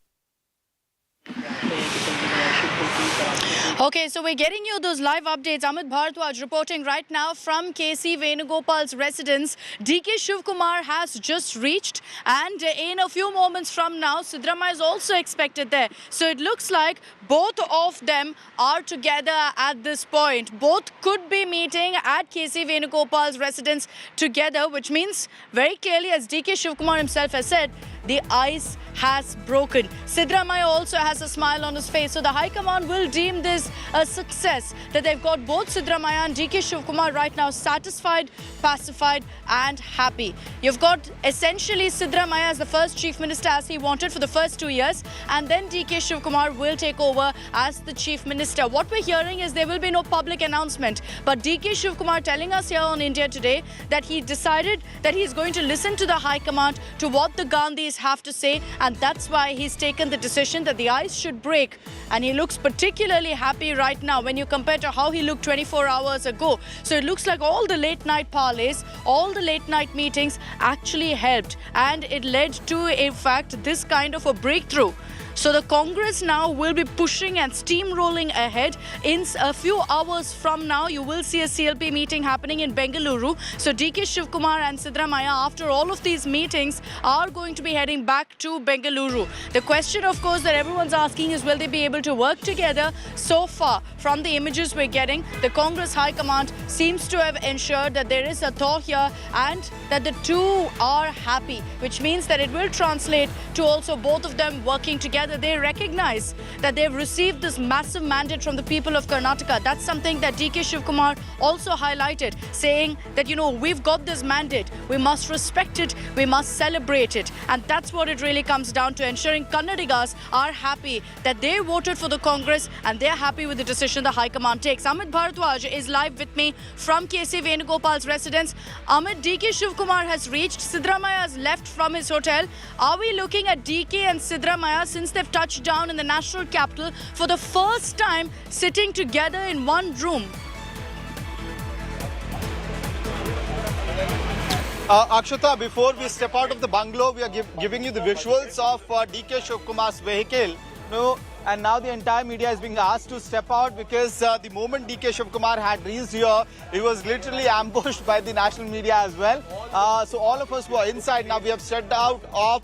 Okay, so we're getting you those live updates. Amit Bharadwaj reporting right now from KC Venugopal's residence. DK Shivakumar has just reached, and in a few moments from now, Siddaramaiah is also expected there. So it looks like both of them are together at this point. Both could be meeting at KC Venugopal's residence together, which means very clearly, as DK Shivakumar himself has said, the ice has broken. Siddaramaiah also has a smile on his face. So the High Command will deem this a success, that they've got both Siddaramaiah and DK Shivakumar right now satisfied, pacified and happy. You've got essentially Siddaramaiah as the first Chief Minister as he wanted for the first 2 years, and then DK Shivakumar will take over as the Chief Minister. What we're hearing is there will be no public announcement, but DK Shivakumar telling us here on India Today that he decided that he's going to listen to the High Command, to what the Gandhis have to say, and that's why he's taken the decision that the ice should break. And he looks particularly happy right now when you compare to how he looked 24 hours ago. So it looks like all the late night parleys, all the late night meetings actually helped, and it led to, in fact, this kind of a breakthrough. So the Congress now will be pushing and steamrolling ahead. In a few hours from now, you will see a CLP meeting happening in Bengaluru. So DK Shivakumar and Siddaramaiah, after all of these meetings, are going to be heading back to Bengaluru. The question, of course, that everyone's asking is, will they be able to work together? So far, from the images we're getting, the Congress High Command seems to have ensured that there is a thaw here and that the two are happy, which means that it will translate to also both of them working together. They recognize that they've received this massive mandate from the people of Karnataka. That's something that DK Shivakumar also highlighted, saying that, you know, we've got this mandate, we must respect it, we must celebrate it. And that's what it really comes down to, ensuring Kannadigas are happy that they voted for the Congress and they're happy with the decision the High Command takes. Amit Bharadwaj is live with me from KC Venugopal's residence. Amit, DK Shivakumar has reached. Siddaramaiah has left from his hotel. Are we looking at DK and Siddaramaiah, since they've touched down in the national capital, for the first time sitting together in one room? Akshata, before we step out of the bungalow, we are giving you the visuals of DK Shivakumar's vehicle. And now the entire media is being asked to step out because the moment DK Shivakumar had reached here, he was literally ambushed by the national media as well. So all of us were inside. Now we have stepped out of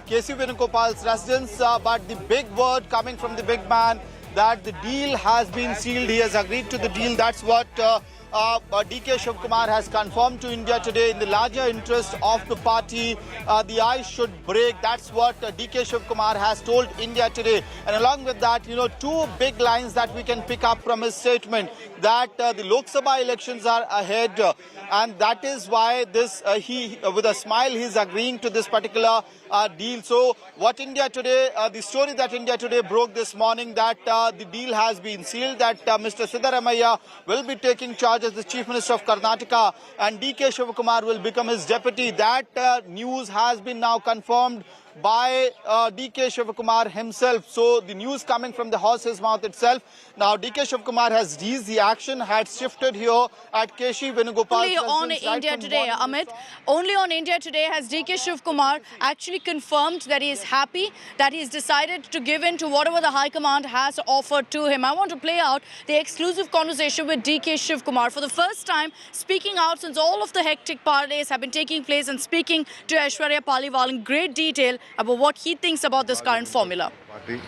KC Venugopal's residence, but the big word coming from the big man that the deal has been sealed. He has agreed to the deal. That's what DK Shivakumar has confirmed to India today. In the larger interest of the party, the ice should break. That's what DK Shivakumar has told India today. And along with that, you know, two big lines that we can pick up from his statement, that the Lok Sabha elections are ahead, and that is why this he with a smile he's agreeing to this particular deal. So what India Today, the story that India Today broke this morning, that the deal has been sealed, that Mr. Siddaramaiah will be taking charge as the Chief Minister of Karnataka and DK Shivakumar will become his deputy. That news has been now confirmed by DK Shivakumar himself. So the news coming from the horse's mouth itself. Now DK Shivakumar has seized the action, had shifted here at KC Venugopal. Only on India Today, Amit, only on India Today has DK Shivakumar actually confirmed that he is happy, that he's decided to give in to whatever the High Command has offered to him. I want to play out the exclusive conversation with DK Shivakumar. For the first time, speaking out since all of the hectic parleys have been taking place and speaking to Aishwarya Paliwal in great detail about what he thinks about this current formula. Party.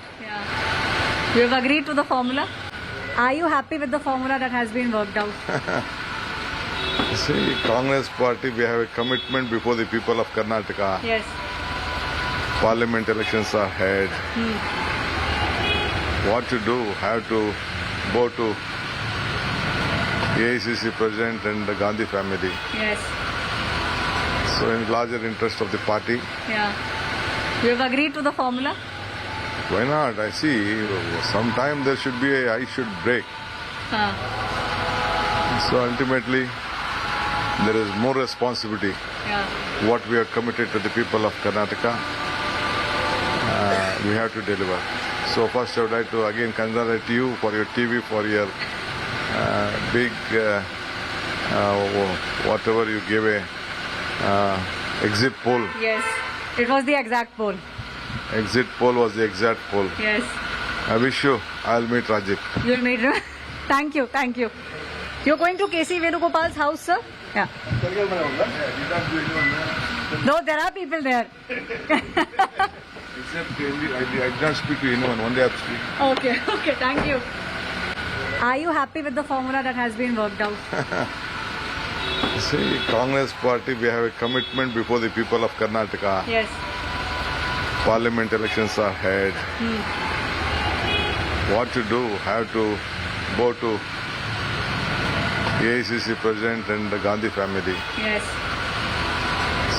You have agreed to the formula? Are you happy with the formula that has been worked out? See, Congress Party, we have a commitment before the people of Karnataka. Yes. Parliament elections are ahead. What to do? Have to go to AICC President and the Gandhi family. Yes. So in larger interest of the party. Yeah. You have agreed to the formula? Why not? I see. Sometime there should be a I should break. So ultimately, there is more responsibility. Yeah. What we are committed to the people of Karnataka, we have to deliver. So first I would like to again congratulate you for your TV, for your big, whatever you gave a exit poll. Yes. It was the exact poll. Exit poll was the exact poll. Yes. I wish you, I'll meet Rajib. You'll meet him. Thank you. Thank you. You're going to KC Venugopal's house, sir? Yeah. No, there are people there. Except I did not speak to anyone. One day I have to speak. Okay. Okay. Thank you. Are you happy with the formula that has been worked out? See, Congress Party, we have a commitment before the people of Karnataka. Yes. Parliament elections are ahead. What to do? Have to go to AICC President and the Gandhi family. Yes.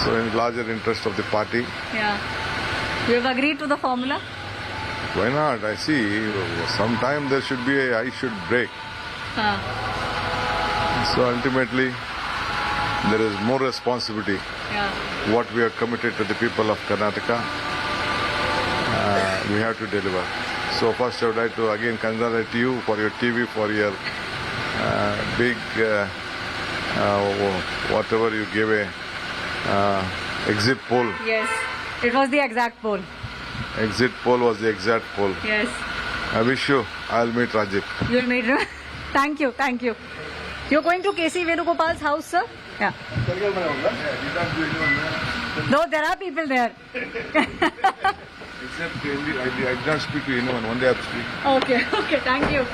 So in larger interest of the party. Yeah. You have agreed to the formula? Why not? I see. Sometime there should be a I should break. So ultimately, there is more responsibility. Yeah. What we are committed to the people of Karnataka, we have to deliver. So first I would like to again congratulate you for your TV, for your big, whatever you gave a exit poll. Yes. It was the exact poll. Exit poll was the exact poll. Yes. I wish you, I'll meet Rajib. You'll meet him. Thank you. Thank you. You're going to KC Venugopal's house, sir? Yeah. No, there are people there. Except I did not speak to anyone. One day I have to speak. Okay. Okay. Thank you.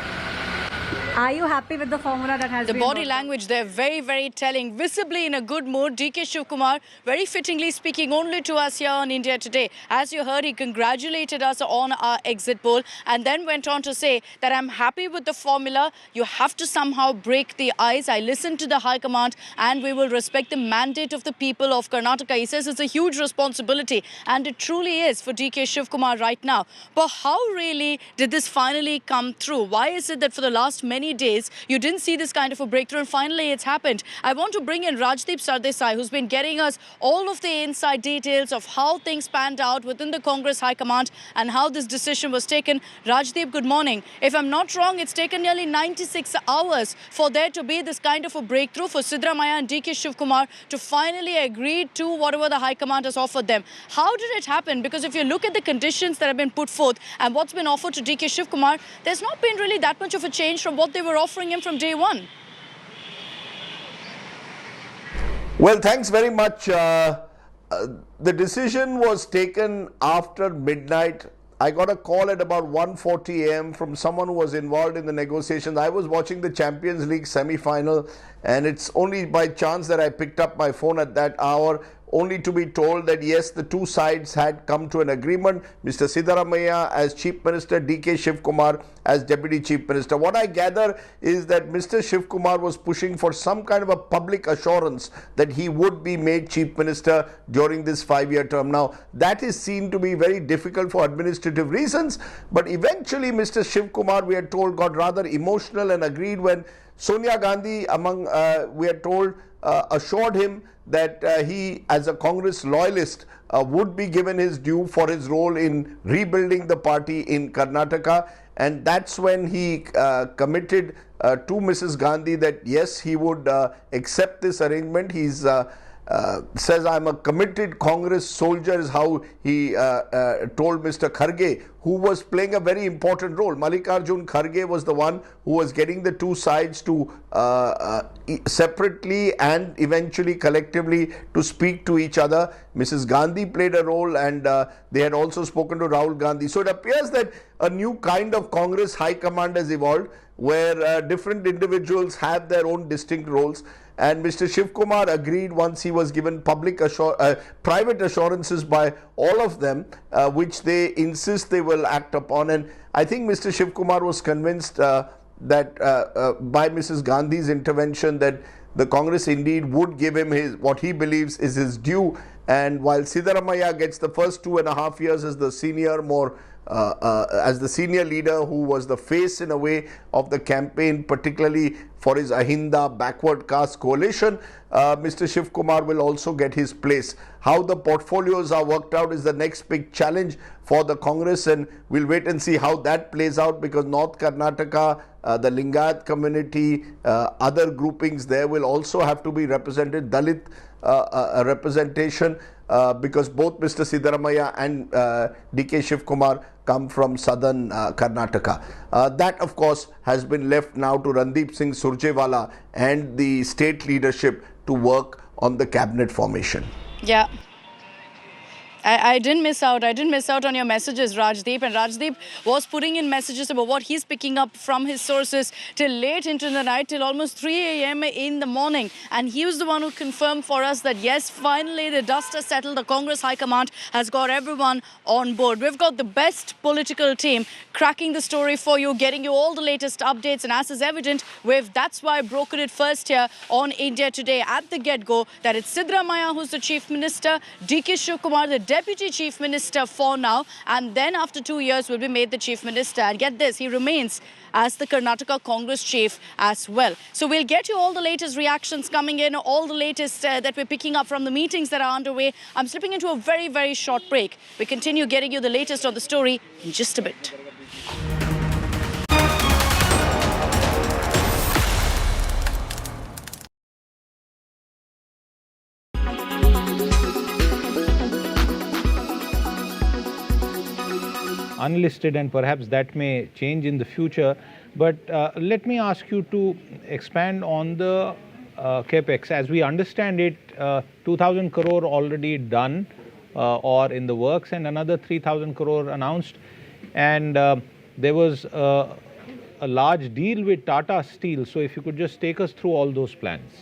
Are you happy with the formula that has The been body worked language there, very, very telling. Visibly in a good mood, DK Shivakumar, very fittingly speaking only to us here on India Today. As you heard, he congratulated us on our exit poll and then went on to say that I'm happy with the formula. You have to somehow break the ice. I listened to the High Command and we will respect the mandate of the people of Karnataka. He says it's a huge responsibility and it truly is for DK Shivakumar right now. But how really did this finally come through? Why is it that for the last many days you didn't see this kind of a breakthrough and finally it's happened? I want to bring in Rajdeep Sardesai, who's been getting us all of the inside details of how things panned out within the Congress High Command and how this decision was taken. Rajdeep, good morning. If I'm not wrong, it's taken nearly 96 hours for there to be this kind of a breakthrough for Siddaramaiah and DK Shivakumar to finally agree to whatever the High Command has offered them. How did it happen? Because if you look at the conditions that have been put forth and what's been offered to DK Shivakumar, there's not been really that much of a change from what they were offering him from day one. Well, thanks very much. The decision was taken after midnight. I got a call at about 1:40 a.m. from someone who was involved in the negotiations. I was watching the Champions League semi-final and it's only by chance that I picked up my phone at that hour, only to be told that yes, the two sides had come to an agreement. Mr. Siddaramaiah as Chief Minister, DK Shivakumar as Deputy Chief Minister. What I gather is that Mr. Shivakumar was pushing for some kind of a public assurance that he would be made Chief Minister during this 5-year term. Now, that is seen to be very difficult for administrative reasons, but eventually Mr. Shivakumar, we are told, got rather emotional and agreed when Sonia Gandhi, we are told, assured him that he, as a Congress loyalist, would be given his due for his role in rebuilding the party in Karnataka. And that's when he committed to Mrs. Gandhi that yes, he would accept this arrangement. He's says, I'm a committed Congress soldier, is how he told Mr. Kharge, who was playing a very important role. Mallikarjun Kharge was the one who was getting the two sides to separately and eventually collectively to speak to each other. Mrs. Gandhi played a role, and they had also spoken to Rahul Gandhi. So it appears that a new kind of Congress high command has evolved, where different individuals have their own distinct roles. And Mr. Shivakumar agreed once he was given private assurances by all of them, which they insist they will act upon. And I think Mr. Shivakumar was convinced that by Mrs. Gandhi's intervention that the Congress indeed would give him what he believes is his due. And while Siddaramaiah gets the first 2.5 years as the senior, as the senior leader who was the face in a way of the campaign, particularly for his Ahinda backward caste coalition, Mr. Shivakumar will also get his place. How the portfolios are worked out is the next big challenge for the Congress, and we'll wait and see how that plays out, because North Karnataka, the Lingayat community, other groupings there will also have to be represented, Dalit representation, because both Mr. Siddaramaiah and DK Shivakumar come from southern Karnataka. That, of course, has been left now to Randeep Singh Surjewala and the state leadership to work on the cabinet formation. Yeah. I didn't miss out. I didn't miss out on your messages, Rajdeep. And Rajdeep was putting in messages about what he's picking up from his sources till late into the night, till almost 3 a.m. in the morning. And he was the one who confirmed for us that, yes, finally the dust has settled. The Congress High Command has got everyone on board. We've got the best political team cracking the story for you, getting you all the latest updates. And as is evident, that's why I brokered it first here on India Today at the get-go, that it's Siddaramaiah who's the Chief Minister, DK Shivakumar, the Deputy Chief Minister for now, and then after 2 years will be made the Chief Minister. And get this, he remains as the Karnataka Congress Chief as well. So we'll get you all the latest reactions coming in, all the latest that we're picking up from the meetings that are underway. I'm slipping into a very, very short break. We continue getting you the latest on the story in just a bit. Unlisted, and perhaps that may change in the future. But let me ask you to expand on the capex. As we understand it, 2,000 crore already done or in the works, and another 3,000 crore announced. And there was a large deal with Tata Steel. So if you could just take us through all those plans.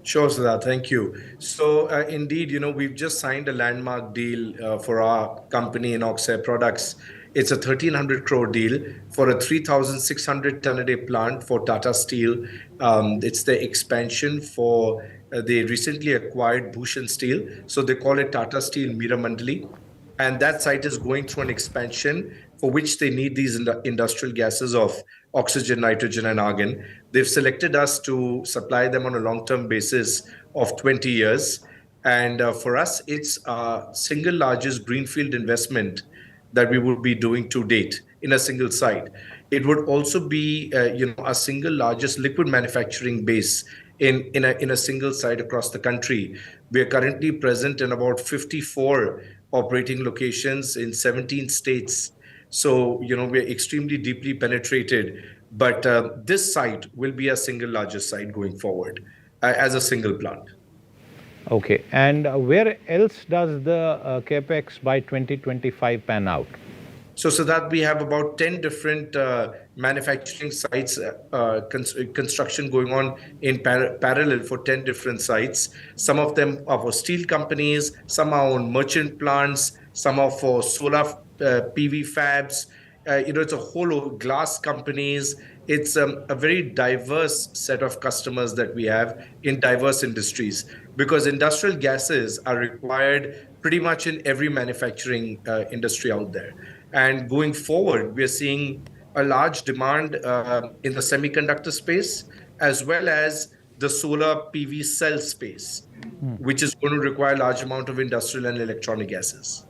Sure, Siddharth. Thank you. So indeed, we've just signed a landmark deal for our company, INOX Air Products. It's a 1,300 crore deal for a 3,600 ton a day plant for Tata Steel. It's the expansion for the recently acquired Bhushan Steel. So they call it Tata Steel Meramandali. And that site is going through an expansion for which they need these industrial gases of oxygen, nitrogen, and argon. They've selected us to supply them on a long-term basis of 20 years. And for us, it's our single largest greenfield investment that we would be doing to date in a single site. It would also be, a single largest liquid manufacturing base in a single site across the country. We are currently present in about 54 operating locations in 17 states. So, we're extremely deeply penetrated. But this site will be a single largest site going forward as a single plant. Okay. And where else does the capex by 2025 pan out? So that we have about 10 different manufacturing sites, construction going on in parallel for 10 different sites. Some of them are for steel companies, some are on merchant plants, some are for solar PV fabs. It's a whole of glass companies. It's a very diverse set of customers that we have in diverse industries, because industrial gases are required pretty much in every manufacturing industry out there. And going forward, we are seeing a large demand in the semiconductor space, as well as the solar PV cell space, which is going to require a large amount of industrial and electronic gases.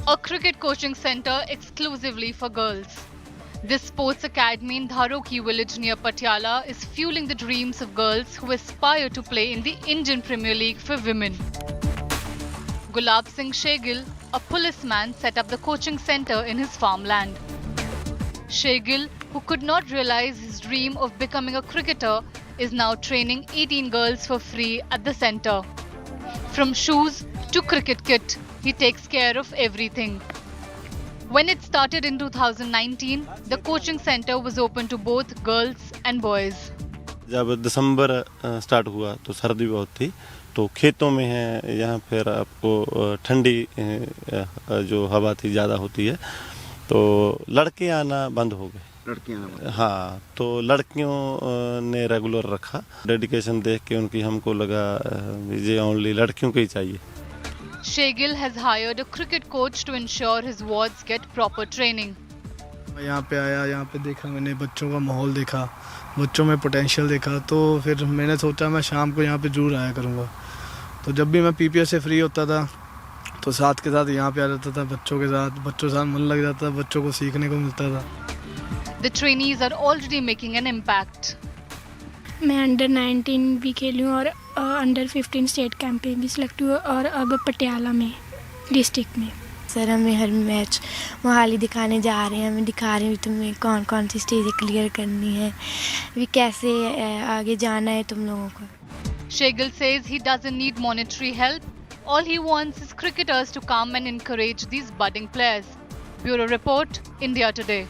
a cricket coaching centre exclusively for girls. This sports academy in Dharoki village near Patiala is fueling the dreams of girls who aspire to play in the Indian Premier League for women. Gulab Singh Shegil, a policeman, set up the coaching centre in his farmland. Shegil, who could not realise his dream of becoming a cricketer, is now training 18 girls for free at the centre. From shoes to cricket kit, he takes care of everything. When it started in 2019, the coaching centre was open to both girls and boys. जब दिसंबर start हुआ तो सर्दी बहुत थी, तो खेतों में है यहाँ फिर आपको ठंडी जो हवा थी ज़्यादा होती है, तो लड़के आना बंद हो गए. लड़कियाँ? हाँ, तो लड़कियों ने रेगुलर रखा. डेडिकेशन देख के उनकी हमको लगा ये ओनली लड़कियों को ही चाहिए. Shegil has hired a cricket coach to ensure his wards get proper training. यहाँ पे आया, यहाँ पे देखा मैंने, बच्चों का माहौल देखा, बच्चों में पोटेंशियल देखा, तो फिर मैंने सोचा मैं शाम को यहाँ पे जरूर आया करूँगा. तो जब भी मैं पीपीएस से फ्री होता था तो साथ के साथ यहाँ पे आ जाता था बच्चों के साथ. बच्चों के साथ मन लग जाता था, बच्चों को सीखने को मिलता था. The trainees are already making an impact. मैं अंडर 19 भी खेली हूँ और अंडर 15 स्टेट कैंप में भी सिलेक्ट हुआ और अब पटियाला में डिस्ट्रिक्ट में. सर हमें हर मैच मोहाली दिखाने जा रहे हैं, हमें दिखा रहे हैं तुम्हें कौन कौन सी स्टेज क्लियर करनी है, भी कैसे आगे जाना है तुम लोगों को. Shegil says he doesn't need monetary help. All he wants is cricketers to come and encourage these budding players. Bureau Report, India Today.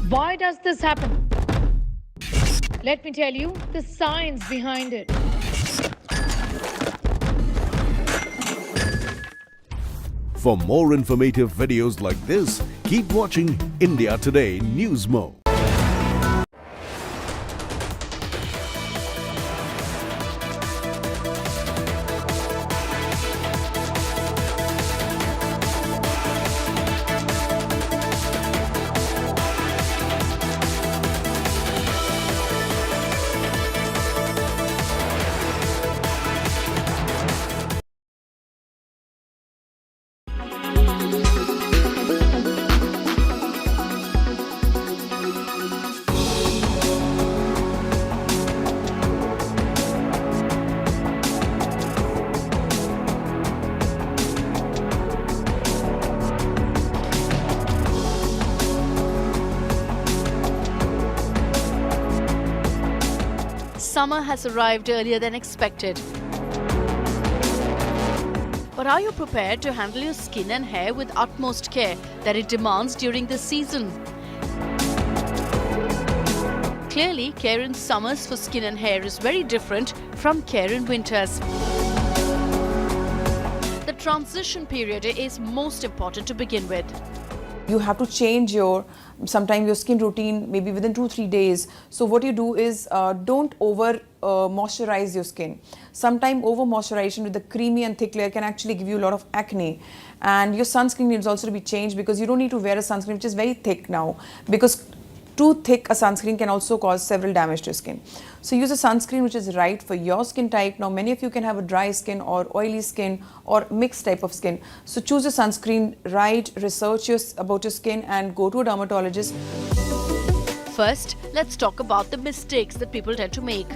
Why does this happen? Let me tell you the science behind it. For more informative videos like this, keep watching India Today News Mo. Summer has arrived earlier than expected. But are you prepared to handle your skin and hair with utmost care that it demands during this season? Clearly, care in summers for skin and hair is very different from care in winters. The transition period is most important to begin with. You have to change sometimes your skin routine maybe within 2-3 days. So what you do is don't over moisturize your skin. Sometimes over moisturization with the creamy and thick layer can actually give you a lot of acne. And your sunscreen needs also to be changed because you don't need to wear a sunscreen which is very thick now, because too thick a sunscreen can also cause several damage to your skin. So use a sunscreen which is right for your skin type. Now many of you can have a dry skin or oily skin or mixed type of skin. So choose a sunscreen right, research about your skin and go to a dermatologist. First, let's talk about the mistakes that people tend to make.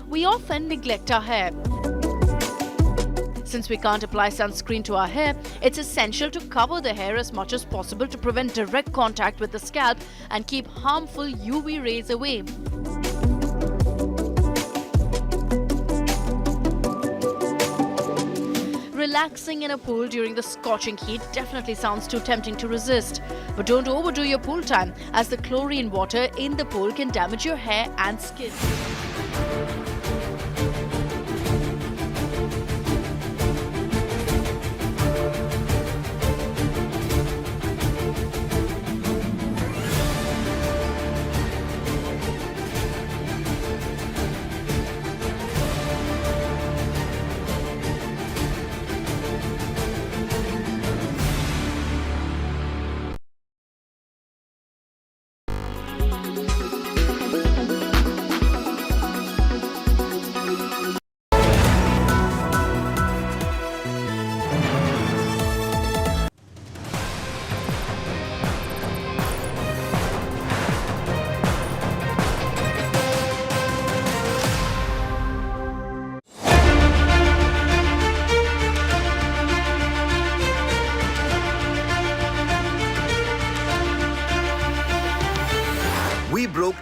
We often neglect our hair. Since we can't apply sunscreen to our hair, it's essential to cover the hair as much as possible to prevent direct contact with the scalp and keep harmful UV rays away. Relaxing in a pool during the scorching heat definitely sounds too tempting to resist. But don't overdo your pool time, as the chlorine water in the pool can damage your hair and skin.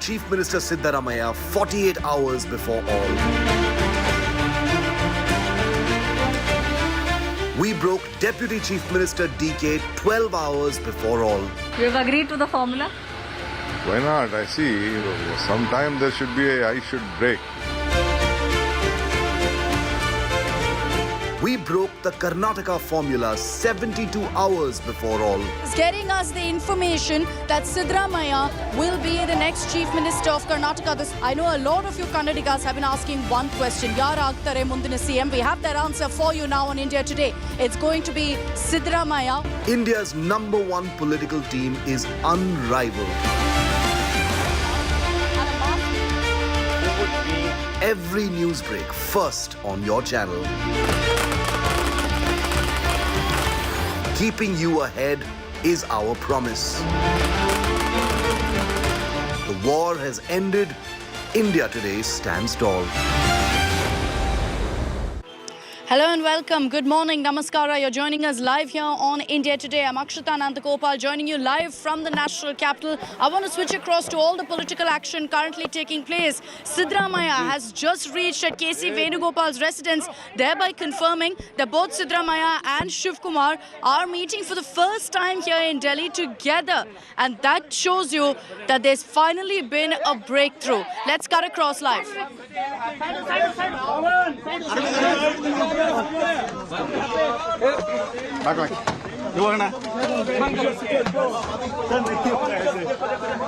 Chief Minister Siddaramaiah 48 hours before all. We broke Deputy Chief Minister DK 12 hours before all. You have agreed to the formula? Why not? I see. Sometime there should be I should break. We broke the Karnataka formula 72 hours before all. Is getting us the information that Siddaramaiah will be the next Chief Minister of Karnataka. I know a lot of you Kannadigas have been asking one question. Yaar aagtare mundina CM? We have that answer for you now on India Today. It's going to be Siddaramaiah. India's #1 political team is unrivaled. Every news break first on your channel. Keeping you ahead is our promise. The war has ended. India Today stands tall. Hello and welcome. Good morning. Namaskara. You're joining us live here on India Today. I'm Akshita Nandagopal joining you live from the national capital. I want to switch across to all the political action currently taking place. Siddaramaiah has just reached at KC Venugopal's residence, thereby confirming that both Siddaramaiah and Shivakumar are meeting for the first time here in Delhi together. And that shows you that there's finally been a breakthrough. Let's cut across live.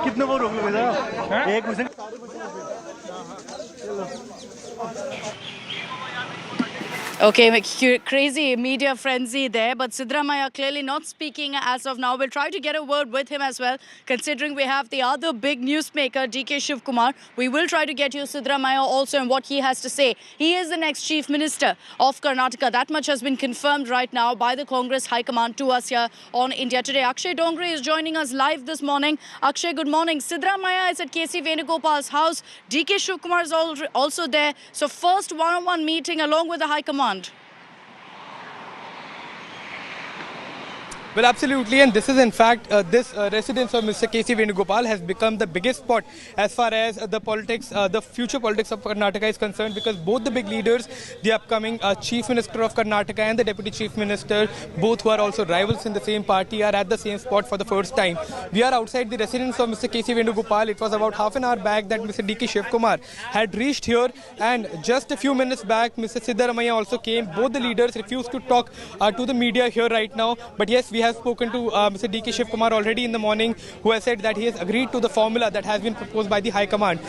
कितने वो रोक लोगे एक मुझे Okay, crazy media frenzy there, but Siddaramaiah clearly not speaking as of now. We'll try to get a word with him as well, considering we have the other big newsmaker, DK Shivakumar. We will try to get you Siddaramaiah also and what he has to say. He is the next Chief Minister of Karnataka. That much has been confirmed right now by the Congress High Command to us here on India Today. Akshay Dongre is joining us live this morning. Akshay, good morning. Siddaramaiah is at KC Venugopal's house. DK Shivakumar is also there. So first one-on-one meeting along with the High Command. Well, absolutely, and this is in fact, this residence of Mr. KC Venugopal has become the biggest spot as far as the politics, the future politics of Karnataka is concerned, because both the big leaders, the upcoming Chief Minister of Karnataka and the Deputy Chief Minister, both who are also rivals in the same party, are at the same spot for the first time. We are outside the residence of Mr. KC Venugopal. It was about half an hour back that Mr. DK Shivakumar had reached here, and just a few minutes back, Mr. Siddaramaiah also came. Both the leaders refused to talk to the media here right now, but yes, we have spoken to Mr. DK Shivakumar already in the morning, who has said that he has agreed to the formula that has been proposed by the High Command.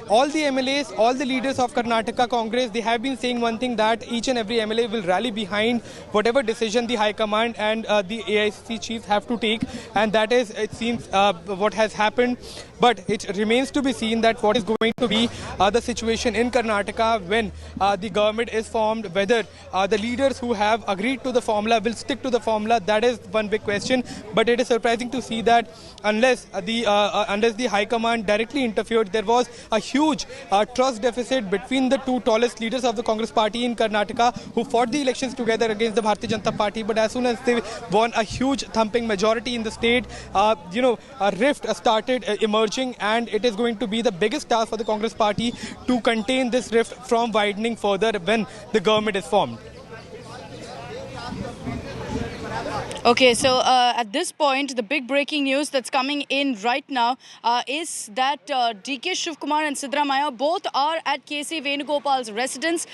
All the MLAs, all the leaders of Karnataka Congress, they have been saying one thing, that each and every MLA will rally behind whatever decision the High Command and the AICC chiefs have to take, and that is, it seems, what has happened. But it remains to be seen that what is going to be the situation in Karnataka when the government is formed, whether the leaders who have agreed to the formula will stick to the formula. That is one big question. But it is surprising to see that unless the High Command directly interfered, there was a huge trust deficit between the two tallest leaders of the Congress party in Karnataka, who fought the elections together against the Bharatiya Janata Party. But as soon as they won a huge thumping majority in the state, a rift started emerging, and it is going to be the biggest task for the Congress party to contain this rift from widening further when the government is formed. Okay, so at this point, the big breaking news that's coming in right now is that DK Shivakumar and Siddaramaiah both are at KC Venugopal's residence.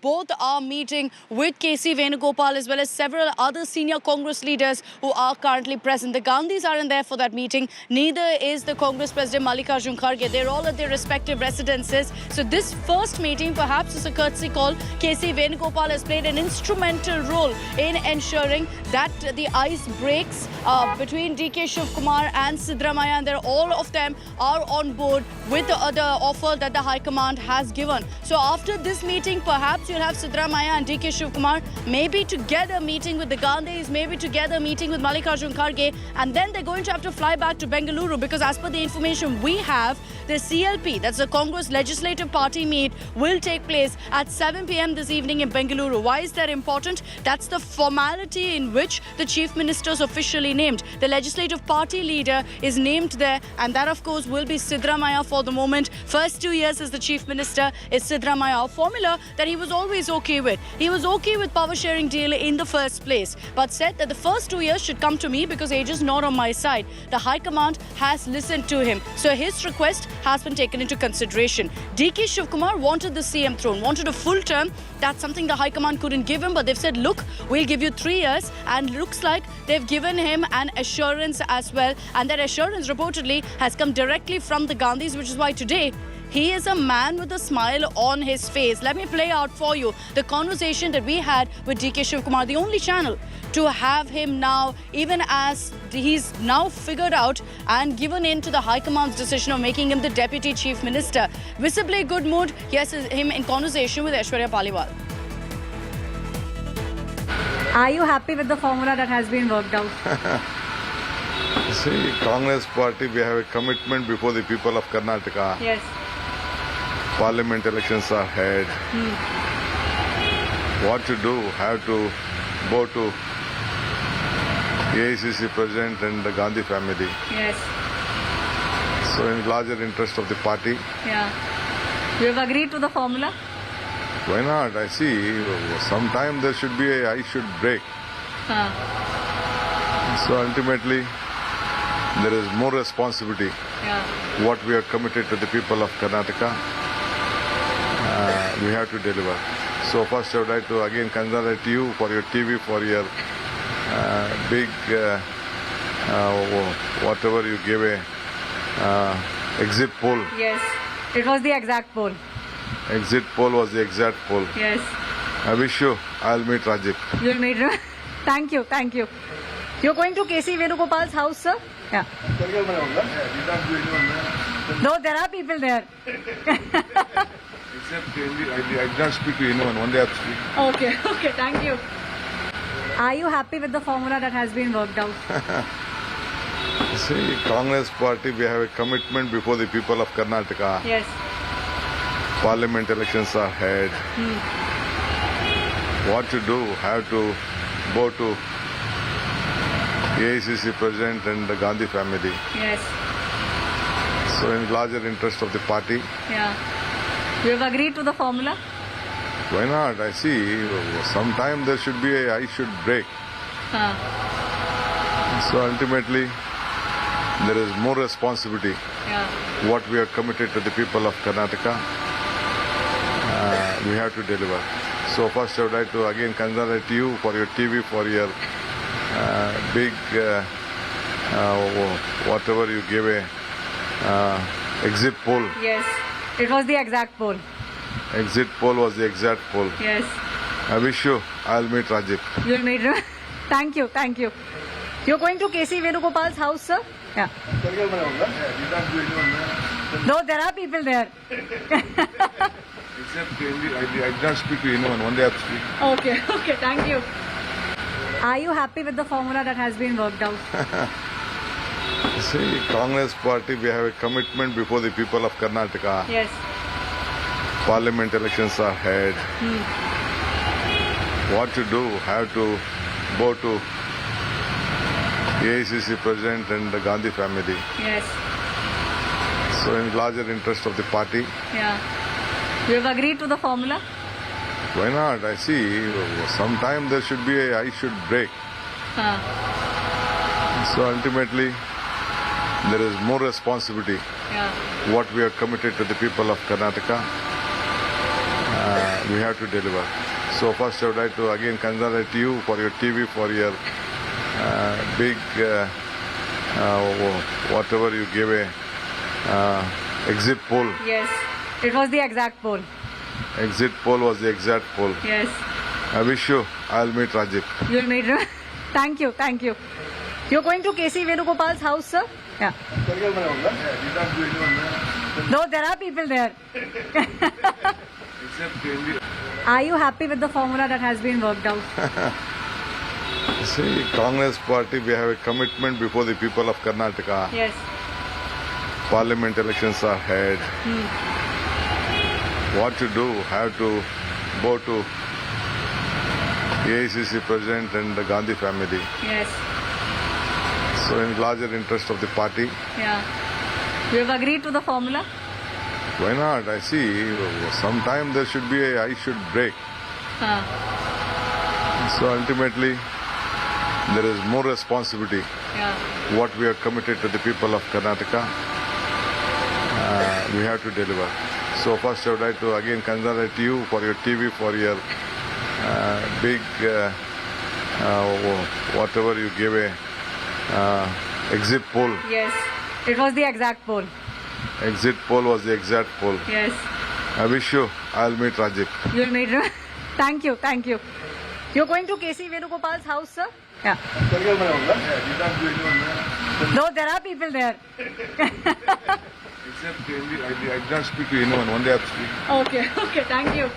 Both are meeting with KC Venugopal as well as several other senior Congress leaders who are currently present. The Gandhis aren't there for that meeting. Neither is the Congress President Mallikarjun Kharge. They're all at their respective residences. So this first meeting perhaps is a courtesy call. KC Venugopal has played an instrumental role in ensuring that the ice breaks between DK Shivakumar and Siddaramaiah, and all of them are on board with the offer that the High Command has given. So after this meeting, perhaps you'll have Siddaramaiah and DK Shivakumar maybe together meeting with the Gandhis, maybe together meeting with Mallikarjun Kharge, and then they're going to have to fly back to Bengaluru, because as per the information we have, the CLP, that's the Congress Legislative Party meet, will take place at 7 p.m. this evening in Bengaluru. Why is that important? That's the formality in which the Chief chief ministers officially named. The legislative party leader is named there, and that of course will be Siddaramaiah for the moment. First 2 years as the chief minister is Siddaramaiah, a formula that he was always okay with. He was okay with power sharing deal in the first place, but said that the first 2 years should come to me because age is not on my side. The High Command has listened to him, so his request has been taken into consideration. DK Shivakumar wanted the CM throne, wanted a full term. That's something the High Command couldn't give him, but they've said, look, we'll give you 3 years, and looks like they've given him an assurance as well, and that assurance reportedly has come directly from the Gandhis, which is why today he is a man with a smile on his face. Let me play out for you the conversation that we had with DK Shivakumar, the only channel to have him now, even as he's now figured out and given in to the High Command's decision of making him the Deputy Chief Minister. Visibly good mood. Yes, him in conversation with Aishwarya Paliwal. Are you happy with the formula that has been worked out? See, Congress party, we have a commitment before the people of Karnataka. Yes. Parliament elections are ahead. What to do? Have to go to AICC President and the Gandhi family. Yes. So in larger interest of the party. Yeah. You have agreed to the formula? Why not? I see. Sometime there should be I should break. So ultimately, there is more responsibility. Yeah. What we are committed to the people of Karnataka, we have to deliver. So first I would like to again congratulate you for your TV, for your big, whatever you gave a exit poll. Yes. It was the exact poll. Exit poll was the exact poll. Yes. I wish you, I'll meet Rajiv. You'll meet him. Thank you, thank you. You're going to KC Venugopal's house, sir? Yeah. No, there are people there. Except I did not speak to anyone. One day I speak. Okay, okay, thank you. Are you happy with the formula that has been worked out? See, Congress party, we have a commitment before the people of Karnataka. Yes. Parliament elections are ahead. What to do? Have to go to AICC President and the Gandhi family. Yes. So in larger interest of the party. Yeah. You have agreed to the formula? Why not? I see. Sometime there should be I should break. So ultimately, there is more responsibility. Yeah. What we are committed to the people of Karnataka, we have to deliver. So first I would like to again congratulate you for your TV, for your big, whatever you gave a exit poll. Yes. It was the exact poll. Exit poll was the exact poll. Yes. I wish you, I'll meet Rajiv. You'll meet him. Thank you, thank you. You're going to KC Venugopal's house, sir? Yeah. No, there are people there. Except I did not speak to anyone. One day I speak. Okay, okay, thank you. Are you happy with the formula that has been worked out? See, Congress party, we have a commitment before the people of Karnataka. Yes. Parliament elections are ahead. What to do? Have to go to AICC President and the Gandhi family. Yes. So in larger interest of the party. Yeah. You have agreed to the formula? Why not? I see. Sometime there should be I should break. So ultimately, there is more responsibility. Yeah. What we are committed to the people of Karnataka, we have to deliver. So first I would like to again congratulate you for your TV, for your big, whatever you gave a exit poll. Yes. It was the exact poll. Exit poll was the exact poll. Yes. I wish you, I'll meet Rajiv. You'll meet him. Thank you, thank you. You're going to KC Venugopal's house, sir? Yeah. No, there are people there. Are you happy with the formula that has been worked out? See, Congress party, we have a commitment before the people of Karnataka. Yes. Parliament elections are ahead. What to do? Have to go to AICC President and the Gandhi family. Yes. So in larger interest of the party. Yeah. You have agreed to the formula? Why not? I see. Sometime there should be I should break. So ultimately, there is more responsibility. Yeah. What we are committed to the people of Karnataka, we have to deliver. So first I would like to again congratulate you for your TV, for your big, whatever you gave a exit poll. Yes. It was the exact poll. Exit poll was the exact poll. Yes. I wish you, I'll meet Rajiv. You'll meet him. Thank you. Thank you. You're going to KC Venugopal's house, sir? Yeah. No, there are people there. Except I did not speak to anyone. One day I have to speak. Okay. Thank you.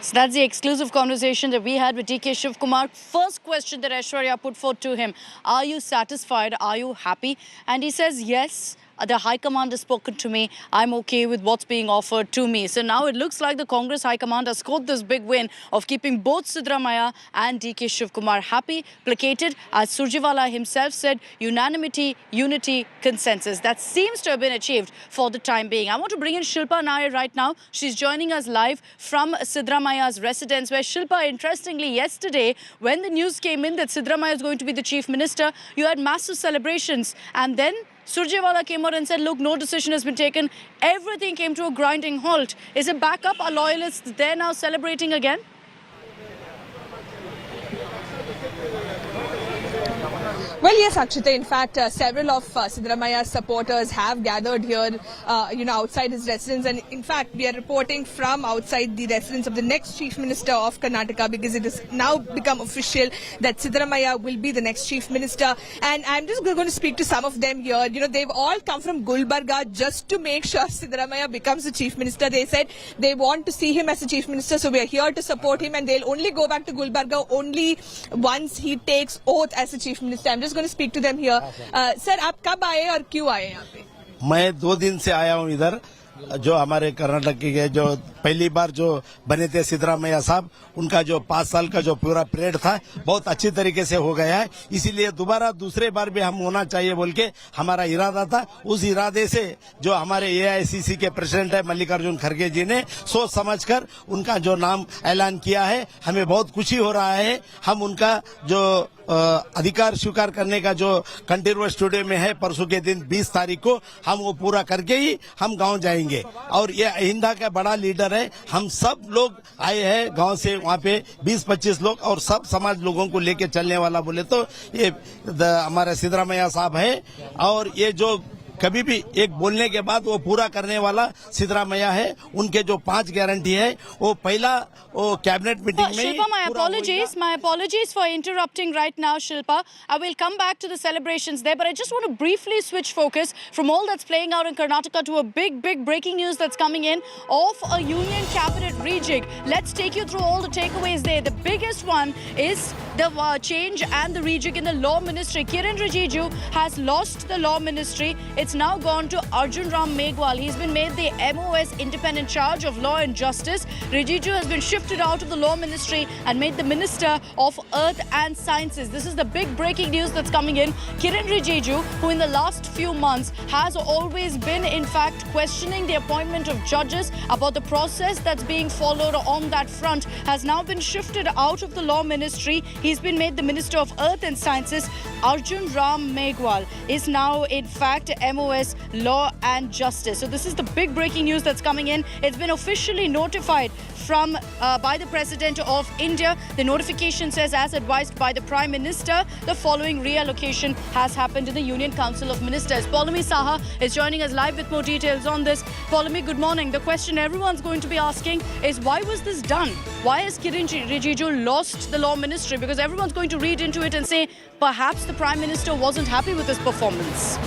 So that's the exclusive conversation that we had with DK Shivakumar. First question that Aishwarya put forth to him: are you satisfied? Are you happy? And he says yes. The High Command has spoken to me. I'm okay with what's being offered to me. So now it looks like the Congress High Command has scored this big win of keeping both Siddaramaiah and DK Shivakumar happy, placated. As Surjewala himself said, unanimity, unity, consensus. That seems to have been achieved for the time being. I want to bring in Shilpa Nair right now. She's joining us live from Siddaramaiah's residence, where Shilpa, interestingly, yesterday, when the news came in that Siddaramaiah is going to be the Chief Minister, you had massive celebrations. And then Surjewala came out and said, look, no decision has been taken. Everything came to a grinding halt. Is it back up? Are loyalists there now celebrating again? Well, yes, Akshita. In fact, several of Siddaramaiah's supporters have gathered here, outside his residence. And in fact, we are reporting from outside the residence of the next Chief Minister of Karnataka, because it has now become official that Siddaramaiah will be the next Chief Minister. And I'm just going to speak to some of them here. They've all come from Gulbarga just to make sure Siddaramaiah becomes the Chief Minister. They said they want to see him as the Chief Minister, so we are here to support him. And they'll only go back to Gulbarga only once he takes oath as the Chief Minister. I'm just going to speak to them here. Sir, आप कब आए और क्यों आए यहाँ पे? मैं 2 दिन से आया हूँ इधर. जो हमारे कर्नाटक के जो पहली बार जो बने थे सिद्धरामैया साहब, उनका जो 5 साल का जो पूरा पीरियड था बहुत अच्छी तरीके से हो गया है. इसीलिए दोबारा दूसरे बार भी हम होना चाहिए बोल के हमारा इरादा था. उस इरादे से जो हमारे AICC के प्रेसिडेंट है मल्लिकार्जुन खड़गे जी ने सोच समझकर उनका जो नाम ऐलान किया है, हमें बहुत खुशी हो रहा है. हम उनका जो अधिकार स्वीकार करने का जो कंटिन्यूअस टुडे में है, परसों के दिन 20 तारीख को हम वो पूरा करके ही हम गांव जाएंगे. और ये अहिंदा का बड़ा लीडर है. हम सब लोग आए हैं गांव से, वहाँ पे 20-25 लोग और सब समाज लोगों को लेके चलने वाला बोले तो ये हमारे सिद्धरामैया साहब है. और ये जो कभी भी एक बोलने के बाद वो पूरा करने वाला सिद्धरामैया है. उनके जो 5 गारंटी है वो पहला वो कैबिनेट मीटिंग में. Shilpa, my apologies for interrupting right now, Shilpa. I will come back to the celebrations there, but I just want to briefly switch focus from all that's playing out in Karnataka to a big breaking news that's coming in of a union cabinet rejig. Let's take you through all the takeaways there. The biggest one is the change and the rejig in the law ministry. Kiran Rijiju has lost the law ministry. It's now gone to Arjun Ram Meghwal. He's been made the MOS Independent Charge of Law and Justice. Rijiju has been shifted out of the Law Ministry and made the Minister of Earth and Sciences. This is the big breaking news that's coming in. Kiran Rijiju, who in the last few months has always been, in fact, questioning the appointment of judges about the process that's being followed on that front, has now been shifted out of the Law Ministry. He's been made the Minister of Earth and Sciences. Arjun Ram Meghwal is now, in fact, MOS Law and Justice. So this is the big breaking news that's coming in. It's been officially notified from by the President of India. The notification says, as advised by the Prime Minister, the following reallocation has happened in the Union Council of Ministers. Paulami Saha is joining us live with more details on this. Paulami, good morning. The question everyone's going to be asking is, why was this done? Why has Kiran Rijiju lost the Law Ministry? Because everyone's going to read into it and say, perhaps the Prime Minister wasn't happy with his performance.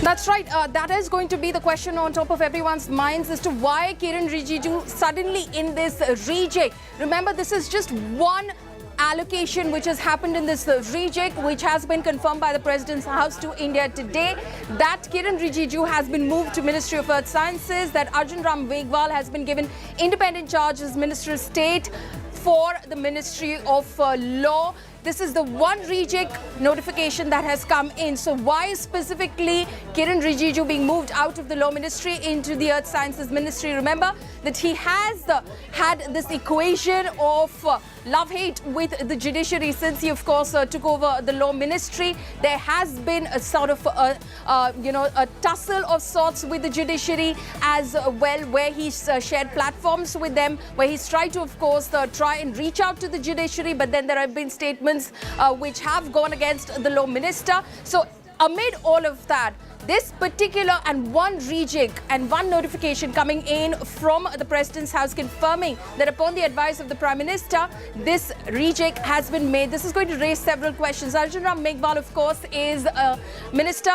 That's right. That is going to be the question on top of everyone's minds as to why Kiran Rijiju suddenly in this rejig. Remember, this is just one allocation which has happened in this reject, which has been confirmed by the President's House to India today, that Kiran Rijiju has been moved to Ministry of Earth Sciences, that Arjun Ram Meghwal has been given independent charge as Minister of State for the Ministry of Law. This is the one reject notification that has come in. So why specifically Kiran Rijiju being moved out of the Law Ministry into the Earth Sciences Ministry? Remember that he has had this equation of love-hate with the judiciary since he, of course, took over the Law Ministry. There has been a sort of, a tussle of sorts with the judiciary as well, where he's shared platforms with them, where he's tried to, of course, try and reach out to the judiciary, but then there have been statements which have gone against the Law Minister. So amid all of that, this particular and one reject and one notification coming in from the President's House confirming that upon the advice of the Prime Minister, this reject has been made. This is going to raise several questions. Arjun Ram Meghwal, of course, is a Minister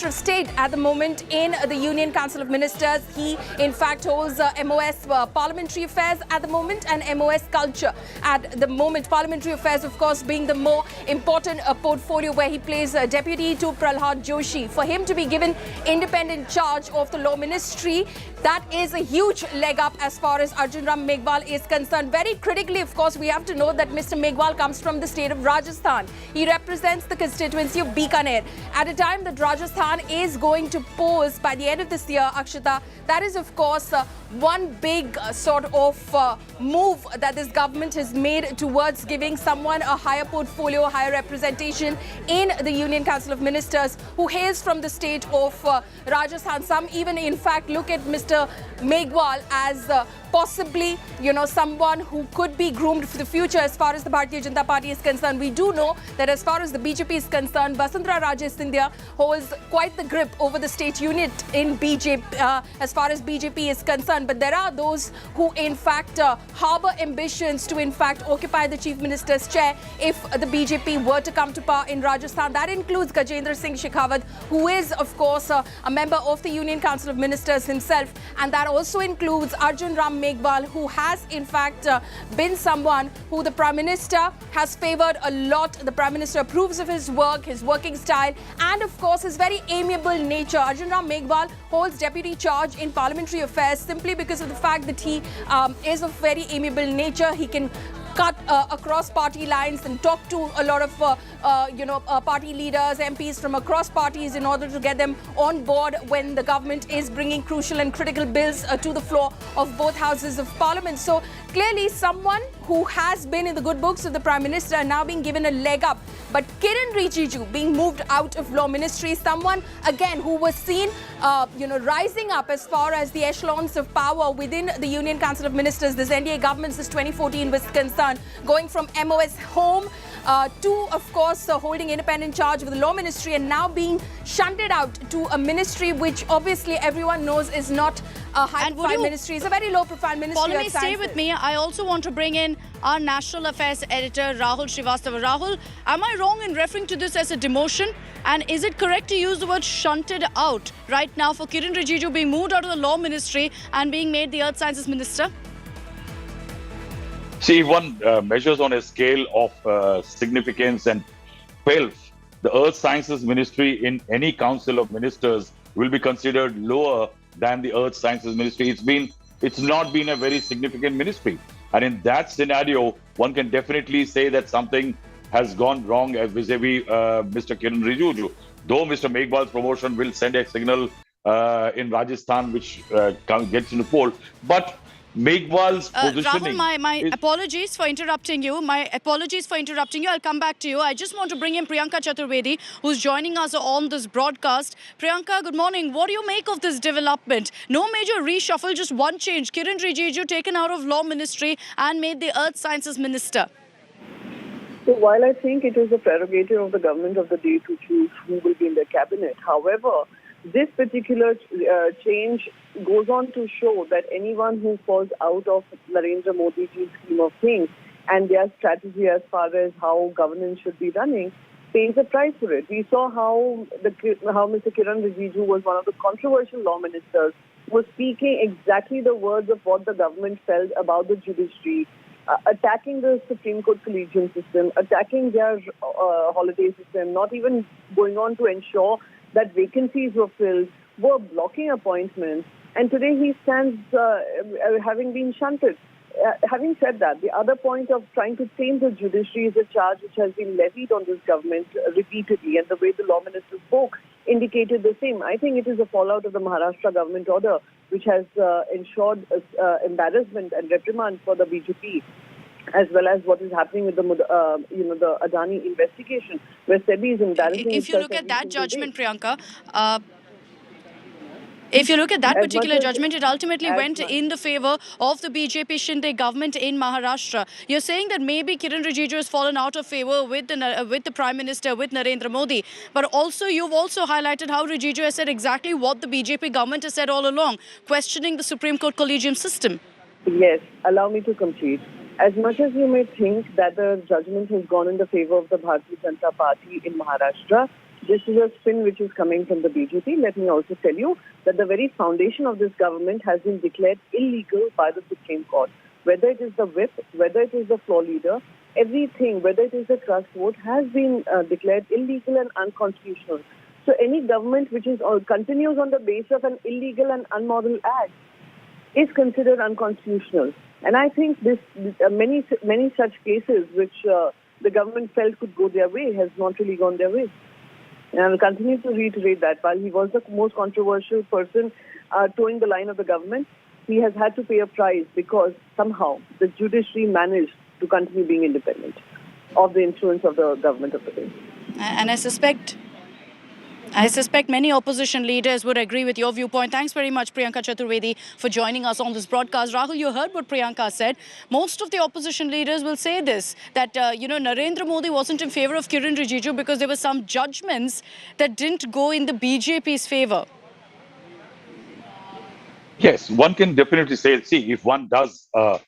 of State at the moment in the Union Council of Ministers. He, in fact, holds MOS Parliamentary Affairs at the moment and MOS Culture at the moment. Parliamentary Affairs, of course, being the more important portfolio where he plays deputy to Prahlad Joshi. For him to be given independent charge of the Law Ministry, that is a huge leg up as far as Arjun Ram Meghwal is concerned. Very critically, of course, we have to know that Mr. Meghwal comes from the state of Rajasthan. He represents the constituency of Bikaner. At a time that Rajasthan is going to pose by the end of this year, Akshita, that is, of course, one big sort of move that this government has made towards giving someone a higher portfolio, higher representation in the Union Council of Ministers who hails from the state of Rajasthan. Some even, in fact, look at Mr. Meghwal as possibly, someone who could be groomed for the future as far as the Bharatiya Janata Party is concerned. We do know that as far as the BJP is concerned, Vasundhara Raje Scindia holds quite the grip over the state unit in BJP as far as BJP is concerned. But there are those who, in fact, harbour ambitions to, in fact, occupy the Chief Minister's chair if the BJP were to come to power in Rajasthan. That includes Gajendra Singh Shekhawat, who is, of course, a member of the Union Council of Ministers himself. And that also includes Arjun Ram Meghwal, who has, in fact, been someone who the Prime Minister has favoured a lot. The Prime Minister approves of his work, his working style, and, of course, his very amiable nature. Arjun Ram Meghwal holds deputy charge in parliamentary affairs simply because of the fact that he is of very amiable nature. He can cut across party lines and talk to a lot of party leaders, MPs from across parties in order to get them on board when the government is bringing crucial and critical bills to the floor of both houses of parliament. So clearly someone who has been in the good books of the Prime Minister and now being given a leg up. But Kiran Rijiju being moved out of Law Ministry, someone again who was seen rising up as far as the echelons of power within the Union Council of Ministers. This NDA government since 2014 was concerned, going from MOS Home to, of course, holding independent charge of the Law Ministry and now being shunted out to a ministry which obviously everyone knows is not a high-profile ministry. It's a very low-profile ministry. Follow me, stay with me. I also want to bring in our National Affairs Editor, Rahul Srivastava. Rahul, am I wrong in referring to this as a demotion? And is it correct to use the word shunted out right now for Kiran Rijiju being moved out of the Law Ministry and being made the Earth Sciences Minister? See, if one measures on a scale of significance and wealth, the Earth Sciences Ministry in any Council of Ministers will be considered lower than the Earth Sciences Ministry. It's not been a very significant ministry. And in that scenario, one can definitely say that something has gone wrong vis-a-vis Mr. Kiran Rijiju. Though Mr. Meghwal's promotion will send a signal in Rajasthan which gets into poll. But Meghwal's positioning... Rahul, my apologies for interrupting you. I'll come back to you. I just want to bring in Priyanka Chaturvedi, who's joining us on this broadcast. Priyanka, good morning. What do you make of this development? No major reshuffle, just one change. Kiran Rijiju taken out of Law Ministry and made the Earth Sciences Minister. So while I think it is the prerogative of the government of the day to choose who will be in their cabinet, however, this particular change goes on to show that anyone who falls out of Narendra Modi's scheme of things and their strategy as far as how governance should be running pays a price for it. We saw how Mr. Kiran Rijiju was one of the controversial law ministers, was speaking exactly the words of what the government felt about the judiciary, attacking the Supreme Court collegium system, attacking their holiday system, not even going on to ensure that vacancies were filled, were blocking appointments. And today he stands having been shunted. Having said that, the other point of trying to tame the judiciary is a charge which has been levied on this government repeatedly, and the way the law minister spoke indicated the same. I think it is a fallout of the Maharashtra government order, which has ensured embarrassment and reprimand for the BJP, as well as what is happening with the the Adani investigation, where SEBI is embarrassing. If you look at that judgment, Priyanka. If you look at that particular judgment, it ultimately went in the favor of the BJP Shinde government in Maharashtra. You're saying that maybe Kiran Rijiju has fallen out of favor with the Prime Minister, with Narendra Modi. But also, you've also highlighted how Rijiju has said exactly what the BJP government has said all along, questioning the Supreme Court collegium system. Yes, allow me to complete. As much as you may think that the judgment has gone in the favor of the Bharatiya Janata Party in Maharashtra, this is a spin which is coming from the BJP. Let me also tell you that the very foundation of this government has been declared illegal by the Supreme Court. Whether it is the whip, whether it is the floor leader, everything, whether it is the trust vote, has been declared illegal and unconstitutional. So any government which is continues on the basis of an illegal and unmoral act is considered unconstitutional. And I think many such cases which the government felt could go their way has not really gone their way. And I will continue to reiterate that while he was the most controversial person towing the line of the government, he has had to pay a price because somehow the judiciary managed to continue being independent of the influence of the government of the day. And I suspect many opposition leaders would agree with your viewpoint. Thanks very much, Priyanka Chaturvedi, for joining us on this broadcast. Rahul, you heard what Priyanka said. Most of the opposition leaders will say this, that, Narendra Modi wasn't in favor of Kiran Rijiju because there were some judgments that didn't go in the BJP's favor. Yes, one can definitely say, see, if one does a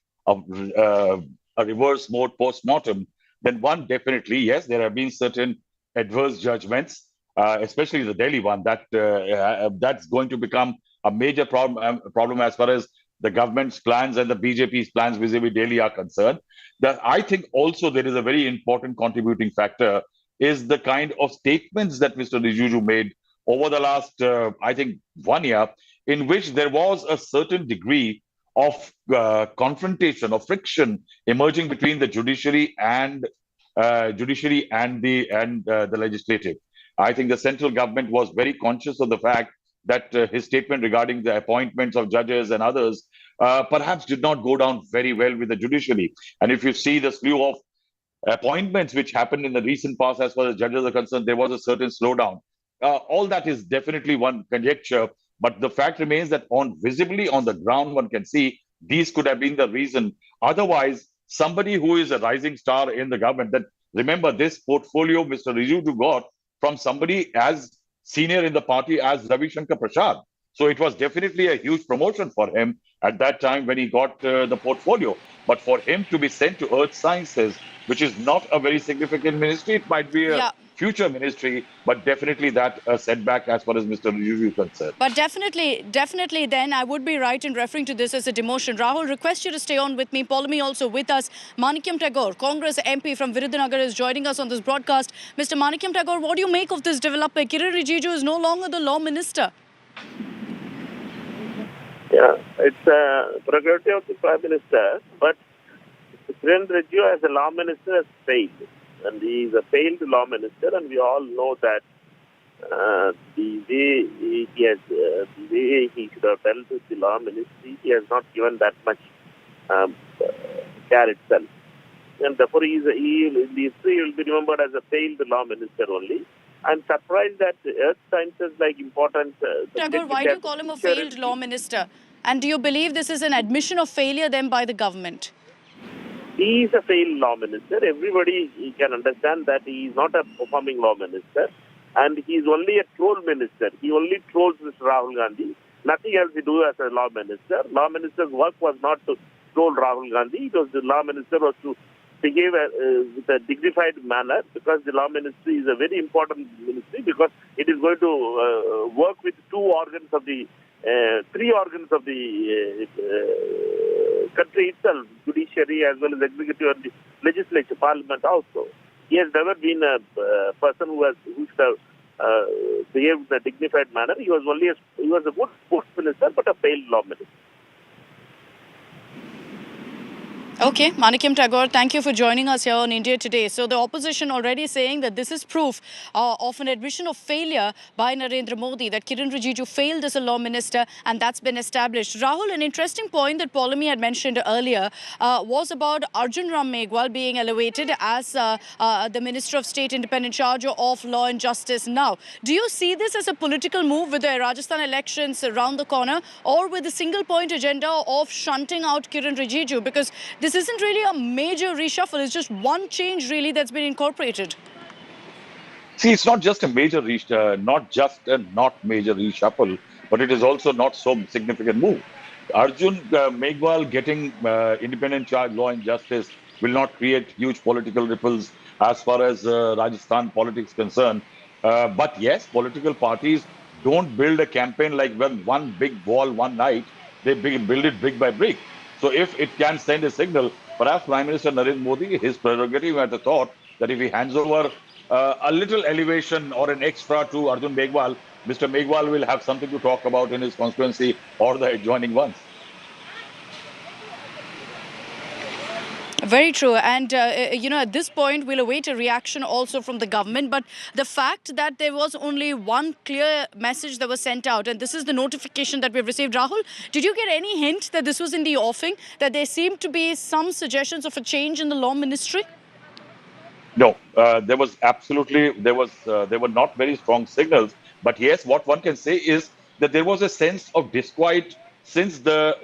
reverse mode post-mortem, then one definitely, yes, there have been certain adverse judgments, especially the Delhi one, that's going to become a major problem as far as the government's plans and the BJP's plans vis-a-vis Delhi are concerned. I think also there is a very important contributing factor is the kind of statements that Mr. Rijiju made over the last, I think, 1 year, in which there was a certain degree of confrontation or friction emerging between the judiciary and the legislative. I think the central government was very conscious of the fact that his statement regarding the appointments of judges and others perhaps did not go down very well with the judiciary. And if you see the slew of appointments which happened in the recent past as far as judges are concerned, there was a certain slowdown. All that is definitely one conjecture, but the fact remains that visibly on the ground, one can see these could have been the reason. Otherwise, somebody who is a rising star in the government, that remember this portfolio Mr. Rijiju got from somebody as senior in the party as Ravi Shankar Prasad. So it was definitely a huge promotion for him at that time when he got the portfolio. But for him to be sent to Earth Sciences, which is not a very significant ministry, it might be a future ministry, but definitely that a setback as far as Mr. Rijiju is concerned. But definitely then I would be right in referring to this as a demotion. Rahul, request you to stay on with me. Polemy also with us. Manikyam Tagore, Congress MP from Viruddhanagar, is joining us on this broadcast. Mr. Manikyam Tagore, what do you make of this development? Kiran Rijiju is no longer the law minister. Yeah, it's a prerogative of the Prime Minister, but Kiran Rijiju as a law minister has failed. And he is a failed law minister, and we all know that the way he should have dealt with the law ministry, he has not given that much care itself. And therefore, in the history, he will be remembered as a failed law minister only. I'm surprised that Earth Sciences, like important... Tagore, why do you call him a failed law minister? And do you believe this is an admission of failure then by the government? He is a failed law minister. Everybody can understand that he is not a performing law minister. And he is only a troll minister. He only trolls Mr. Rahul Gandhi. Nothing else he do as a law minister. Law minister's work was not to troll Rahul Gandhi. It was the law minister was to behave with a dignified manner, because the law ministry is a very important ministry, because it is going to work with three organs of the country itself, judiciary as well as executive and legislature, parliament also. He has never been a person who's behaved in a dignified manner. He was a good sports minister, but a failed law minister. Okay, Manikyam Tagore, thank you for joining us here on India Today. So the opposition already saying that this is proof of an admission of failure by Narendra Modi, that Kiren Rijiju failed as a law minister, and that's been established. Rahul, an interesting point that Paulami had mentioned earlier was about Arjun Ram Meghwal being elevated as the Minister of State Independent Charge of Law and Justice now. Do you see this as a political move with the Rajasthan elections around the corner, or with the single point agenda of shunting out Kiren Rijiju? Because this isn't really a major reshuffle, it's just one change really that's been incorporated. See, it's not just a major not major reshuffle, but it is also not so significant move. Arjun Meghwal getting independent charge law and justice will not create huge political ripples as far as Rajasthan politics is concerned. But yes, political parties don't build a campaign like one big wall one night. They build it brick by brick. So if it can send a signal, perhaps Prime Minister Narendra Modi, his prerogative had the thought that if he hands over a little elevation or an extra to Arjun Meghwal, Mr. Meghwal will have something to talk about in his constituency or the adjoining ones. Very true. And, at this point, we'll await a reaction also from the government. But the fact that there was only one clear message that was sent out, and this is the notification that we've received. Rahul, did you get any hint that this was in the offing, that there seemed to be some suggestions of a change in the law ministry? No, there were not very strong signals. But yes, what one can say is that there was a sense of disquiet since the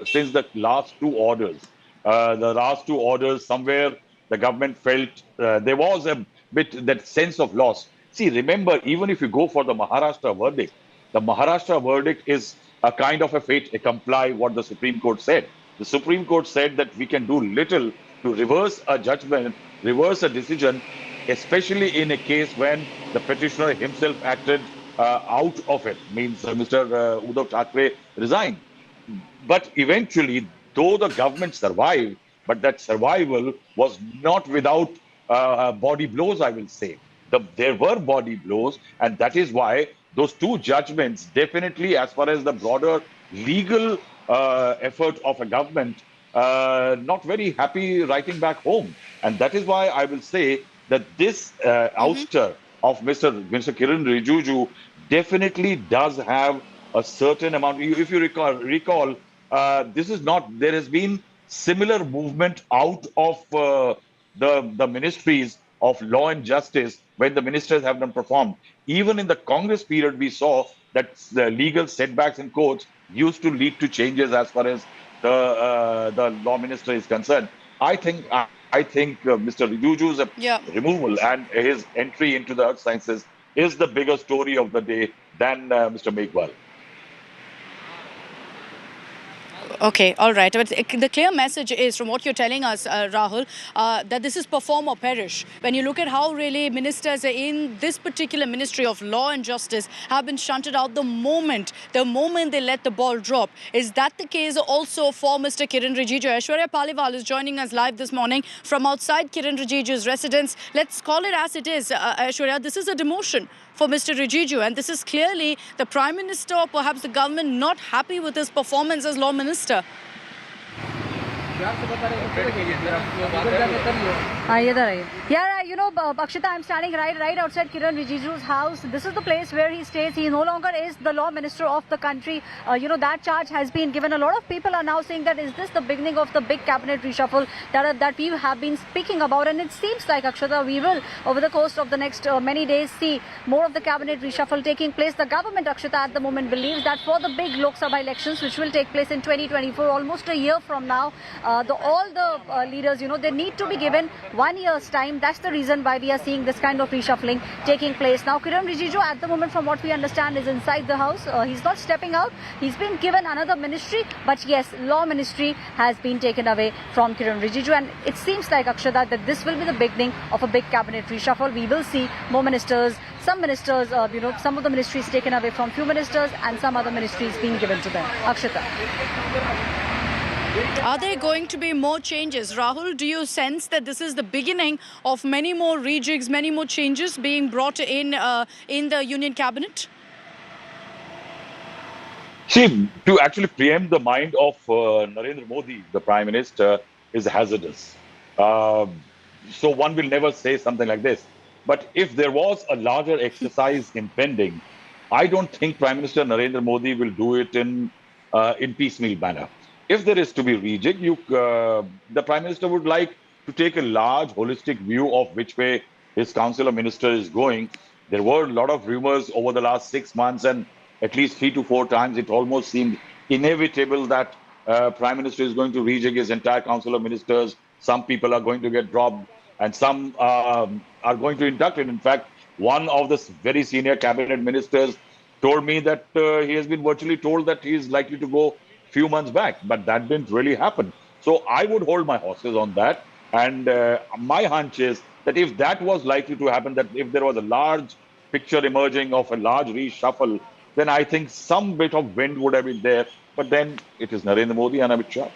last two orders. The last two orders, somewhere the government felt there was a bit that sense of loss. See, remember, even if you go for the Maharashtra verdict is a kind of a fait accompli what the Supreme Court said. The Supreme Court said that we can do little to reverse a judgment, reverse a decision, especially in a case when the petitioner himself acted out of it, means Mr. Uddhav Thackeray resigned. But eventually, though the government survived, but that survival was not without body blows, I will say. There were body blows, and that is why those two judgments definitely, as far as the broader legal effort of a government, not very happy writing back home. And that is why I will say that this ouster of Mr. Kiren Rijiju definitely does have a certain amount. If you recall, this is not, there has been similar movement out of the ministries of law and justice when the ministers have not performed. Even in the Congress period, we saw that the legal setbacks in courts used to lead to changes as far as the law minister is concerned. I think Mr. Rijuju's removal and his entry into the earth sciences is the bigger story of the day than Mr. Meghwal. Okay, all right. But the clear message is, from what you're telling us, Rahul, that this is perform or perish. When you look at how really ministers in this particular Ministry of Law and Justice have been shunted out the moment they let the ball drop. Is that the case also for Mr. Kiren Rijiju? Aishwarya Paliwal is joining us live this morning from outside Kiren Rijiju's residence. Let's call it as it is. Aishwarya, this is a demotion for Mr. Rijiju, and this is clearly the Prime Minister or perhaps the government not happy with his performance as Law Minister. Akshita, I'm standing right outside Kiren Rijiju's house. This is the place where he stays. He no longer is the law minister of the country. That charge has been given. A lot of people are now saying that is this the beginning of the big cabinet reshuffle that we have been speaking about? And it seems like, Akshita, we will, over the course of the next many days, see more of the cabinet reshuffle taking place. The government, Akshita, at the moment believes that for the big Lok Sabha elections, which will take place in 2024, almost a year from now, all the leaders, they need to be given 1 year's time. That's the reason why we are seeing this kind of reshuffling taking place. Now, Kiren Rijiju, at the moment, from what we understand, is inside the house. He's not stepping out. He's been given another ministry. But yes, law ministry has been taken away from Kiren Rijiju. And it seems like, Akshata, that this will be the beginning of a big cabinet reshuffle. We will see more ministers, some ministers, some of the ministries taken away from few ministers and some other ministries being given to them. Akshata. Are there going to be more changes? Rahul, do you sense that this is the beginning of many more rejigs, many more changes being brought in the Union Cabinet? See, to actually preempt the mind of Narendra Modi, the Prime Minister, is hazardous. So one will never say something like this. But if there was a larger exercise impending, I don't think Prime Minister Narendra Modi will do it in piecemeal manner. If there is to be rejig, the Prime Minister would like to take a large holistic view of which way his Council of Ministers is going. There were a lot of rumors over the last 6 months, and at least 3 to 4 times it almost seemed inevitable that Prime Minister is going to rejig his entire Council of Ministers. Some people are going to get dropped and some are going to induct it. In fact, one of the very senior cabinet ministers told me that he has been virtually told that he is likely to go few months back, but that didn't really happen. So I would hold my horses on that. And my hunch is that if that was likely to happen, that if there was a large picture emerging of a large reshuffle, then I think some bit of wind would have been there. But then it is Narendra Modi and Amit Shah.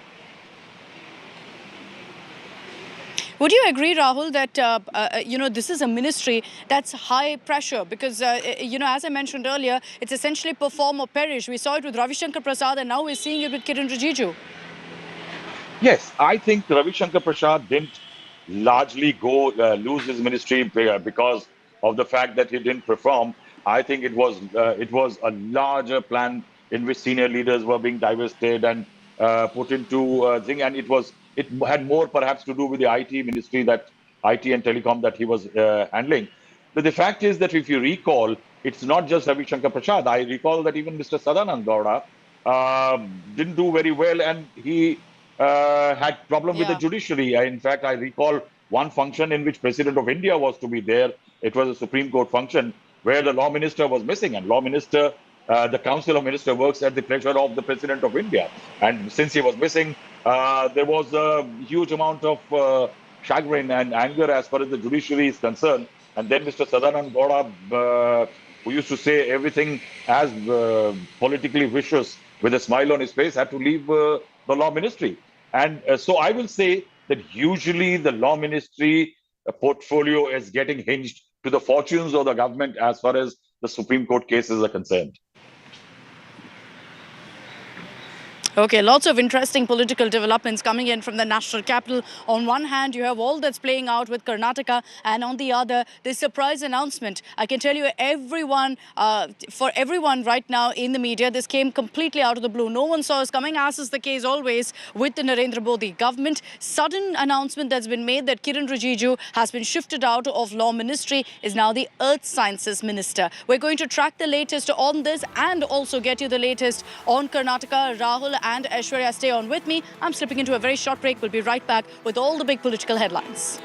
Would you agree, Rahul, that this is a ministry that's high pressure because as I mentioned earlier, it's essentially perform or perish. We saw it with Ravi Shankar Prasad, and now we're seeing it with Kiran Rijiju. Yes, I think Ravi Shankar Prasad didn't largely go lose his ministry because of the fact that he didn't perform. I think it was a larger plan in which senior leaders were being divested and put into a thing, and it had more perhaps to do with the IT ministry, that IT and telecom that he was handling. But the fact is that if you recall, it's not just Ravi Shankar Prasad. I recall that even Mr. Sadanand Gowda didn't do very well, and he had problem with the judiciary. In fact, I recall one function in which President of India was to be there. It was a Supreme Court function where the law minister was missing, and law minister, the Council of Ministers works at the pleasure of the President of India. And since he was missing, there was a huge amount of chagrin and anger as far as the judiciary is concerned. And then Mr. Sadanand Gowda, who used to say everything as politically vicious with a smile on his face, had to leave the law ministry. And so I will say that usually the law ministry portfolio is getting hinged to the fortunes of the government as far as the Supreme Court cases are concerned. Okay, lots of interesting political developments coming in from the national capital. On one hand, you have all that's playing out with Karnataka, and on the other, this surprise announcement. I can tell you for everyone right now in the media, this came completely out of the blue. No one saw us coming, as is the case always with the Narendra Modi government. Sudden announcement that's been made that Kiran Rijiju has been shifted out of Law Ministry, is now the Earth Sciences Minister. We're going to track the latest on this and also get you the latest on Karnataka. Rahul and Aishwarya, stay on with me. I'm slipping into a very short break. We'll be right back with all the big political headlines.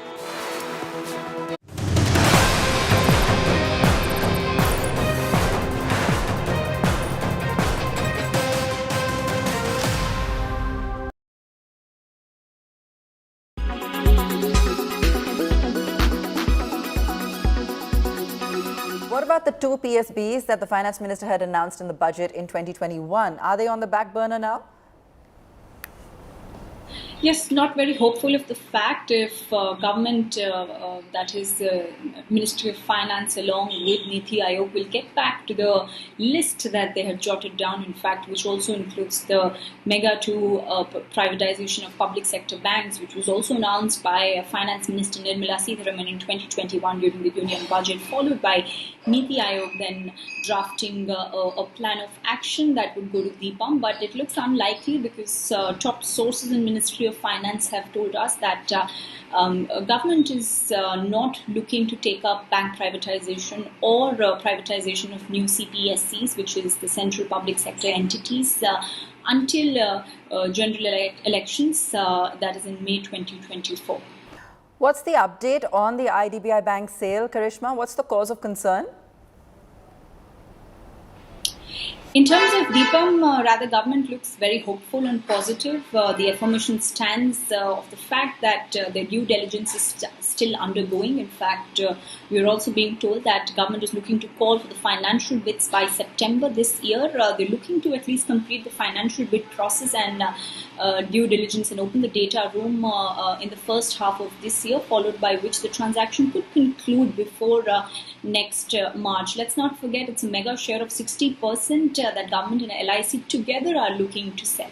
What about the 2 PSBs that the Finance Minister had announced in the budget in 2021? Are they on the back burner now? Yes, not very hopeful of the fact if government, that is Ministry of Finance along with Niti Aayog, will get back to the list that they had jotted down, in fact, which also includes the mega 2 privatization of public sector banks, which was also announced by Finance Minister Nirmala Siddaramaiah in 2021 during the Union budget, followed by Niti Aayog then drafting a plan of action that would go to DPAM. But it looks unlikely because top sources in Ministry of Finance have told us that government is not looking to take up bank privatization or privatization of new CPSCs, which is the central public sector entities, until general elections, that is in May 2024. What's the update on the IDBI bank sale, Karishma? What's the cause of concern? In terms of Deepam, rather government looks very hopeful and positive. The affirmation stands of the fact that the due diligence is still undergoing. In fact, we are also being told that government is looking to call for the financial bids by September this year. They're looking to at least complete the financial bid process and due diligence and open the data room in the first half of this year, followed by which the transaction could conclude before next March. Let's not forget it's a mega share of 60% that government and LIC together are looking to sell.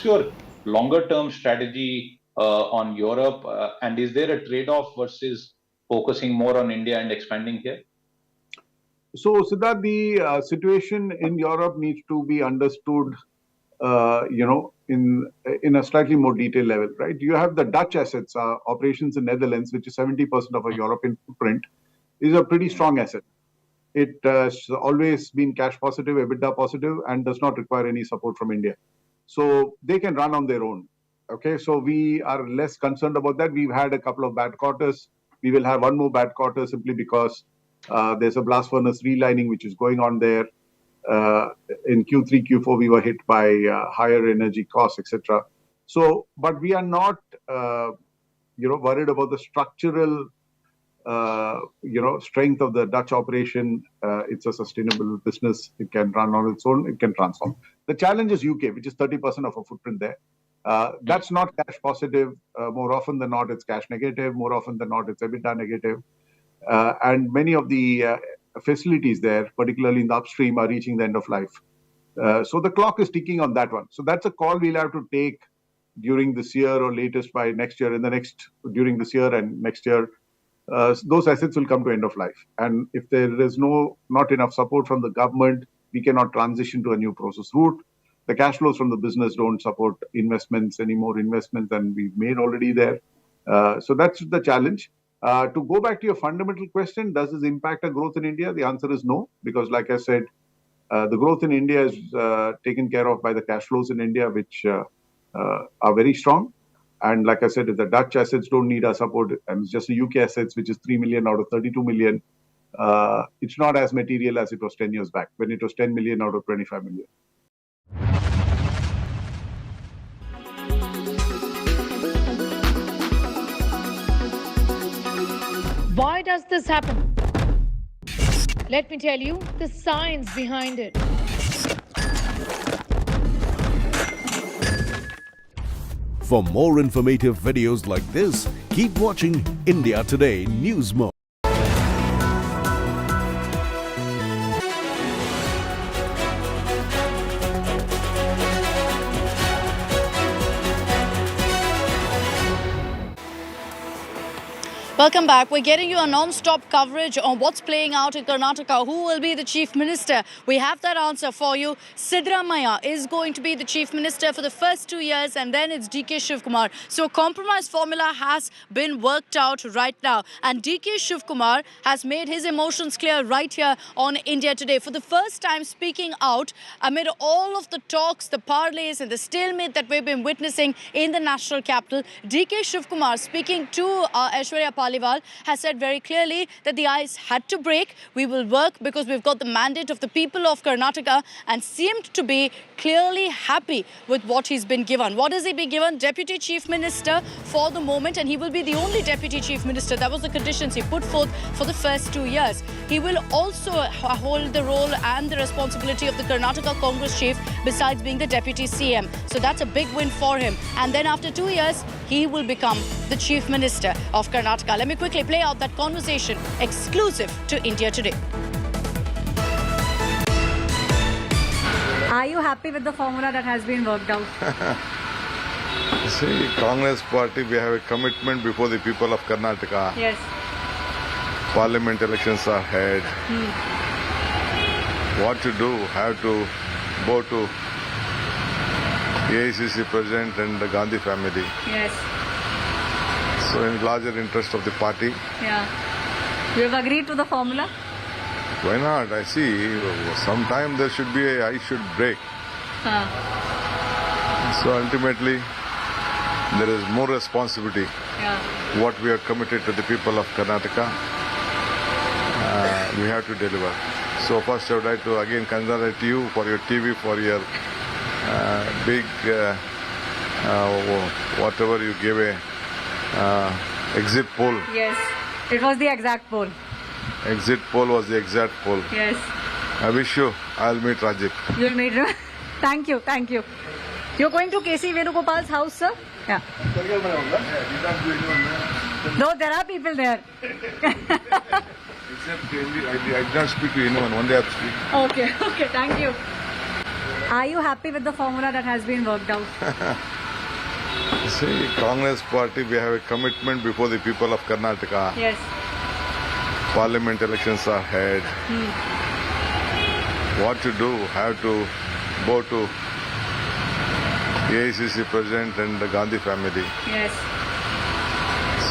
Your longer term strategy on Europe, and is there a trade-off versus focusing more on India and expanding here? So, Siddharth, the situation in Europe needs to be understood, in a slightly more detailed level, right? You have the Dutch assets, operations in Netherlands, which is 70% of our European footprint, is a pretty strong asset. It has always been cash positive, EBITDA positive, and does not require any support from India. So they can run on their own. Okay, so we are less concerned about that. We've had a couple of bad quarters. We will have one more bad quarter simply because there's a blast furnace relining which is going on there. In Q3, Q4, we were hit by higher energy costs, etc. So, but we are not, worried about the structural, strength of the Dutch operation. It's a sustainable business. It can run on its own. It can transform. The challenge is UK, which is 30% of our footprint there. That's not cash positive. More often than not, it's cash negative. More often than not, it's EBITDA negative. And many of the facilities there, particularly in the upstream, are reaching the end of life. So the clock is ticking on that one. So that's a call we'll have to take during this year or latest by next year. During this year and next year, those assets will come to end of life. And if there is not enough support from the government, we cannot transition to a new process route. The cash flows from the business don't support any more investments than we've made already there. So that's the challenge. To go back to your fundamental question, does this impact our growth in India? The answer is no, because like I said, the growth in India is taken care of by the cash flows in India, which are very strong. And like I said, if the Dutch assets don't need our support, and it's just the UK assets, which is 3 million out of 32 million, it's not as material as it was 10 years back, when it was 10 million out of 25 million. Why does this happen? Let me tell you the science behind it. For more informative videos like this, keep watching India Today News Mode. Welcome back. We're getting you a non-stop coverage on what's playing out in Karnataka. Who will be the Chief Minister? We have that answer for you. Siddaramaiah is going to be the Chief Minister for the first 2 years, and then it's DK Shivakumar. So a compromise formula has been worked out right now. And DK Shivakumar has made his emotions clear right here on India Today. For the first time speaking out amid all of the talks, the parlays and the stalemate that we've been witnessing in the national capital, DK Shivakumar, speaking to Aishwarya Paliwal, has said very clearly that the ice had to break. We will work because we've got the mandate of the people of Karnataka, and seemed to be clearly happy with what he's been given. What has he been given? Deputy Chief Minister for the moment, and he will be the only Deputy Chief Minister. That was the conditions he put forth for the first 2 years. He will also hold the role and the responsibility of the Karnataka Congress Chief besides being the Deputy CM. So that's a big win for him. And then after 2 years, he will become the Chief Minister of Karnataka. Let me quickly play out that conversation exclusive to India Today. Are you happy with the formula that has been worked out? See, Congress party, we have a commitment before the people of Karnataka. Yes. Parliament elections are ahead. What to do? Have to go to AICC President and the Gandhi family. Yes. So in larger interest of the party. Yeah. You have agreed to the formula? Why not? I see. Sometime there should be I should break. So ultimately, there is more responsibility. Yeah. What we are committed to the people of Karnataka, we have to deliver. So first I would like to again congratulate you for your TV, for your big, whatever you gave a exit poll. Yes. It was the exact poll. Exit poll was the exact poll. Yes. I wish you, I'll meet Rajiv. You'll meet him. Thank you. Thank you. You're going to KC Venugopal's house, sir? Yeah. No, there are people there. Except I did not speak to anyone. One day I've speak. Okay, thank you. Are you happy with the formula that has been worked out? See, Congress party, we have a commitment before the people of Karnataka. Yes. Parliament elections are ahead. What to do? Have to go to AICC President and the Gandhi family. Yes.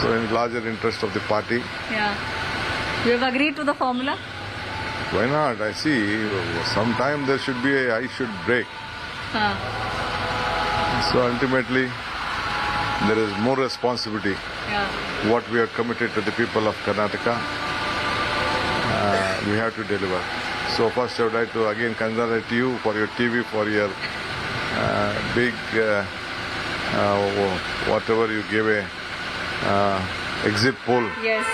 So in larger interest of the party. Yeah. You have agreed to the formula? Why not? I see. Sometime there should be I should break. So ultimately, there is more responsibility. Yeah. What we are committed to the people of Karnataka, we have to deliver. So first I would like to again congratulate you for your TV, for your big, whatever you gave a exit poll. Yes.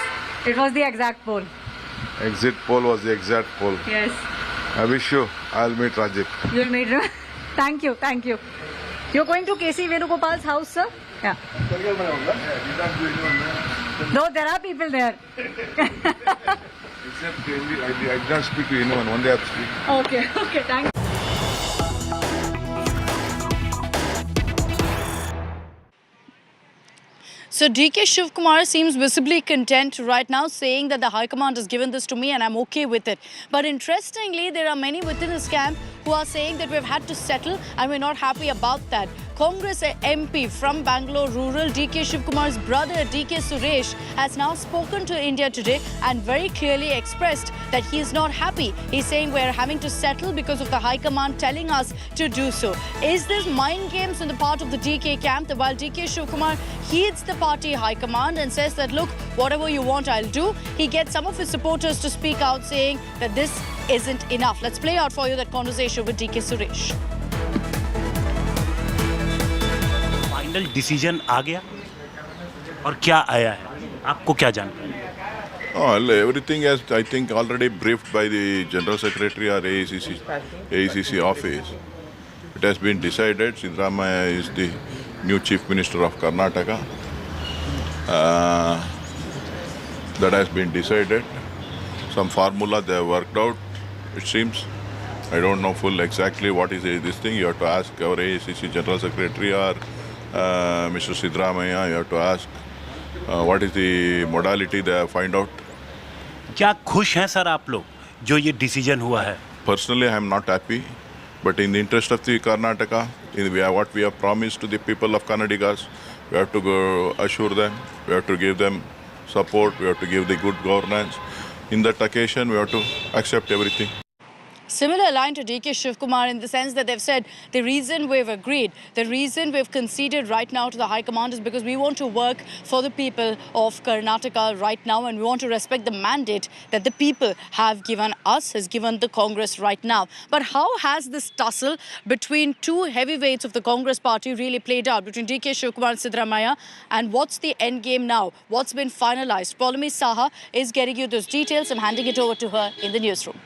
It was the exact poll. Exit poll was the exact poll. Yes. I wish you, I'll meet Rajiv. You'll meet him. Thank you. Thank you. You're going to KC Venugopal's house, sir? Yeah. No, there are people there. Except I did not speak to anyone. One day I've speak. Okay, thank you. So DK Shivakumar seems visibly content right now, saying that the High Command has given this to me and I'm okay with it. But interestingly, there are many within his camp who are saying that we've had to settle and we're not happy about that. Congress MP from Bengaluru rural, DK Shivakumar's brother DK Suresh, has now spoken to India Today and very clearly expressed that he is not happy. He's saying we're having to settle because of the High Command telling us to do so. Is this mind games on the part of the DK camp, that while DK Shivakumar heeds the party High Command and says that, look, whatever you want, I'll do, he gets some of his supporters to speak out saying that this isn't enough. Let's play out for you that conversation with DK Suresh. Final decision आ गया और क्या आया है, आपको क्या जानकारी है? Well, everything is, I think, already briefed by the General Secretary or AICC office. It has been decided. Siddaramaiah is the new Chief Minister of Karnataka. That has been decided. Some formula they have worked out, it seems. I don't know full exactly what is this thing. You have to ask our AICC General Secretary or Mr. Siddaramaiah. You have to ask what is the modality they have find out. क्या खुश हैं sir आप लोग जो ये decision हुआ है? Personally, I am not happy, but in the interest of the Karnataka, what we have promised to the people of Kannadigas, we have to go assure them, we have to give them support, we have to give the good governance. In that occasion, we have to accept everything. Similar line to DK Shivakumar in the sense that they've said the reason we've agreed, the reason we've conceded right now to the High Command is because we want to work for the people of Karnataka right now and we want to respect the mandate that the people have given us, has given the Congress right now. But how has this tussle between two heavyweights of the Congress party really played out, between DK Shivakumar and Siddaramaiah, and what's the end game now? What's been finalized? Paulami Saha is getting you those details. I'm handing it over to her in the newsroom.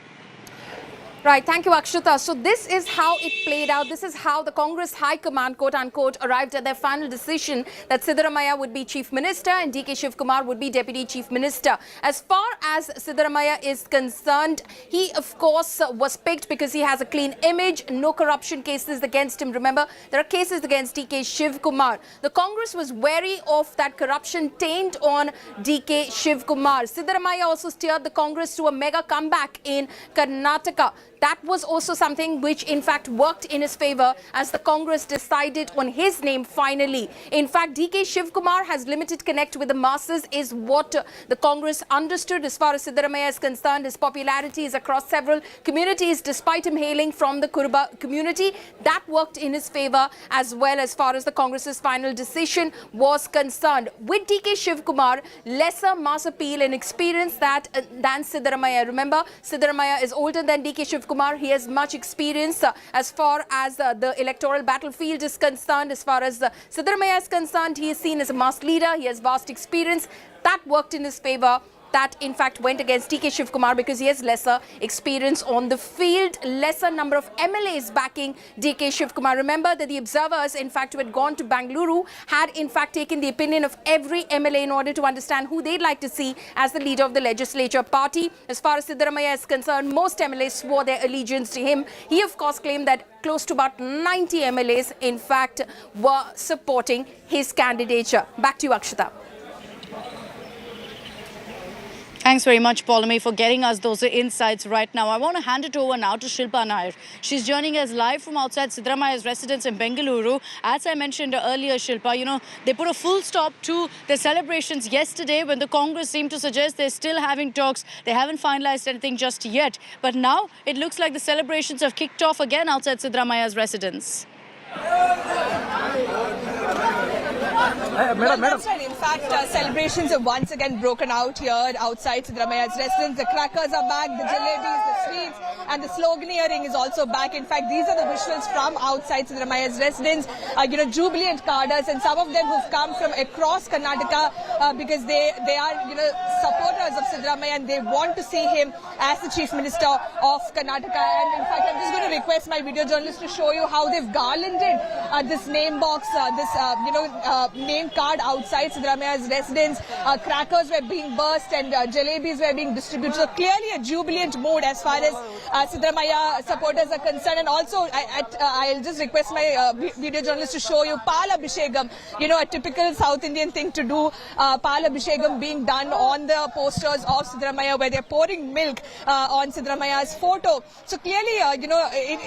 Right, thank you, Akshuta. So this is how it played out. This is how the Congress High Command, quote unquote, arrived at their final decision that Siddaramaiah would be Chief Minister and DK Shivakumar would be Deputy Chief Minister. As far as Siddaramaiah is concerned, he of course was picked because he has a clean image, no corruption cases against him. Remember, there are cases against DK Shivakumar. The Congress was wary of that corruption taint on DK Shivakumar. Siddaramaiah also steered the Congress to a mega comeback in Karnataka. That was also something which in fact worked in his favor as the Congress decided on his name finally. In fact, DK Shivakumar has limited connect with the masses is what the Congress understood as far as Siddaramaiah is concerned. His popularity is across several communities despite him hailing from the Kuruba community. That worked in his favor as well as far as the Congress's final decision was concerned. With DK Shivakumar, lesser mass appeal and experience than Siddaramaiah. Remember, Siddaramaiah is older than DK Shivakumar. He has much experience as far as the electoral battlefield is concerned. As far as Siddaramaiah is concerned, he is seen as a mass leader. He has vast experience. That worked in his favor. That in fact went against DK Shivakumar because he has lesser experience on the field, lesser number of MLAs backing DK Shivakumar. Remember that the observers in fact who had gone to Bengaluru had in fact taken the opinion of every MLA in order to understand who they'd like to see as the leader of the legislature party. As far as Siddaramaiah is concerned, most MLAs swore their allegiance to him. He of course claimed that close to about 90 MLAs in fact were supporting his candidature. Back to you, Akshita. Thanks very much, Pauline, for getting us those insights right now. I want to hand it over now to Shilpa Nair. She's joining us live from outside Siddaramaiah's residence in Bengaluru. As I mentioned earlier, Shilpa, you know, they put a full stop to the celebrations yesterday when the Congress seemed to suggest they're still having talks. They haven't finalized anything just yet. But now it looks like the celebrations have kicked off again outside Siddaramaiah's residence. Well, that's right. In fact, celebrations have once again broken out here outside Siddaramaiah's residence. The crackers are back, the jalebis, the sweets, and the sloganeering is also back. In fact, these are the visuals from outside Siddaramaiah's residence. Jubilant cadres, and some of them who've come from across Karnataka because they are, supporters of Siddaramaiah and they want to see him as the Chief Minister of Karnataka. And in fact, I'm just going to request my video journalist to show you how they've garlanded this name box, name card outside Siddaramaiah's residence. Crackers were being burst and jalebis were being distributed. So clearly a jubilant mood as far as Siddaramaiah supporters are concerned. And also, I'll just request my video journalist to show you Pal Abhishekam, a typical South Indian thing to do. Pal Abhishekam being done on the posters of Siddaramaiah where they're pouring milk on Siddaramaiah's photo. So clearly,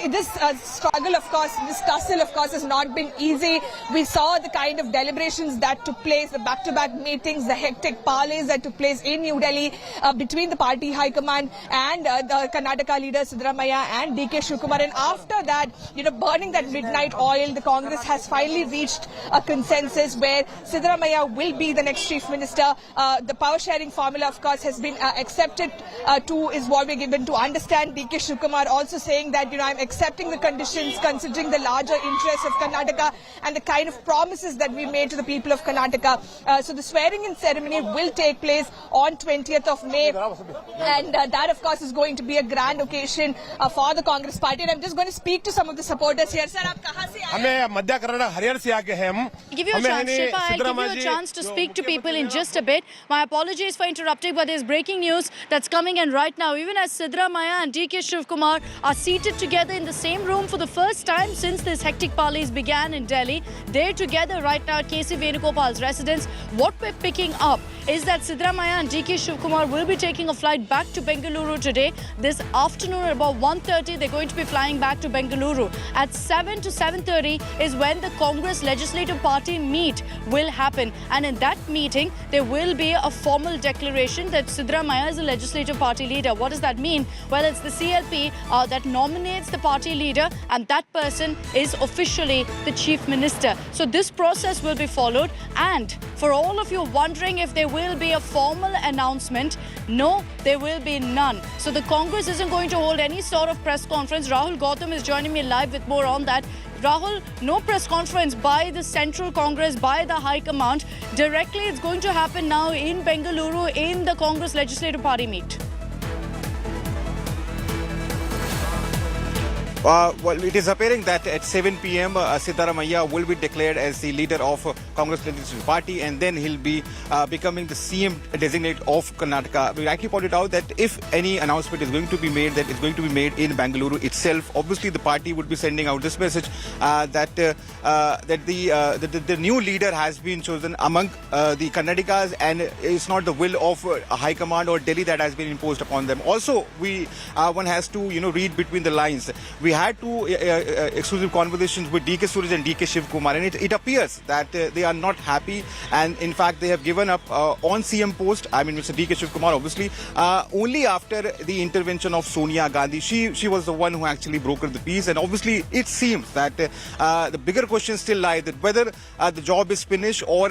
this struggle, of course, this tussle, of course, has not been easy. We saw the kind of deliberations that took place, the back-to-back meetings, the hectic parleys that took place in New Delhi between the party high command and the Karnataka leader Siddaramaiah and DK Shivakumar. And after that, burning that midnight oil, the Congress has finally reached a consensus where Siddaramaiah will be the next Chief Minister. The power-sharing formula, of course, has been accepted is what we're given to understand. DK Shivakumar also saying that, I'm accepting the conditions considering the larger interests of Karnataka and the kind of promises that we made to the people of Karnataka. So the swearing-in ceremony will take place on 20th of May. And that, of course, is going to be a grand occasion for the Congress party. And I'm just going to speak to some of the supporters here. Sir, aap kahan se aaye hain? Give you a chance, Shilpa. I'll give you a chance to speak to people in just a bit. My apologies for interrupting, but there's breaking news that's coming in right now. Even as Siddaramaiah and DK Shivakumar are seated together in the same room for the first time since this hectic parleys began in Delhi, they're together right now at KC Venugopal's residence. What we're picking up is that Siddaramaiah and DK Shivakumar will be taking a flight back to Bengaluru today. This afternoon at about 1:30, they're going to be flying back to Bengaluru. At 7 to 7:30 is when the Congress Legislative Party meet will happen. And in that meeting, there will be a formal declaration that Siddaramaiah is the Legislative Party leader. What does that mean? Well, it's the CLP that nominates the party leader, and that person is officially the Chief Minister. So this process will be followed. And for all of you wondering if there will be a formal announcement, no, there will be none. So the Congress isn't going to hold any sort of press conference. Rahul Gautam is joining me live with more on that. Rahul, no press conference by the Central Congress, by the High Command. Directly, it's going to happen now in Bengaluru in the Congress Legislative Party meet. Well, it is appearing that at 7 p.m. Siddaramaiah will be declared as the leader of Congress Legislative Party, and then he'll be becoming the CM designate of Karnataka. We actually pointed out that if any announcement is going to be made, that is going to be made in Bengaluru itself. Obviously, the party would be sending out this message that the new leader has been chosen among the Karnatakas, and it's not the will of High Command or Delhi that has been imposed upon them. Also, one has to read between the lines. We had two exclusive conversations with DK Suraj and DK Shivakumar, and it appears that they are not happy, and in fact they have given up on CM post. I mean, Mr. DK Shivakumar, obviously, only after the intervention of Sonia Gandhi. She was the one who actually brokered the peace, and obviously it seems that the bigger question still lies that whether the job is finished, or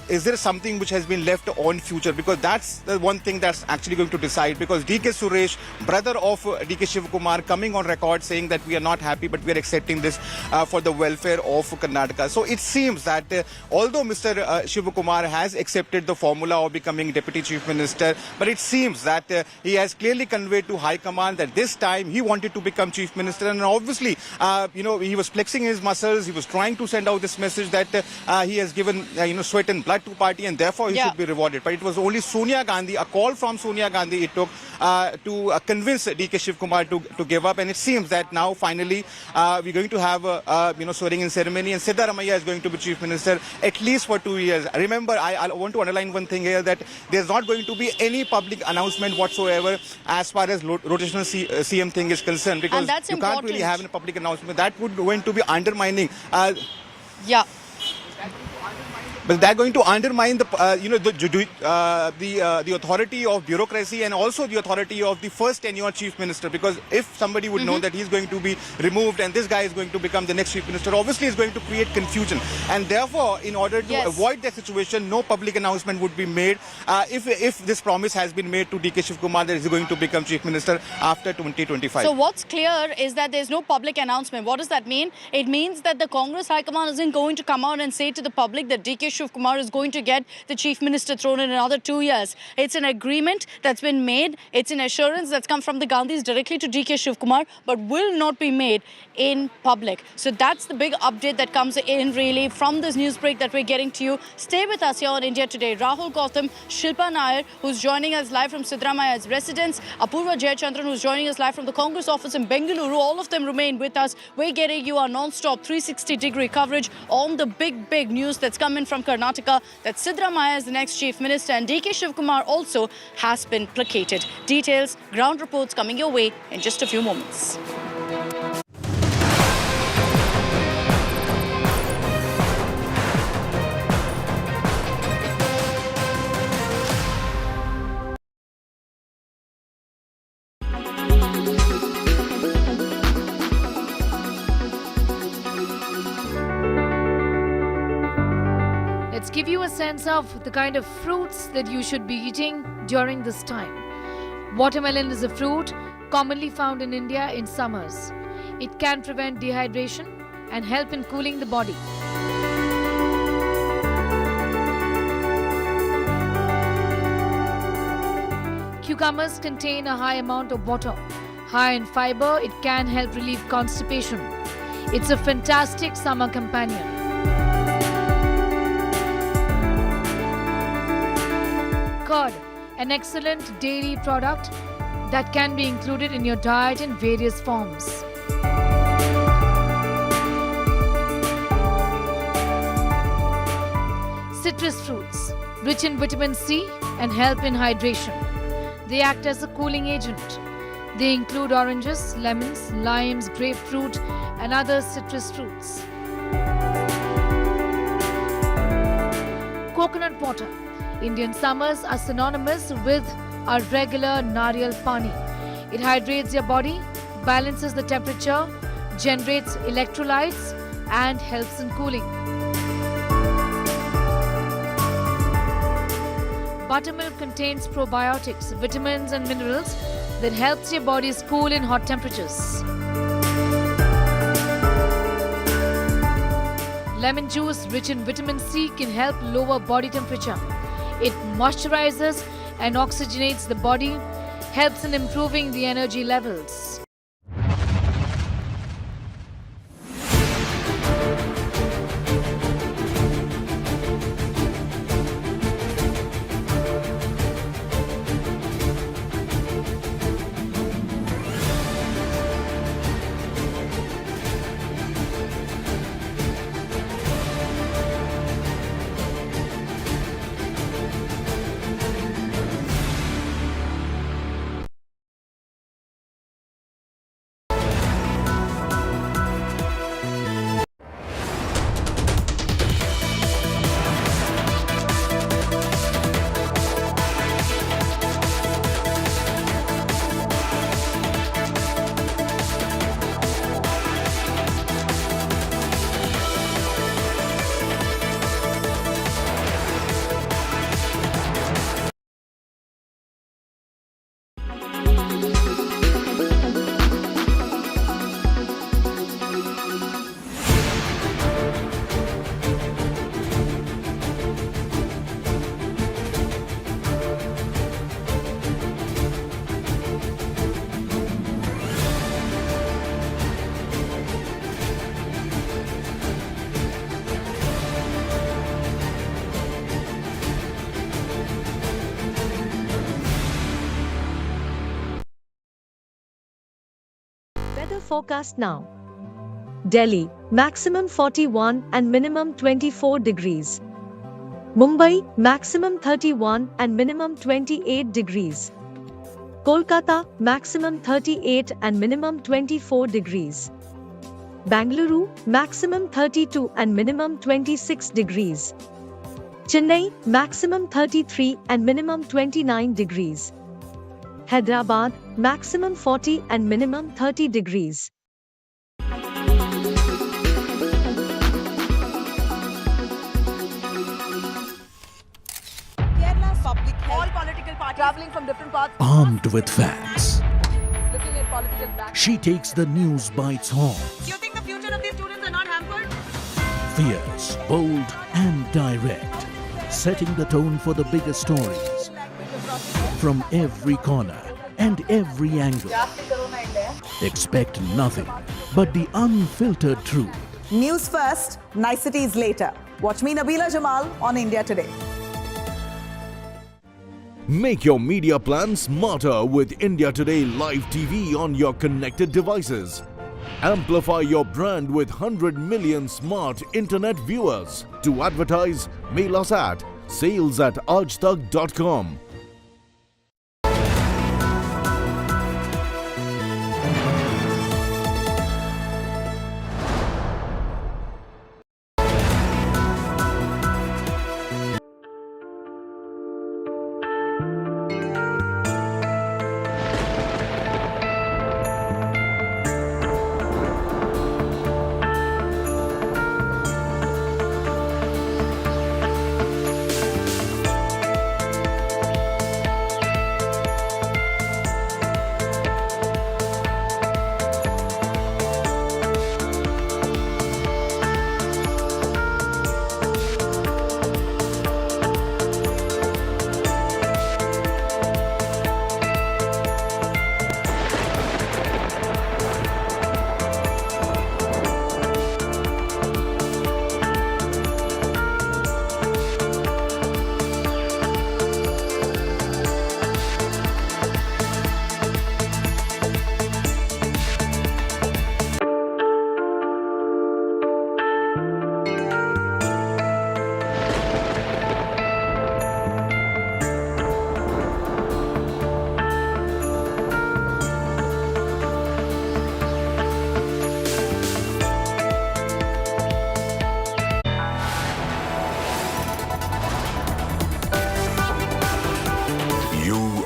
is there something which has been left on future, because that's the one thing that's actually going to decide. Because DK Suresh, brother of DK Shivakumar, coming on record saying that we are not happy, but we are accepting this for the welfare of Karnataka. So it seems that although Mr. Shivakumar has accepted the formula of becoming Deputy Chief Minister, but it seems that he has clearly conveyed to High Command that this time he wanted to become Chief Minister, and obviously, he was flexing his muscles. He was trying to send out this message that he has given, sweat and blood to party, and therefore he should be rewarded. But it was only Sonia Gandhi, a call from Sonia Gandhi, it took to convince DK Shivakumar to give up. And it seems that now finally we're going to have a swearing in ceremony, and Siddaramaiah is going to be Chief Minister at least for 2 years. Remember, I want to underline one thing here, that there's not going to be any public announcement whatsoever as far as rotational CM thing is concerned, because you can't really have a public announcement. That would going to be undermining. But they're going to undermine the authority of bureaucracy, and also the authority of the first tenure Chief Minister. Because if somebody would know that he's going to be removed and this guy is going to become the next Chief Minister, obviously it's going to create confusion. And therefore, in order to avoid that situation, no public announcement would be made. If this promise has been made to DK Shivakumar that he's going to become Chief Minister after 2025. So what's clear is that there's no public announcement. What does that mean? It means that the Congress High Command isn't going to come out and say to the public that DK Shivakumar is going to get the Chief Minister throne in another 2 years. It's an agreement that's been made. It's an assurance that's come from the Gandhis directly to DK Shivakumar, but will not be made in public. So that's the big update that comes in really from this news break that we're getting to you. Stay with us here on India Today. Rahul Gautam, Shilpa Nair, who's joining us live from Siddaramaiah's residence, Apurva Jayachandran, who's joining us live from the Congress office in Bengaluru. All of them remain with us. We're getting you our non-stop 360-degree coverage on the big news that's coming from Karnataka, that Siddaramaiah is the next Chief Minister, and DK Shivakumar also has been placated. Details, ground reports coming your way in just a few moments. Let's give you a sense of the kind of fruits that you should be eating during this time. Watermelon is a fruit commonly found in India in summers. It can prevent dehydration and help in cooling the body. Cucumbers contain a high amount of water. High in fiber, it can help relieve constipation. It's a fantastic summer companion. Curd, an excellent dairy product that can be included in your diet in various forms. Citrus fruits, rich in vitamin C and help in hydration. They act as a cooling agent. They include oranges, lemons, limes, grapefruit and other citrus fruits. Coconut water. Indian summers are synonymous with our regular nariyal pani. It hydrates your body, balances the temperature, generates electrolytes and helps in cooling. Buttermilk contains probiotics, vitamins and minerals that helps your body cool in hot temperatures. Lemon juice rich in vitamin C can help lower body temperature. It moisturizes and oxygenates the body, helps in improving the energy levels. forecast now. Delhi, maximum 41 and minimum 24 degrees. Mumbai, maximum 31 and minimum 28 degrees. Kolkata, maximum 38 and minimum 24 degrees. Bengaluru, maximum 32 and minimum 26 degrees. Chennai, maximum 33 and minimum 29 degrees. Hyderabad, maximum 40 and minimum 30 degrees. Kerala's public health. All political parties traveling from different parts. Armed with facts, Looking at political back. she takes the news by its horns. Do you think the future of these students are not hampered? Fierce, bold, and direct, setting the tone for the biggest stories from every corner and every angle. Expect nothing but the unfiltered truth. News first, niceties later. Watch me, Nabila Jamal, on India Today. Make your media plan smarter with India Today Live TV on your connected devices. Amplify your brand with 100 million smart internet viewers. To advertise, mail us at sales@aajtak.com.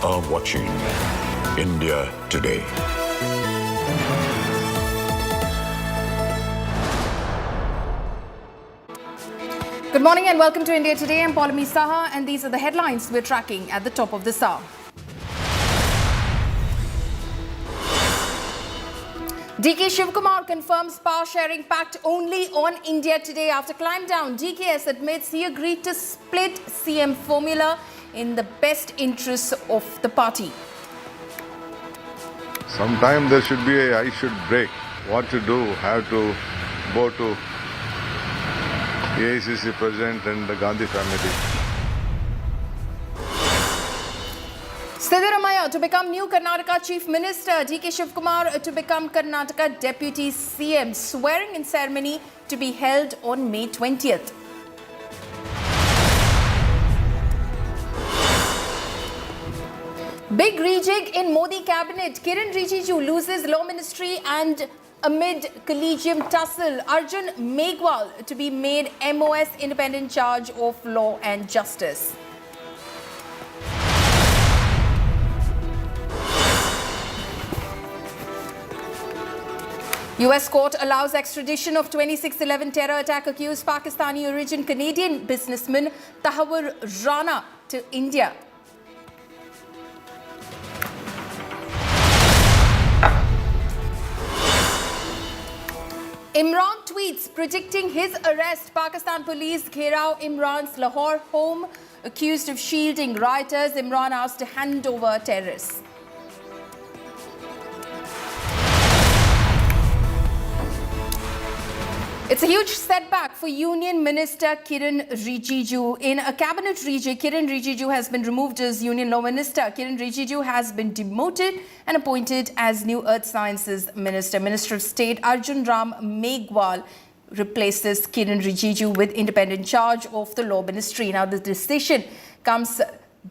are watching India Today. Good morning and welcome to India Today. I'm Paulami Saha and these are the headlines we're tracking at the top of this hour. DK Shivakumar confirms power sharing pact only on India Today. After climb down, DKS admits he agreed to split CM formula in the best interests of the party. Sometime there should be a I should break. What to do? Have to go to AICC President and the Gandhi family. Siddaramaiah to become new Karnataka Chief Minister. DK Shivakumar to become Karnataka Deputy CM. Swearing-in ceremony to be held on May 20th. Big rejig in Modi cabinet. Rijiju loses law ministry and amid collegium tussle, Arjun Megwal to be made MOS independent charge of law and justice. US court allows extradition of 26/11 terror attack accused Pakistani origin Canadian businessman Tahawur Rana to India. Imran tweets predicting his arrest. Pakistan police gherao Imran's Lahore home. Accused of shielding rioters, Imran asked to hand over terrorists. It's a huge setback for Union Minister Kiren Rijiju. In a cabinet rejig, Kiren Rijiju has been removed as Union Law Minister. Kiren Rijiju has been demoted and appointed as new Earth Sciences Minister. Minister of State Arjun Ram Meghwal replaces Kiren Rijiju with independent charge of the Law Ministry. Now, the decision comes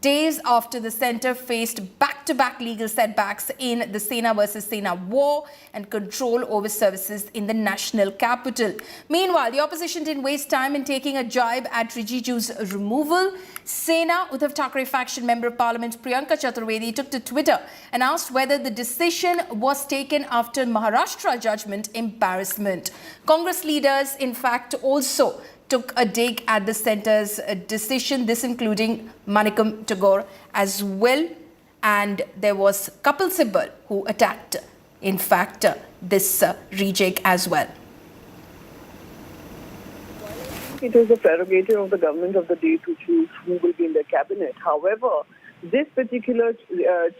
days after the centre faced back-to-back legal setbacks in the Sena versus Sena war and control over services in the national capital. Meanwhile, the opposition didn't waste time in taking a jibe at Rijiju's removal. Sena Uddhav Thackeray faction member of Parliament Priyanka Chaturvedi took to Twitter and asked whether the decision was taken after Maharashtra judgment embarrassment. Congress leaders, in fact, also took a dig at the centre's decision, this including Manikam Tagore as well. And there was Kapil Sibal who attacked, in fact, this rejig as well. It is the prerogative of the government of the day to choose who will be in their cabinet. However, this particular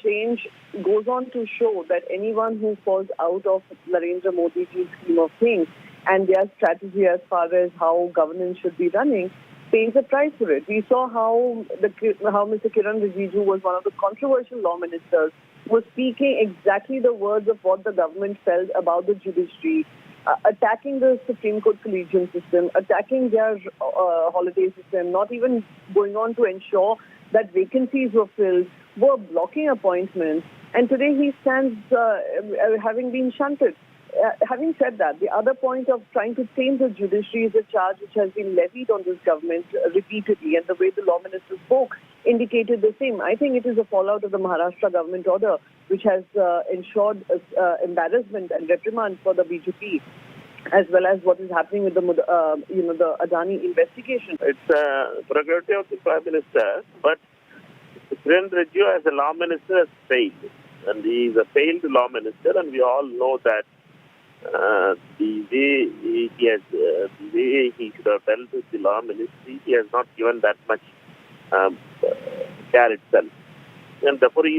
change goes on to show that anyone who falls out of Narendra Modi's scheme of things and their strategy as far as how governance should be running pays a price for it. We saw how Mr. Kiren Rijiju was one of the controversial law ministers, was speaking exactly the words of what the government felt about the judiciary, attacking the Supreme Court collegium system, attacking their holiday system, not even going on to ensure that vacancies were filled, were blocking appointments, and today he stands having been shunted. Having said that, the other point of trying to change the judiciary is a charge which has been levied on this government repeatedly, and the way the law minister spoke indicated the same. I think it is a fallout of the Maharashtra government order, which has ensured embarrassment and reprimand for the BJP, as well as what is happening with the Adani investigation. It's a prerogative of the Prime Minister, but Kiren Rijiju as a law minister has failed, and he is a failed law minister, and we all know that the way he should have dealt with the law ministry, he has not given that much care itself. And therefore, in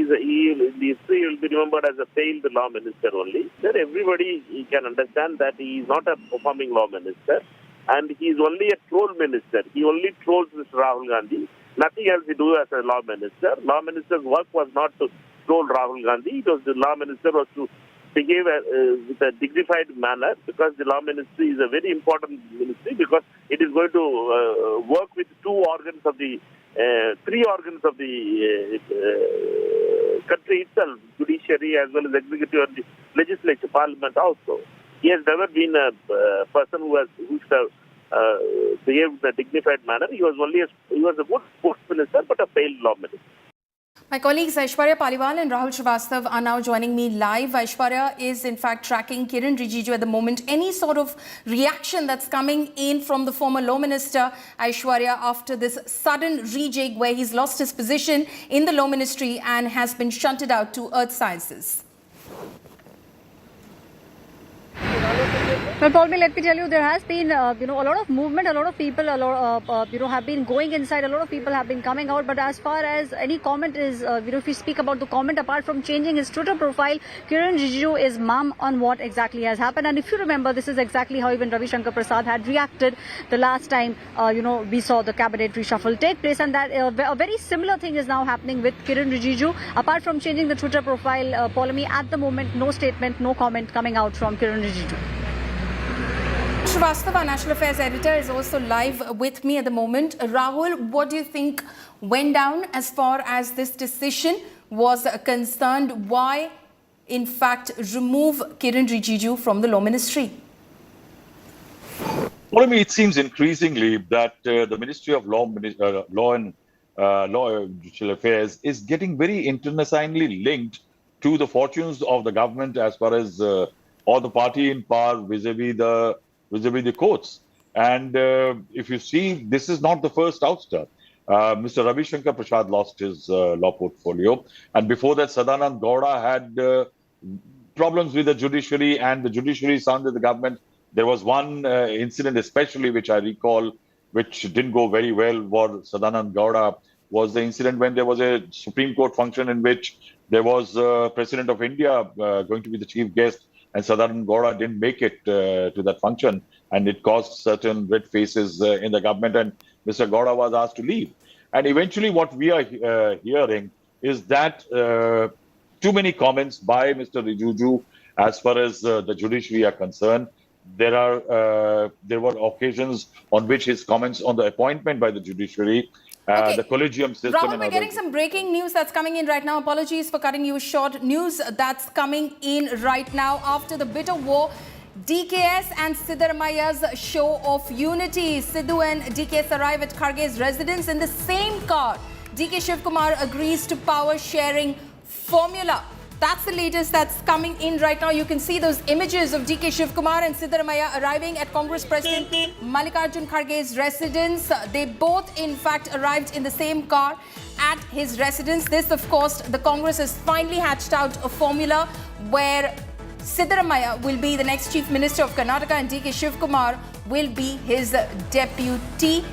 history, he will be remembered as a failed law minister only. Then everybody can understand that he is not a performing law minister, and he is only a troll minister. He only trolls Mr. Rahul Gandhi. Nothing else he do as a law minister. Law minister's work was not to troll Rahul Gandhi. It was the law minister was to behave with a dignified manner, because the law ministry is a very important ministry, because it is going to work with three organs of the country itself, judiciary as well as executive and the legislature, parliament also. He has never been a person who should have behaved in a dignified manner. He was a good sports minister, but a failed law minister. My colleagues Aishwarya Paliwal and Rahul Srivastav are now joining me live. Aishwarya is in fact tracking Kiren Rijiju at the moment. Any sort of reaction that's coming in from the former law minister, Aishwarya, after this sudden rejig where he's lost his position in the law ministry and has been shunted out to Earth Sciences? Well, Paul, let me tell you, there has been, a lot of movement, a lot of people, have been going inside, a lot of people have been coming out. But as far as any comment is, if we speak about the comment, apart from changing his Twitter profile, Kiren Rijiju is mum on what exactly has happened. And if you remember, this is exactly how even Ravi Shankar Prasad had reacted the last time, we saw the cabinet reshuffle take place. And that a very similar thing is now happening with Kiren Rijiju. Apart from changing the Twitter profile, Paulami, at the moment, no statement, no comment coming out from Kiren Rijiju. Srivastav, our National Affairs editor, is also live with me at the moment. Rahul, what do you think went down as far as this decision was concerned? Why, in fact, remove Kiren Rijiju from the Law Ministry? Well, I mean, it seems increasingly that the Ministry of Law and Judicial Affairs is getting very internationally linked to the fortunes of the government as far as or the party in power vis-a-vis the courts. And if you see, this is not the first ouster. Mr. Ravi Shankar Prasad lost his law portfolio. And before that, Sadanand Gowda had problems with the judiciary, and the judiciary sounded the government. There was one incident especially which I recall, which didn't go very well for Sadanand Gowda, was the incident when there was a Supreme Court function in which there was President of India going to be the chief guest, and Siddaramaiah didn't make it to that function. and it caused certain red faces in the government, and Mr. Gowda was asked to leave. And eventually what we are hearing is that too many comments by Mr. Rijiju as far as the judiciary are concerned. There were occasions on which his comments on the appointment by the judiciary, the collegium system. Rahul, we're getting some breaking news that's coming in right now. Apologies for cutting you short. News that's coming in right now after the bitter war. DKS and Siddaramaiah's show of unity. Sidhu and DKS arrive at Kharge's residence in the same car. DK Shivakumar agrees to power sharing formula. That's the latest that's coming in right now. You can see those images of DK Shivakumar and Siddaramaiah arriving at Congress President Mallikarjun Kharge's residence. They both, in fact, arrived in the same car at his residence. This, of course, the Congress has finally hatched out a formula where Siddaramaiah will be the next Chief Minister of Karnataka and DK Shivakumar will be his deputy.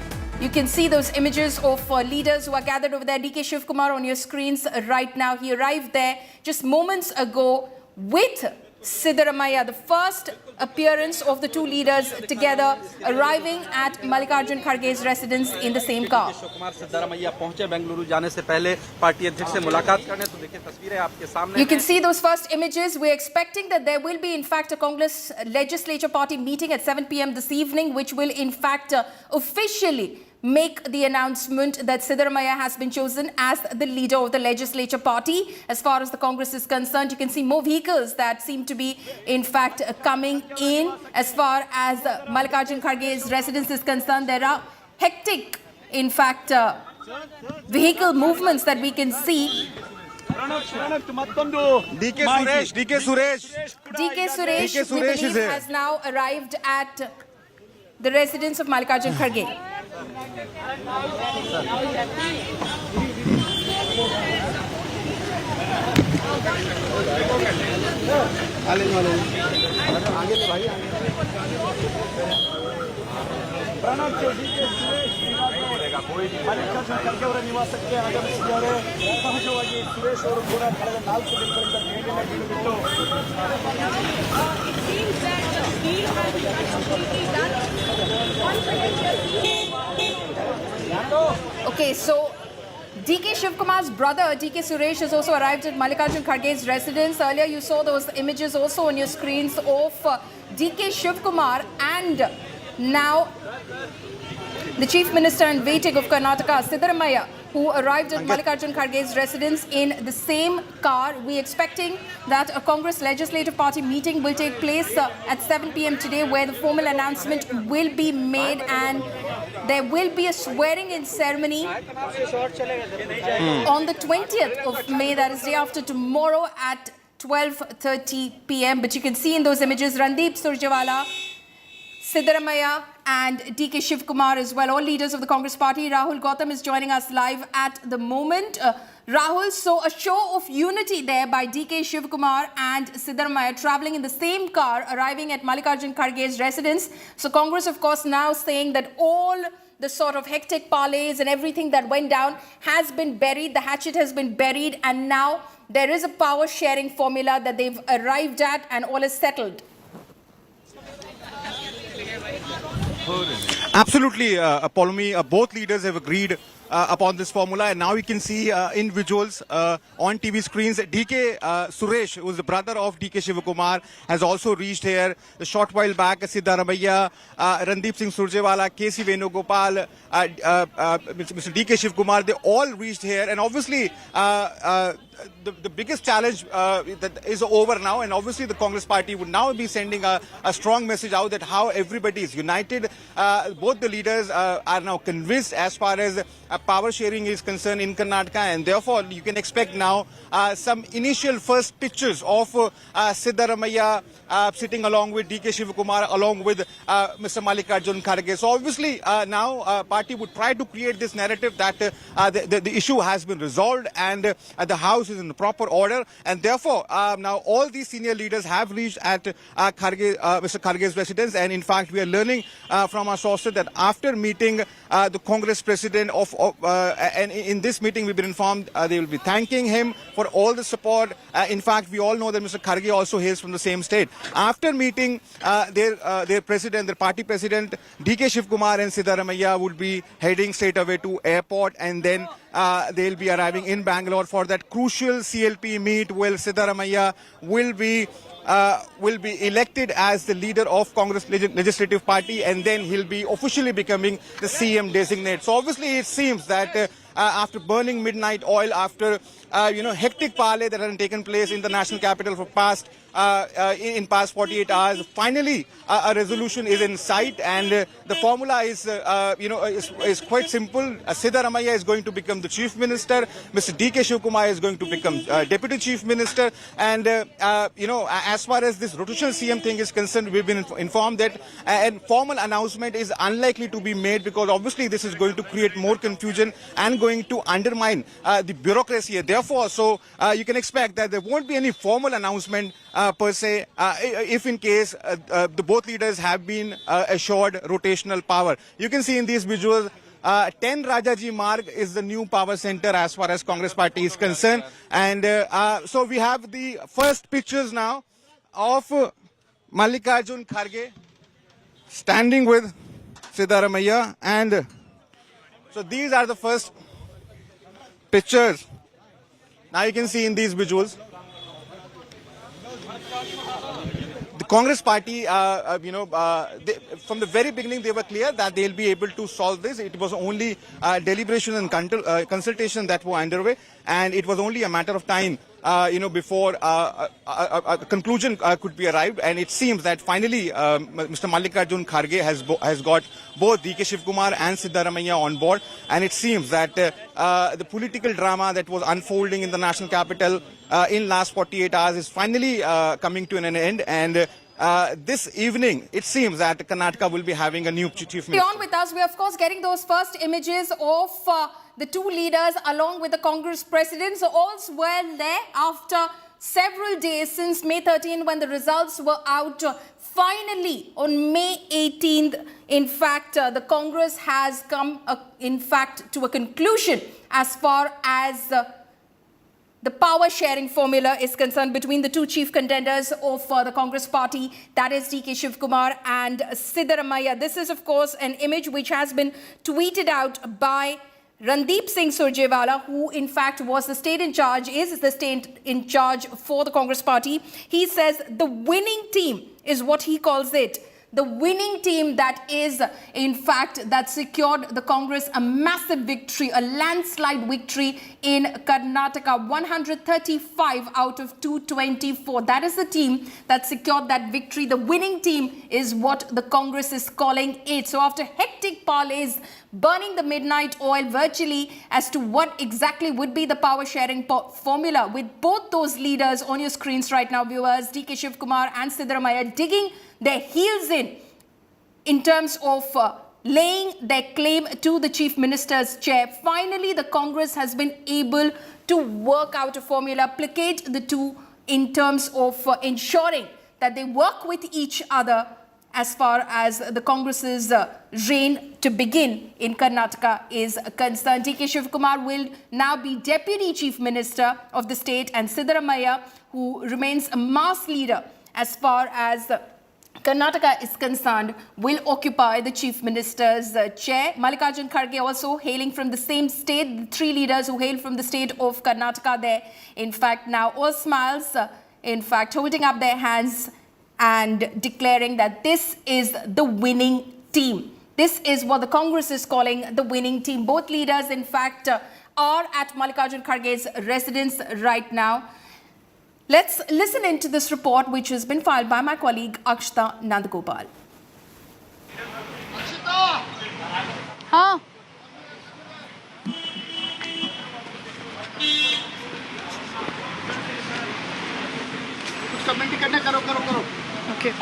You can see those images of leaders who are gathered over there. DK Shivakumar on your screens right now. He arrived there just moments ago with Siddaramaiah, the first appearance of the two leaders together arriving at Mallikarjun Kharge's residence in the same car. You can see those first images. We're expecting that there will be in fact a Congress Legislature Party meeting at 7 p.m. this evening, which will in fact officially make the announcement that Siddaramaiah has been chosen as the leader of the Legislature Party. As far as the Congress is concerned, you can see more vehicles that seem to be, in fact, coming in. As far as Mallikarjun Kharge's residence is concerned, there are hectic, in fact, vehicle movements that we can see. DK Suresh, we believe, has now arrived at the residence of Mallikarjun Kharge. Okay, so DK Shivakumar's brother, DK Suresh, has also arrived at Mallikarjun Kharge's residence. Earlier, you saw those images also on your screens of DK Shivakumar and now the Chief Minister in waiting of Karnataka, Siddaramaiah, who arrived at Mallikarjun Kharge's residence in the same car. We're expecting that a Congress Legislative Party meeting will take place at 7 p.m. today, where the formal announcement will be made and there will be a swearing-in ceremony on the 20th of May, that is day after tomorrow at 12:30 p.m. But you can see in those images Randeep Surjewala, Siddaramaiah and DK Shivakumar as well, all leaders of the Congress Party. Rahul Gautam is joining us live at the moment. Rahul, so a show of unity there by DK Shivakumar and Siddaramaiah travelling in the same car, arriving at Mallikarjun Kharge's residence. So Congress, of course, now saying that all the sort of hectic parleys and everything that went down has been buried, the hatchet has been buried, and now there is a power sharing formula that they've arrived at and all is settled. Absolutely, Paulomi. Both leaders have agreed upon this formula, and now we can see individuals on TV screens. DK Suresh, who is the brother of DK Shivakumar, has also reached here. A short while back, Siddaramaiah, Randeep Singh Surjewala, KC Venugopal, Mr. DK Shivakumar, they all reached here, and obviously the biggest challenge that is over now, and obviously the Congress Party would now be sending a strong message out that how everybody is united. Both the leaders are now convinced as far as power sharing is concerned in Karnataka, and therefore you can expect now some initial first pictures of Siddaramaiah sitting along with DK Shivakumar, along with Mr. Mallikarjun Kharge. So obviously now party would try to create this narrative that the issue has been resolved and the house is in the proper order, and therefore now all these senior leaders have reached at Mr. Kharge's residence. And in fact, we are learning from our sources that after meeting the Congress president of and in this meeting we've been informed they will be thanking him for all the support. In fact, we all know that Mr. Kharge also hails from the same state. After meeting their president, their party president, DK Shivakumar and Siddaramaiah would be heading straight away to airport, and then they'll be arriving in Bangalore for that crucial CLP meet where Siddaramaiah will be elected as the leader of Congress Legislative Party, and then he'll be officially becoming the CM designate. So obviously it seems that after burning midnight oil, after hectic parley that has taken place in the national capital for past 48 hours, finally a resolution is in sight, and the formula is quite simple. Siddaramaiah is going to become the chief minister. Mr. DK Shivakumar is going to become deputy chief minister, and as far as this rotational CM thing is concerned, we've been informed that a formal announcement is unlikely to be made, because obviously this is going to create more confusion and going to undermine the bureaucracy. Therefore, so you can expect that there won't be any formal announcement per se, if in case the both leaders have been assured rotational power. You can see in these visuals, 10 Rajaji Marg is the new power center as far as Congress party is concerned. And so we have the first pictures now of Mallikarjun Kharge standing with Siddaramaiah, and so these are the first pictures. Now you can see in these visuals, the Congress party, from the very beginning they were clear that they'll be able to solve this. It was only deliberation and consultation that were underway, and it was only a matter of time before a conclusion could be arrived. And it seems that finally Mr. Mallikarjun Kharge has got both DK Shivakumar and Siddaramaiah on board, and it seems that the political drama that was unfolding in the national capital in last 48 hours is finally coming to an end. And this evening, it seems that Karnataka will be having a new chief minister. On with us, we're of course getting those first images of the two leaders along with the Congress president. So all's well there after several days since May 13, when the results were out. Finally, on May 18th, in fact, the Congress has come, in fact, to a conclusion as far as the power sharing formula is concerned between the two chief contenders of the Congress party, that is DK Shivakumar and Siddaramaiah. This is, of course, an image which has been tweeted out by Randeep Singh Surjewala, who in fact was the state in charge, is the state in charge for the Congress party. He says the winning team is what he calls it. The winning team that is, in fact, that secured the Congress a massive victory, a landslide victory in Karnataka, 135 out of 224. That is the team that secured that victory. The winning team is what the Congress is calling it. So after hectic parleys, burning the midnight oil virtually as to what exactly would be the power sharing formula, with both those leaders on your screens right now, viewers, DK Shivakumar and Siddaramaiah, digging their heels in terms of laying their claim to the chief minister's chair. Finally, the Congress has been able to work out a formula, placate the two in terms of ensuring that they work with each other as far as the Congress's reign to begin in Karnataka is concerned. DK Shivakumar will now be Deputy Chief Minister of the state, and Siddaramaiah, who remains a mass leader as far as Karnataka is concerned, will occupy the Chief Minister's chair. Mallikarjun Kharge also hailing from the same state. The three leaders who hail from the state of Karnataka there, in fact, now all smiles, in fact, holding up their hands and declaring that this is the winning team. This is what the Congress is calling the winning team. Both leaders, in fact, are at Mallikarjun Kharge's residence right now. Let's listen into this report, which has been filed by my colleague Akshita Nandagopal. हाँ कुछ comment करना, करो करो करो. Okay.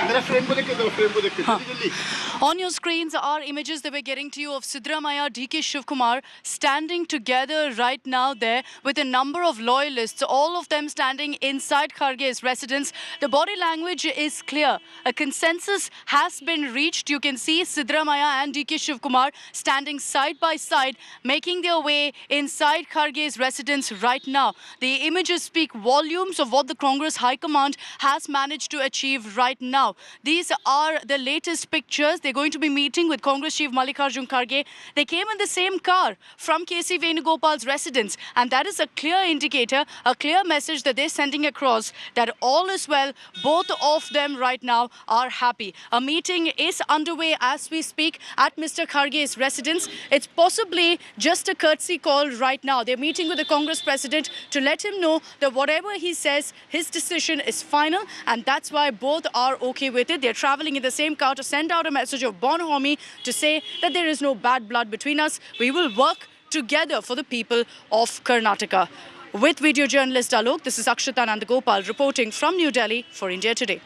On your screens are images that we're getting to you of Siddaramaiah, DK Shivakumar standing together right now there with a number of loyalists, all of them standing inside Kharge's residence. The body language is clear. A consensus has been reached. You can see Siddaramaiah and DK Shivakumar standing side by side, making their way inside Kharge's residence right now. The images speak volumes of what the Congress High Command has managed to achieve right now. These are the latest pictures. They're going to be meeting with Congress Chief Mallikarjun Kharge. They came in the same car from KC Venugopal's residence, and that is a clear indicator, a clear message that they're sending across that all is well. Both of them right now are happy. A meeting is underway as we speak at Mr. Kharge's residence. It's possibly just a courtesy call right now. They're meeting with the Congress president to let him know that whatever he says, his decision is final, and that's why both are okay with it. They're traveling in the same car to send out a message of bonhomie to say that there is no bad blood between us. We will work together for the people of Karnataka. With video journalist Alok, this is Akshita Nandagopal reporting from New Delhi for India Today.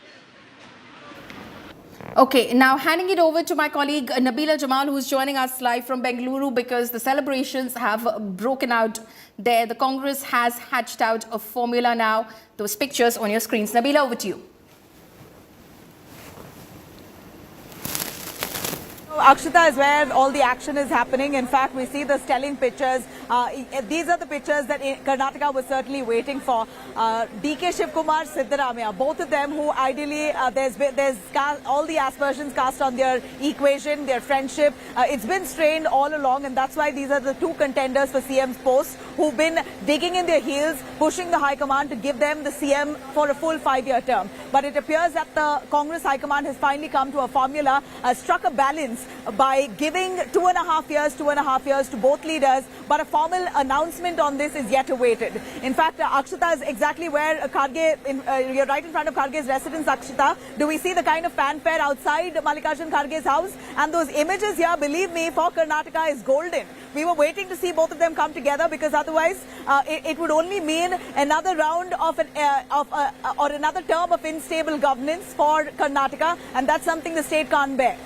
Okay, now handing it over to my colleague Nabila Jamal, who is joining us live from Bengaluru because the celebrations have broken out there. The Congress has hatched out a formula now. Those pictures on your screens. Nabila, over to you. Akshita is where all the action is happening. In fact, we see the stelling pictures. These are the pictures that Karnataka was certainly waiting for. DK Shivakumar, Siddaramaiah, both of them who ideally there's all the aspersions cast on their equation, their friendship. It's been strained all along, and that's why these are the two contenders for CM's post who've been digging in their heels, pushing the High Command to give them the CM for a full 5-year term. But it appears that the Congress High Command has finally come to a formula, struck a balance by giving 2.5 years to both leaders, but a formal announcement on this is yet awaited. In fact, Akshita is exactly where Kharge, you're right in front of Kharge's residence, Akshita. Do we see the kind of fanfare outside Mallikarjun Kharge's house? And those images here, believe me, for Karnataka is golden. We were waiting to see both of them come together because otherwise it would only mean another round of or another term of unstable governance for Karnataka, and that's something the state can't bear.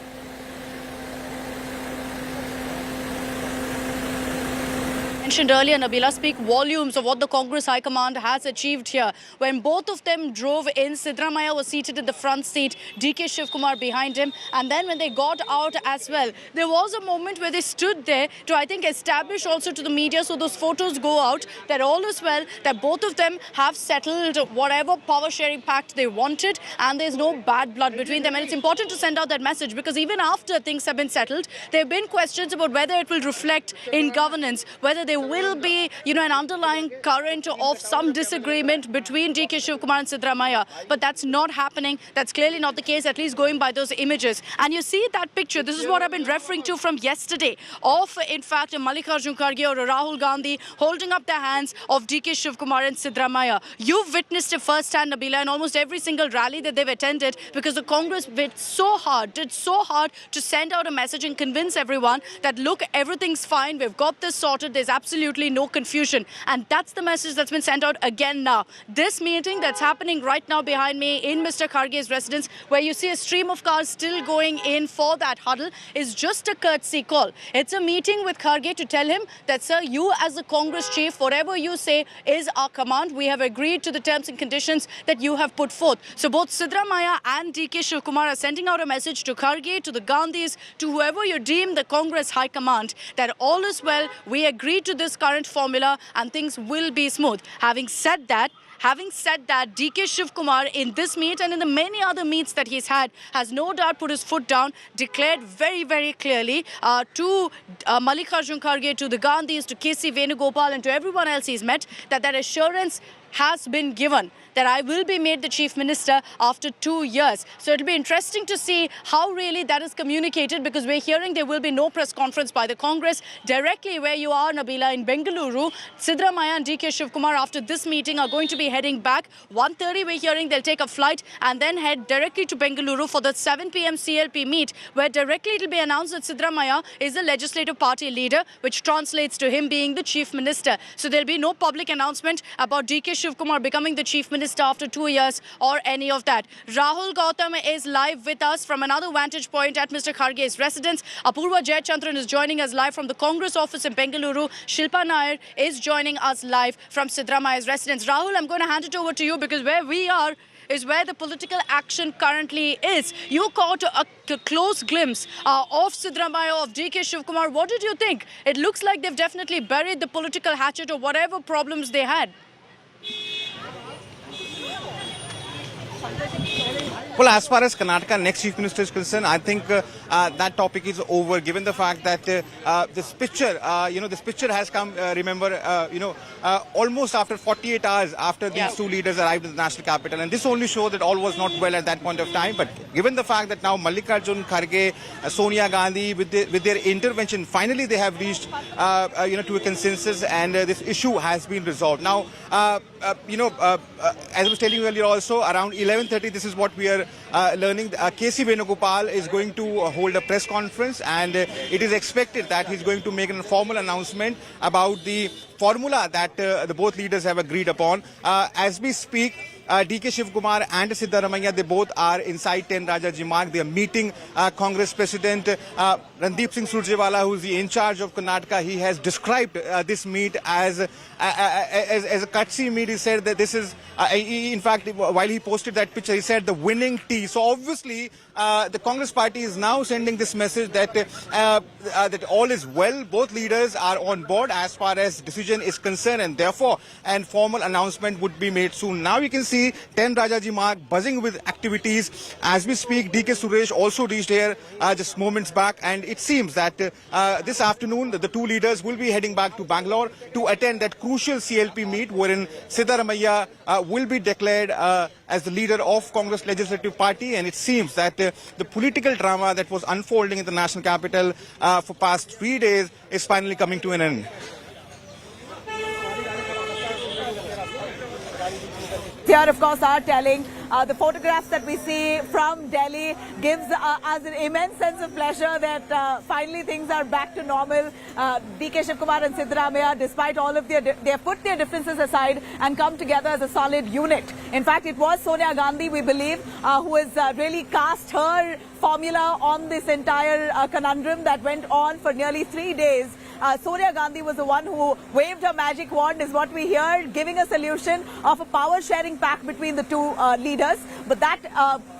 Mentioned earlier, Nabila, speak volumes of what the Congress High Command has achieved here. When both of them drove in, Siddaramaiah was seated in the front seat, DK Shivakumar behind him, and then when they got out as well, there was a moment where they stood there to, I think, establish also to the media, so those photos go out, that all is well, that both of them have settled whatever power sharing pact they wanted, and there's no bad blood between them. And it's important to send out that message because even after things have been settled, there have been questions about whether it will reflect in governance, whether there will be, an underlying current of some disagreement between DK Shivakumar and Siddaramaiah. But that's not happening. That's clearly not the case, at least going by those images. And you see that picture. This is what I've been referring to from yesterday of, in fact, Mallikarjun Kharge or Rahul Gandhi holding up the hands of DK Shivakumar and Siddaramaiah. You've witnessed it firsthand, Nabila, in almost every single rally that they've attended because the Congress did so hard to send out a message and convince everyone that, look, everything's fine. We've got this sorted. There's absolutely no confusion. And that's the message that's been sent out again now. This meeting that's happening right now behind me in Mr. Kharge's residence, where you see a stream of cars still going in for that huddle, is just a courtesy call. It's a meeting with Kharge to tell him that, sir, you as the Congress chief, whatever you say is our command. We have agreed to the terms and conditions that you have put forth. So both Siddaramaiah and DK Shivakumar are sending out a message to Kharge, to the Gandhis, to whoever you deem the Congress High Command, that all is well. We agreed to this current formula and things will be smooth. Having said that, DK Shivakumar in this meet and in the many other meets that he's had has no doubt put his foot down, declared very, very clearly to Mallikarjun Kharge, to the Gandhis, to KC Venugopal and to everyone else he's met that assurance has been given that I will be made the Chief Minister after 2 years. So it'll be interesting to see how really that is communicated because we're hearing there will be no press conference by the Congress. Directly where you are, Nabila, in Bengaluru, Siddaramaiah and DK Shivakumar after this meeting are going to be heading back. 1:30 we're hearing they'll take a flight and then head directly to Bengaluru for the 7 p.m. CLP meet where directly it'll be announced that Siddaramaiah is the Legislative Party leader, which translates to him being the Chief Minister. So there'll be no public announcement about DK Shivakumar becoming the Chief Minister after 2 years or any of that. Rahul Gautam is live with us from another vantage point at Mr. Kharge's residence. Apurva Jayachandran is joining us live from the Congress office in Bengaluru. Shilpa Nair is joining us live from Siddaramaiah's residence. Rahul, I'm going to hand it over to you because where we are is where the political action currently is. You caught a close glimpse of Siddaramaiah, of DK Shivakumar. What did you think? It looks like they've definitely buried the political hatchet or whatever problems they had. Well, as far as Karnataka next Chief Minister is concerned, I think that topic is over, given the fact that this picture, this picture has come, almost after 48 hours after these two leaders arrived in the national capital. And this only shows that all was not well at that point of time. But given the fact that now Mallikarjun Kharge, Sonia Gandhi, with their intervention, finally they have reached, to a consensus, and this issue has been resolved. Now, as I was telling you earlier also, around 11:30, this is what we are learning. KC Venugopal is going to hold a press conference, and it is expected that he's going to make a formal announcement about the formula that the both leaders have agreed upon. As we speak, DK Shivakumar and Siddaramaiah, they both are inside 10 Rajaji Marg. They are meeting Congress President Randeep Singh Surjewala, who is the in charge of Karnataka. He has described this meet as a cutscene meet. He said that this is, in fact, while he posted that picture, he said the winning tea. So obviously, the Congress party is now sending this message that that all is well. Both leaders are on board as far as decision is concerned, and therefore, an formal announcement would be made soon. Now you can see 10 Rajaji Marg buzzing with activities. As we speak, DK Suresh also reached here just moments back, and it seems that this afternoon the two leaders will be heading back to Bangalore to attend that crucial CLP meet wherein Siddaramaiah will be declared as the leader of Congress Legislative Party. And it seems that the political drama that was unfolding in the national capital for past 3 days is finally coming to an end. Here, of course, are telling the photographs that we see from Delhi gives us an immense sense of pleasure that finally things are back to normal. DK Shivakumar and Siddaramaiah, despite all of they have put their differences aside and come together as a solid unit. In fact, it was Sonia Gandhi, we believe, who has really cast her formula on this entire conundrum that went on for nearly 3 days. Sonia Gandhi was the one who waved her magic wand, is what we hear, giving a solution of a power-sharing pact between the two leaders. But that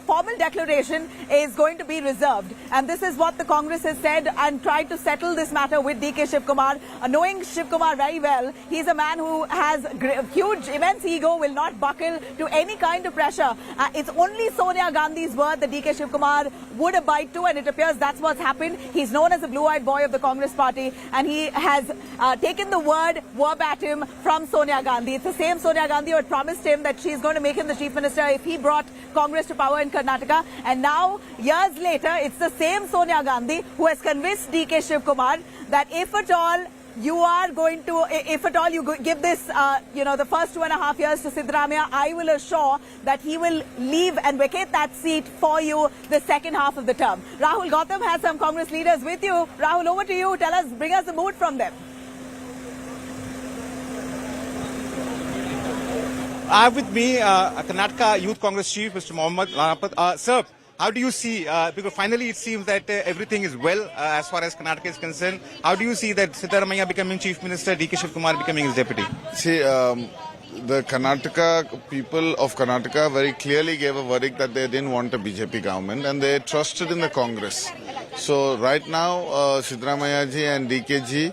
formal declaration is going to be reserved. And this is what the Congress has said and tried to settle this matter with DK Shivakumar. Knowing Shivakumar very well, he's a man who has huge, immense ego, will not buckle to any kind of pressure. It's only Sonia Gandhi's word that DK Shivakumar would abide to, and it appears that's what's happened. He's known as the blue-eyed boy of the Congress party, and he has taken the word verbatim from Sonia Gandhi. It's the same Sonia Gandhi who had promised him that she's going to make him the chief minister if he brought Congress to power in Karnataka. And now, years later, it's the same Sonia Gandhi who has convinced DK Shivakumar that if at all you are going to, if at all you give this, the first 2.5 years to Siddaramaiah, I will assure that he will leave and vacate that seat for you the second half of the term. Rahul Gautam has some Congress leaders with you. Rahul, over to you. Tell us, bring us the mood from them. I have with me Karnataka Youth Congress Chief, Mr. Mohammad Lanapat. Sir, how do you see, because finally it seems that everything is well as far as Karnataka is concerned. How do you see that Siddaramaiah becoming Chief Minister, DK Shivakumar becoming his deputy? See, the Karnataka people of Karnataka very clearly gave a verdict that they didn't want a BJP government and they trusted in the Congress. So right now, Siddaramaiah ji and DK ji,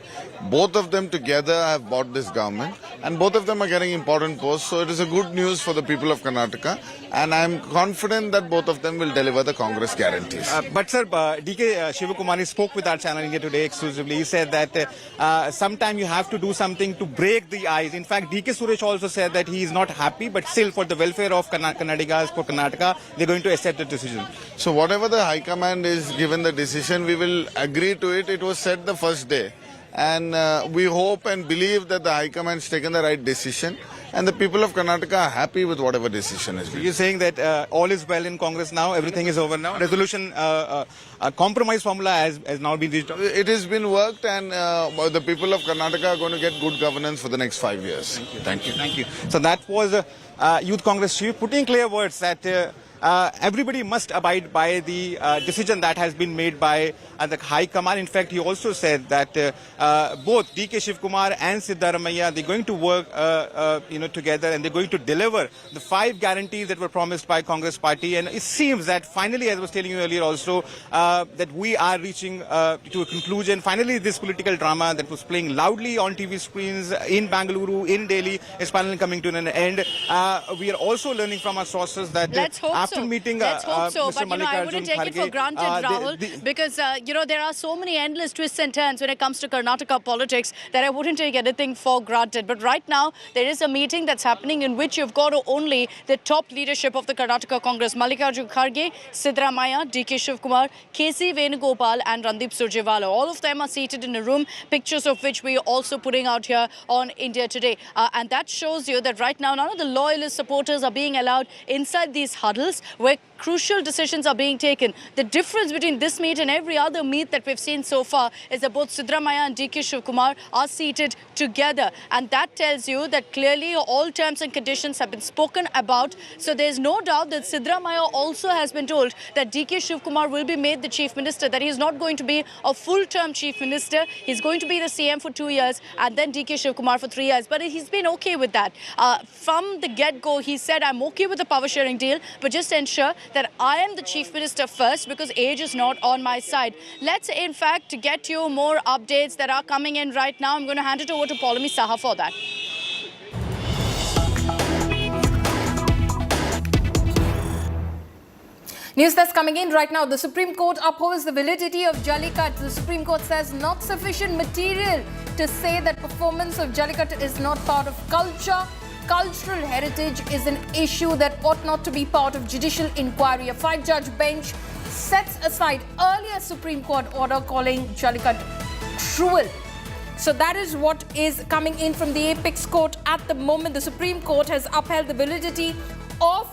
both of them together have bought this government and both of them are getting important posts. So it is a good news for the people of Karnataka, and I am confident that both of them will deliver the Congress guarantees. But sir, DK Shivakumar spoke with our channel India Today exclusively. He said that sometime you have to do something to break the ice. In fact, DK Suresh also said that he is not happy, but still for the welfare of Kannadigas, for Karnataka, they're going to accept the decision. So whatever the High Command is given the decision, we will agree to it. It was said the first day. And we hope and believe that the High Command has taken the right decision. And the people of Karnataka are happy with whatever decision is. You're saying that all is well in Congress now, everything is over now. Resolution, compromise formula has now been reached. It has been worked, and the people of Karnataka are going to get good governance for the next 5 years. Thank you. Thank you. So that was Youth Congress chief putting clear words that everybody must abide by the decision that has been made by the High Command. In fact, he also said that both DK Shivakumar and Siddaramaiah, they're going to work together, and they're going to deliver the 5 guarantees that were promised by Congress party. And it seems that finally, as I was telling you earlier also, that we are reaching to a conclusion. Finally, this political drama that was playing loudly on TV screens in Bengaluru, in Delhi, is finally coming to an end. We are also learning from our sources that after meeting Let's hope so. Mr. But I wouldn't take it for granted, Rahul, because there are so many endless twists and turns when it comes to Karnataka politics that I wouldn't take anything for granted. But right now, there is a meeting that's happening in which you've got only the top leadership of the Karnataka Congress, Mallikarjun Kharge, Siddaramaiah, DK Shivakumar, KC Venugopal and Randeep Surjewala. All of them are seated in a room, pictures of which we are also putting out here on India Today. And that shows you that right now, none of the loyalist supporters are being allowed inside these huddles where crucial decisions are being taken. The difference between this meet and every other meet that we've seen so far is that both Siddaramaiah and DK Shivakumar are seated together. And that tells you that clearly all terms and conditions have been spoken about. So there's no doubt that Siddaramaiah also has been told that DK Shivakumar will be made the Chief Minister, that he is not going to be a full-term Chief Minister. He's going to be the CM for 2 years and then DK Shivakumar for 3 years. But he's been okay with that. From the get-go, he said, I'm okay with the power-sharing deal, but just ensure that I am the Chief Minister first, because age is not on my side. Let's, in fact, get you more updates that are coming in right now. I'm going to hand it over to Paulami Saha for that. News that's coming in right now. The Supreme Court upholds the validity of Jallikattu. The Supreme Court says not sufficient material to say that performance of Jallikattu is not part of culture. Cultural heritage is an issue that ought not to be part of judicial inquiry. A 5-judge bench sets aside earlier Supreme Court order calling Jallikattu cruel. So that is what is coming in from the Apex Court at the moment. The Supreme Court has upheld the validity of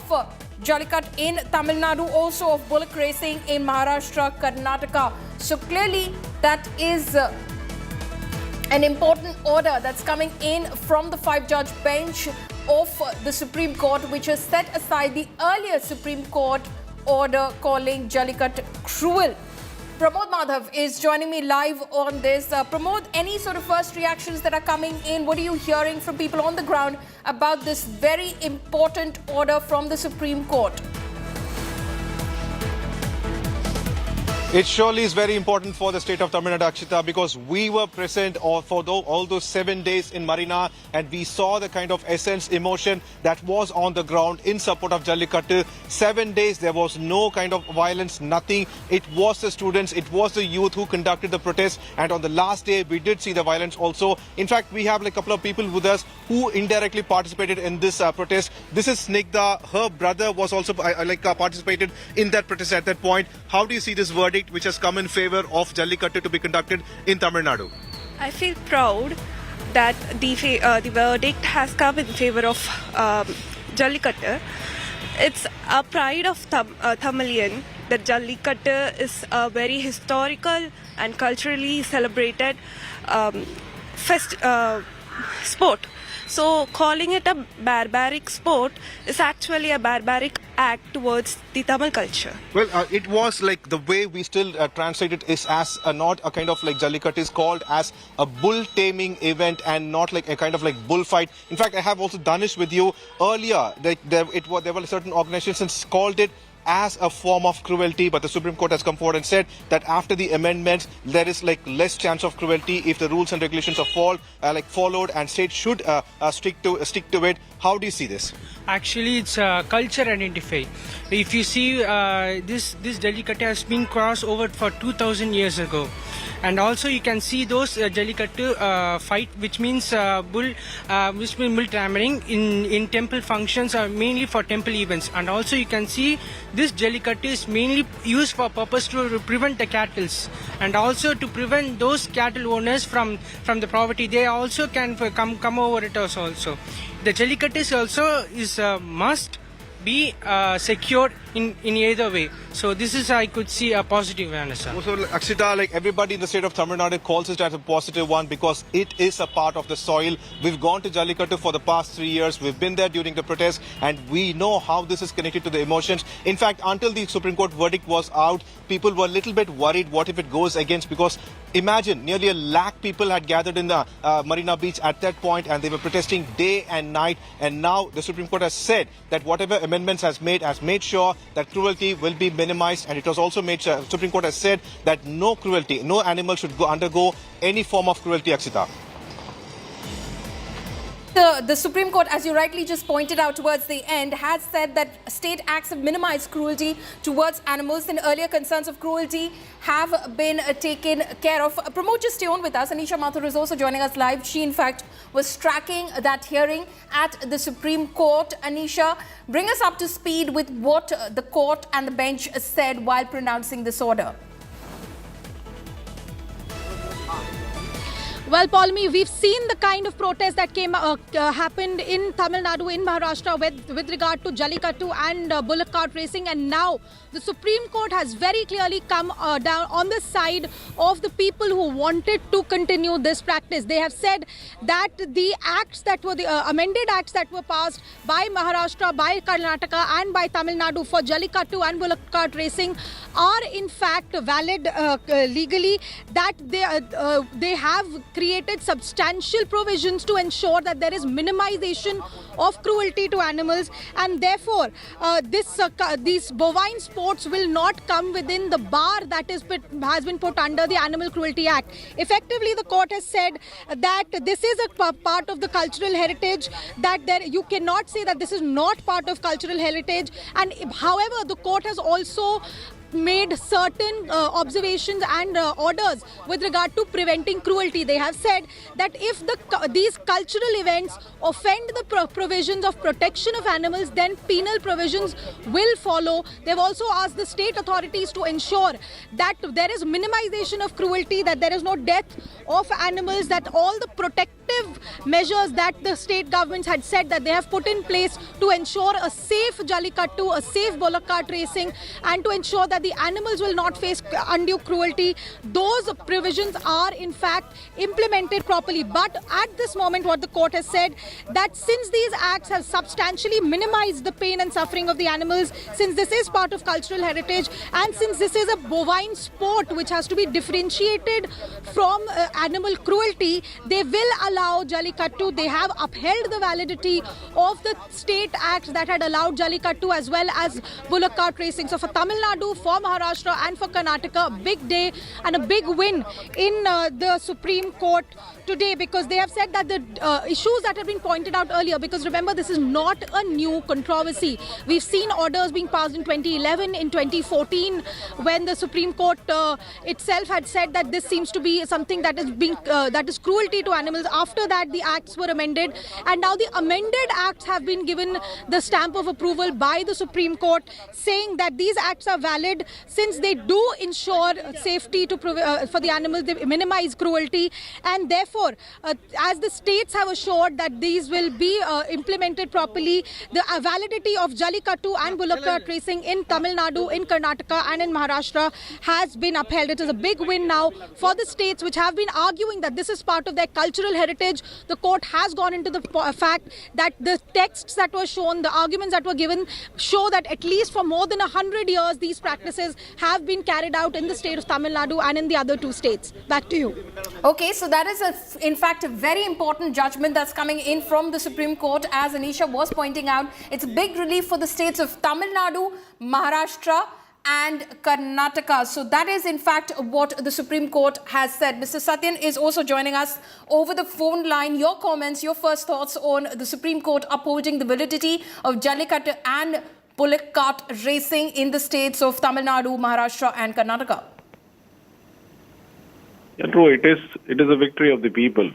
Jallikattu in Tamil Nadu, also of bullock racing in Maharashtra, Karnataka. So clearly that is an important order that's coming in from the 5-judge bench of the Supreme Court, which has set aside the earlier Supreme Court order calling Jallikattu cruel. Pramod Madhav is joining me live on this. Pramod, any sort of first reactions that are coming in? What are you hearing from people on the ground about this very important order from the Supreme Court? It surely is very important for the state of Tamil Nadu, Akshita, because we were present for all those 7 days in Marina, and we saw the kind of essence, emotion that was on the ground in support of Jallikattu. 7 days, there was no kind of violence, nothing. It was the students, it was the youth who conducted the protest, and on the last day, we did see the violence also. In fact, we have a couple of people with us who indirectly participated in this protest. This is Snigdha. Her brother was also participated in that protest at that point. How do you see this verdict which has come in favor of Jallikattu to be conducted in Tamil Nadu? I feel proud that the verdict has come in favor of Jallikattu. It's a pride of Tamilian that Jallikattu is a very historical and culturally celebrated sport. So calling it a barbaric sport is actually a barbaric act towards the Tamil culture. Well, it was like the way we still translate it is as not a kind of like Jallikattu is called as a bull taming event and not like a kind of like bullfight. In fact, I have also done this with you earlier. There were certain organizations called it as a form of cruelty, but the Supreme Court has come forward and said that after the amendments, there is like less chance of cruelty if the rules and regulations are followed, and states should stick to it. How do you see this? Actually, it's culture identify. If you see, this Jallikattu has been crossed over for 2,000 years ago. And also you can see those Jallikattu fight, which means bull tampering in temple functions, are mainly for temple events. And also you can see this Jallikattu is mainly used for purpose to prevent the cattle, and also to prevent those cattle owners from the poverty. They also can come over it also. The Jallikattu also is must be secured in either way. So this is, I could see a positive answer. Also, Akshita, like everybody in the state of Tamil Nadu calls it as a positive one because it is a part of the soil. We've gone to Jallikattu for the past 3 years. We've been there during the protest, and we know how this is connected to the emotions. In fact, until the Supreme Court verdict was out, people were a little bit worried what if it goes against, because imagine nearly 1 lakh people had gathered in the Marina Beach at that point, and they were protesting day and night. And now the Supreme Court has said that whatever amendments has made sure that cruelty will be minimized, and it was also made sure, Supreme Court has said that no cruelty, no animal should undergo any form of cruelty, Akshita. The Supreme Court, as you rightly just pointed out towards the end, has said that state acts have minimized cruelty towards animals, and earlier concerns of cruelty have been taken care of. Promote, just stay on with us. Anisha Mathur is also joining us live. She, in fact, was tracking that hearing at the Supreme Court. Anisha, bring us up to speed with what the court and the bench said while pronouncing this order. Well, Paulmi, we've seen the kind of protest that happened in Tamil Nadu, in Maharashtra with regard to Jallikattu and bullock cart racing, and now the Supreme Court has very clearly come down on the side of the people who wanted to continue this practice. They have said that the acts that were the amended acts that were passed by Maharashtra, by Karnataka and by Tamil Nadu for Jallikattu and bullock cart racing are in fact valid legally, that they have created substantial provisions to ensure that there is minimization of cruelty to animals, and therefore these bovine sports will not come within the bar that has been put under the Animal Cruelty Act. Effectively, the court has said that this is a part of the cultural heritage, that you cannot say that this is not part of cultural heritage. And however, the court has also made certain observations and orders with regard to preventing cruelty. They have said that if these cultural events offend the provisions of protection of animals, then penal provisions will follow. They've also asked the state authorities to ensure that there is minimization of cruelty, that there is no death of animals, that all the protective measures that the state governments had said that they have put in place to ensure a safe Jallikattu, a safe bullock cart racing, and to ensure that the animals will not face undue cruelty, those provisions are in fact implemented properly. But at this moment, what the court has said, that since these acts have substantially minimized the pain and suffering of the animals, since this is part of cultural heritage, and since this is a bovine sport which has to be differentiated from animal cruelty, they will allow Jallikattu. They have upheld the validity of the state acts that had allowed Jallikattu as well as bullock cart racing. So for Tamil Nadu, for Maharashtra and for Karnataka, a big day and a big win in the Supreme Court today, because they have said that the issues that have been pointed out earlier, because remember, this is not a new controversy. We've seen orders being passed in 2011, in 2014, when the Supreme Court itself had said that this seems to be something that is cruelty to animals. After that, the acts were amended, and now the amended acts have been given the stamp of approval by the Supreme Court, saying that these acts are valid since they do ensure safety for the animals, they minimize cruelty, and therefore, as the states have assured that these will be implemented properly, the validity of Jallikattu and bullock cart racing in Tamil Nadu, in Karnataka and in Maharashtra has been upheld. It is a big win now for the states which have been arguing that this is part of their cultural heritage. The court has gone into the fact that the texts that were shown, the arguments that were given, show that at least for more than 100 years these practices have been carried out in the state of Tamil Nadu and in the other two states. Back to you. Okay, so that is in fact a very important judgment that's coming in from the Supreme Court. As Anisha was pointing out, it's a big relief for the states of Tamil Nadu, Maharashtra and Karnataka. So that is in fact what the Supreme Court has said. Mr. Satyan is also joining us over the phone line. Your comments, your first thoughts on the Supreme Court upholding the validity of Jallikattu and bullock cart racing in the states of Tamil Nadu, Maharashtra and Karnataka. Yeah, true. It is a victory of the people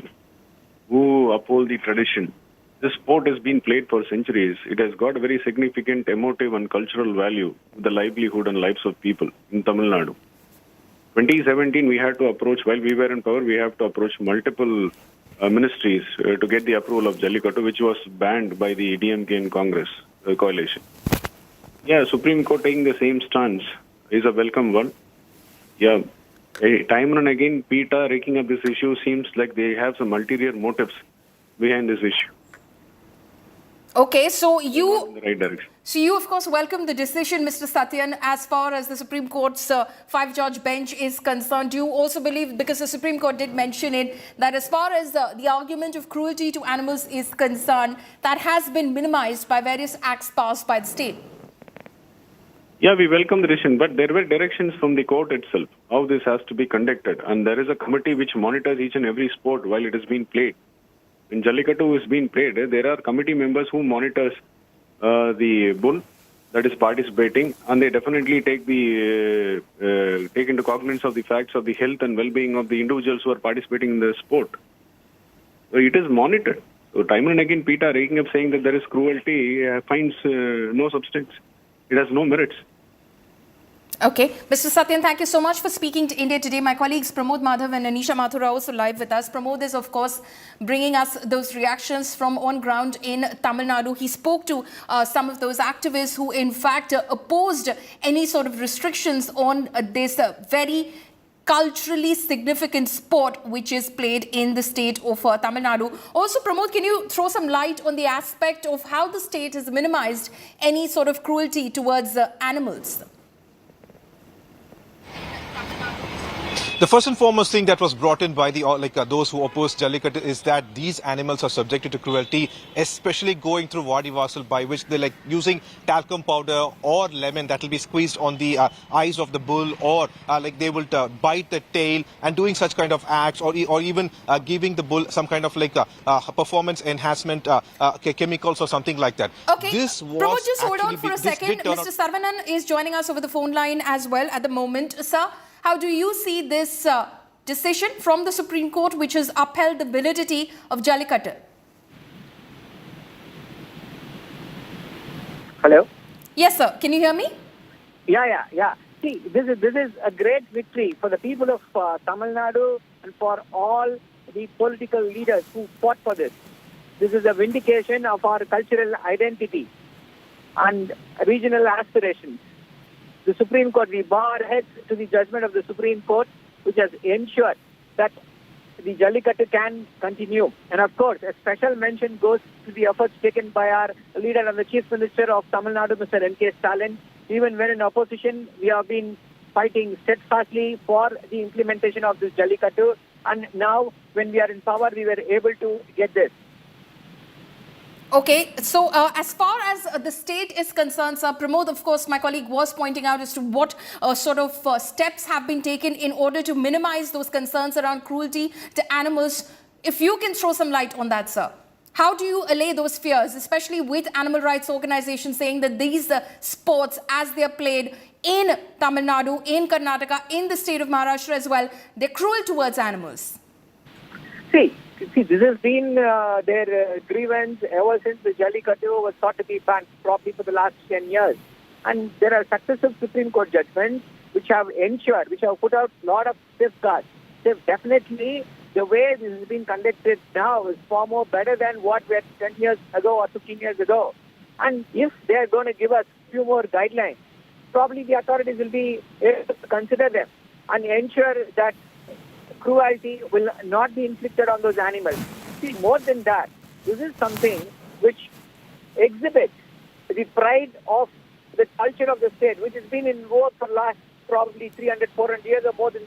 who uphold the tradition. This sport has been played for centuries. It has got a very significant emotive and cultural value to the livelihood and lives of people in Tamil Nadu. 2017, we had to approach, while we were in power, we have to approach multiple ministries to get the approval of Jallikattu, which was banned by the DMK and Congress coalition. Yeah, Supreme Court taking the same stance is a welcome one. Yeah, time and again, PETA raking up this issue seems like they have some ulterior motives behind this issue. Okay, so In the right direction. you of course welcome the decision, Mr. Satyan, as far as the Supreme Court's 5-judge bench is concerned. Do you also believe, because the Supreme Court did mention it, that as far as the argument of cruelty to animals is concerned, that has been minimized by various acts passed by the state? Yeah, we welcome the decision, but there were directions from the court itself, how this has to be conducted. And there is a committee which monitors each and every sport while it is being played. When Jallikattu is being played, there are committee members who monitors the bull that is participating, and they definitely take into cognizance of the facts of the health and well-being of the individuals who are participating in the sport. So it is monitored. So time and again, PETA raking up saying that there is cruelty finds no substance. It has no merits. Okay. Mr. Satyan, thank you so much for speaking to India Today. My colleagues Pramod Madhav and Anisha Mathur are also live with us. Pramod is, of course, bringing us those reactions from on ground in Tamil Nadu. He spoke to some of those activists who, in fact, opposed any sort of restrictions on this very culturally significant sport which is played in the state of Tamil Nadu. Also, Pramod, can you throw some light on the aspect of how the state has minimized any sort of cruelty towards animals? The first and foremost thing that was brought in by the those who oppose Jallikattu is that these animals are subjected to cruelty, especially going through Vadi Vasal, by which they're using talcum powder or lemon that will be squeezed on the eyes of the bull, or they will bite the tail and doing such kind of acts, or even giving the bull some kind of performance enhancement chemicals or something like that. Okay, this was Pramod, just hold on for a second. Mr. Saravanan is joining us over the phone line as well at the moment. Sir, how do you see this decision from the Supreme Court which has upheld the validity of Jallikattu? Hello? Yes, sir. Can you hear me? Yeah. See, this is a great victory for the people of Tamil Nadu and for all the political leaders who fought for this. This is a vindication of our cultural identity and regional aspirations. The Supreme Court, we bow our heads to the judgment of the Supreme Court, which has ensured that the Jallikattu can continue. And of course, a special mention goes to the efforts taken by our leader and the Chief Minister of Tamil Nadu, Mr. NK Stalin. Even when in opposition, we have been fighting steadfastly for the implementation of this Jallikattu. And now, when we are in power, we were able to get this. Okay, so as far as the state is concerned, Sir Pramod, of course, my colleague was pointing out as to what sort of steps have been taken in order to minimize those concerns around cruelty to animals. If you can throw some light on that, sir. How do you allay those fears, especially with animal rights organizations saying that these sports, as they are played in Tamil Nadu, in Karnataka, in the state of Maharashtra as well, they're cruel towards animals? See, this has been their grievance ever since the Jallikattu was thought to be banned, probably for the last 10 years. And there are successive Supreme Court judgments which have ensured, which have put out a lot of safeguards. They've definitely, the way this is being conducted now is far more better than what we had 10 years ago or 15 years ago. And if they are going to give us a few more guidelines, probably the authorities will be able to consider them and ensure that cruelty will not be inflicted on those animals. See, more than that, this is something which exhibits the pride of the culture of the state, which has been in vogue for the last probably 300, 400 years or more than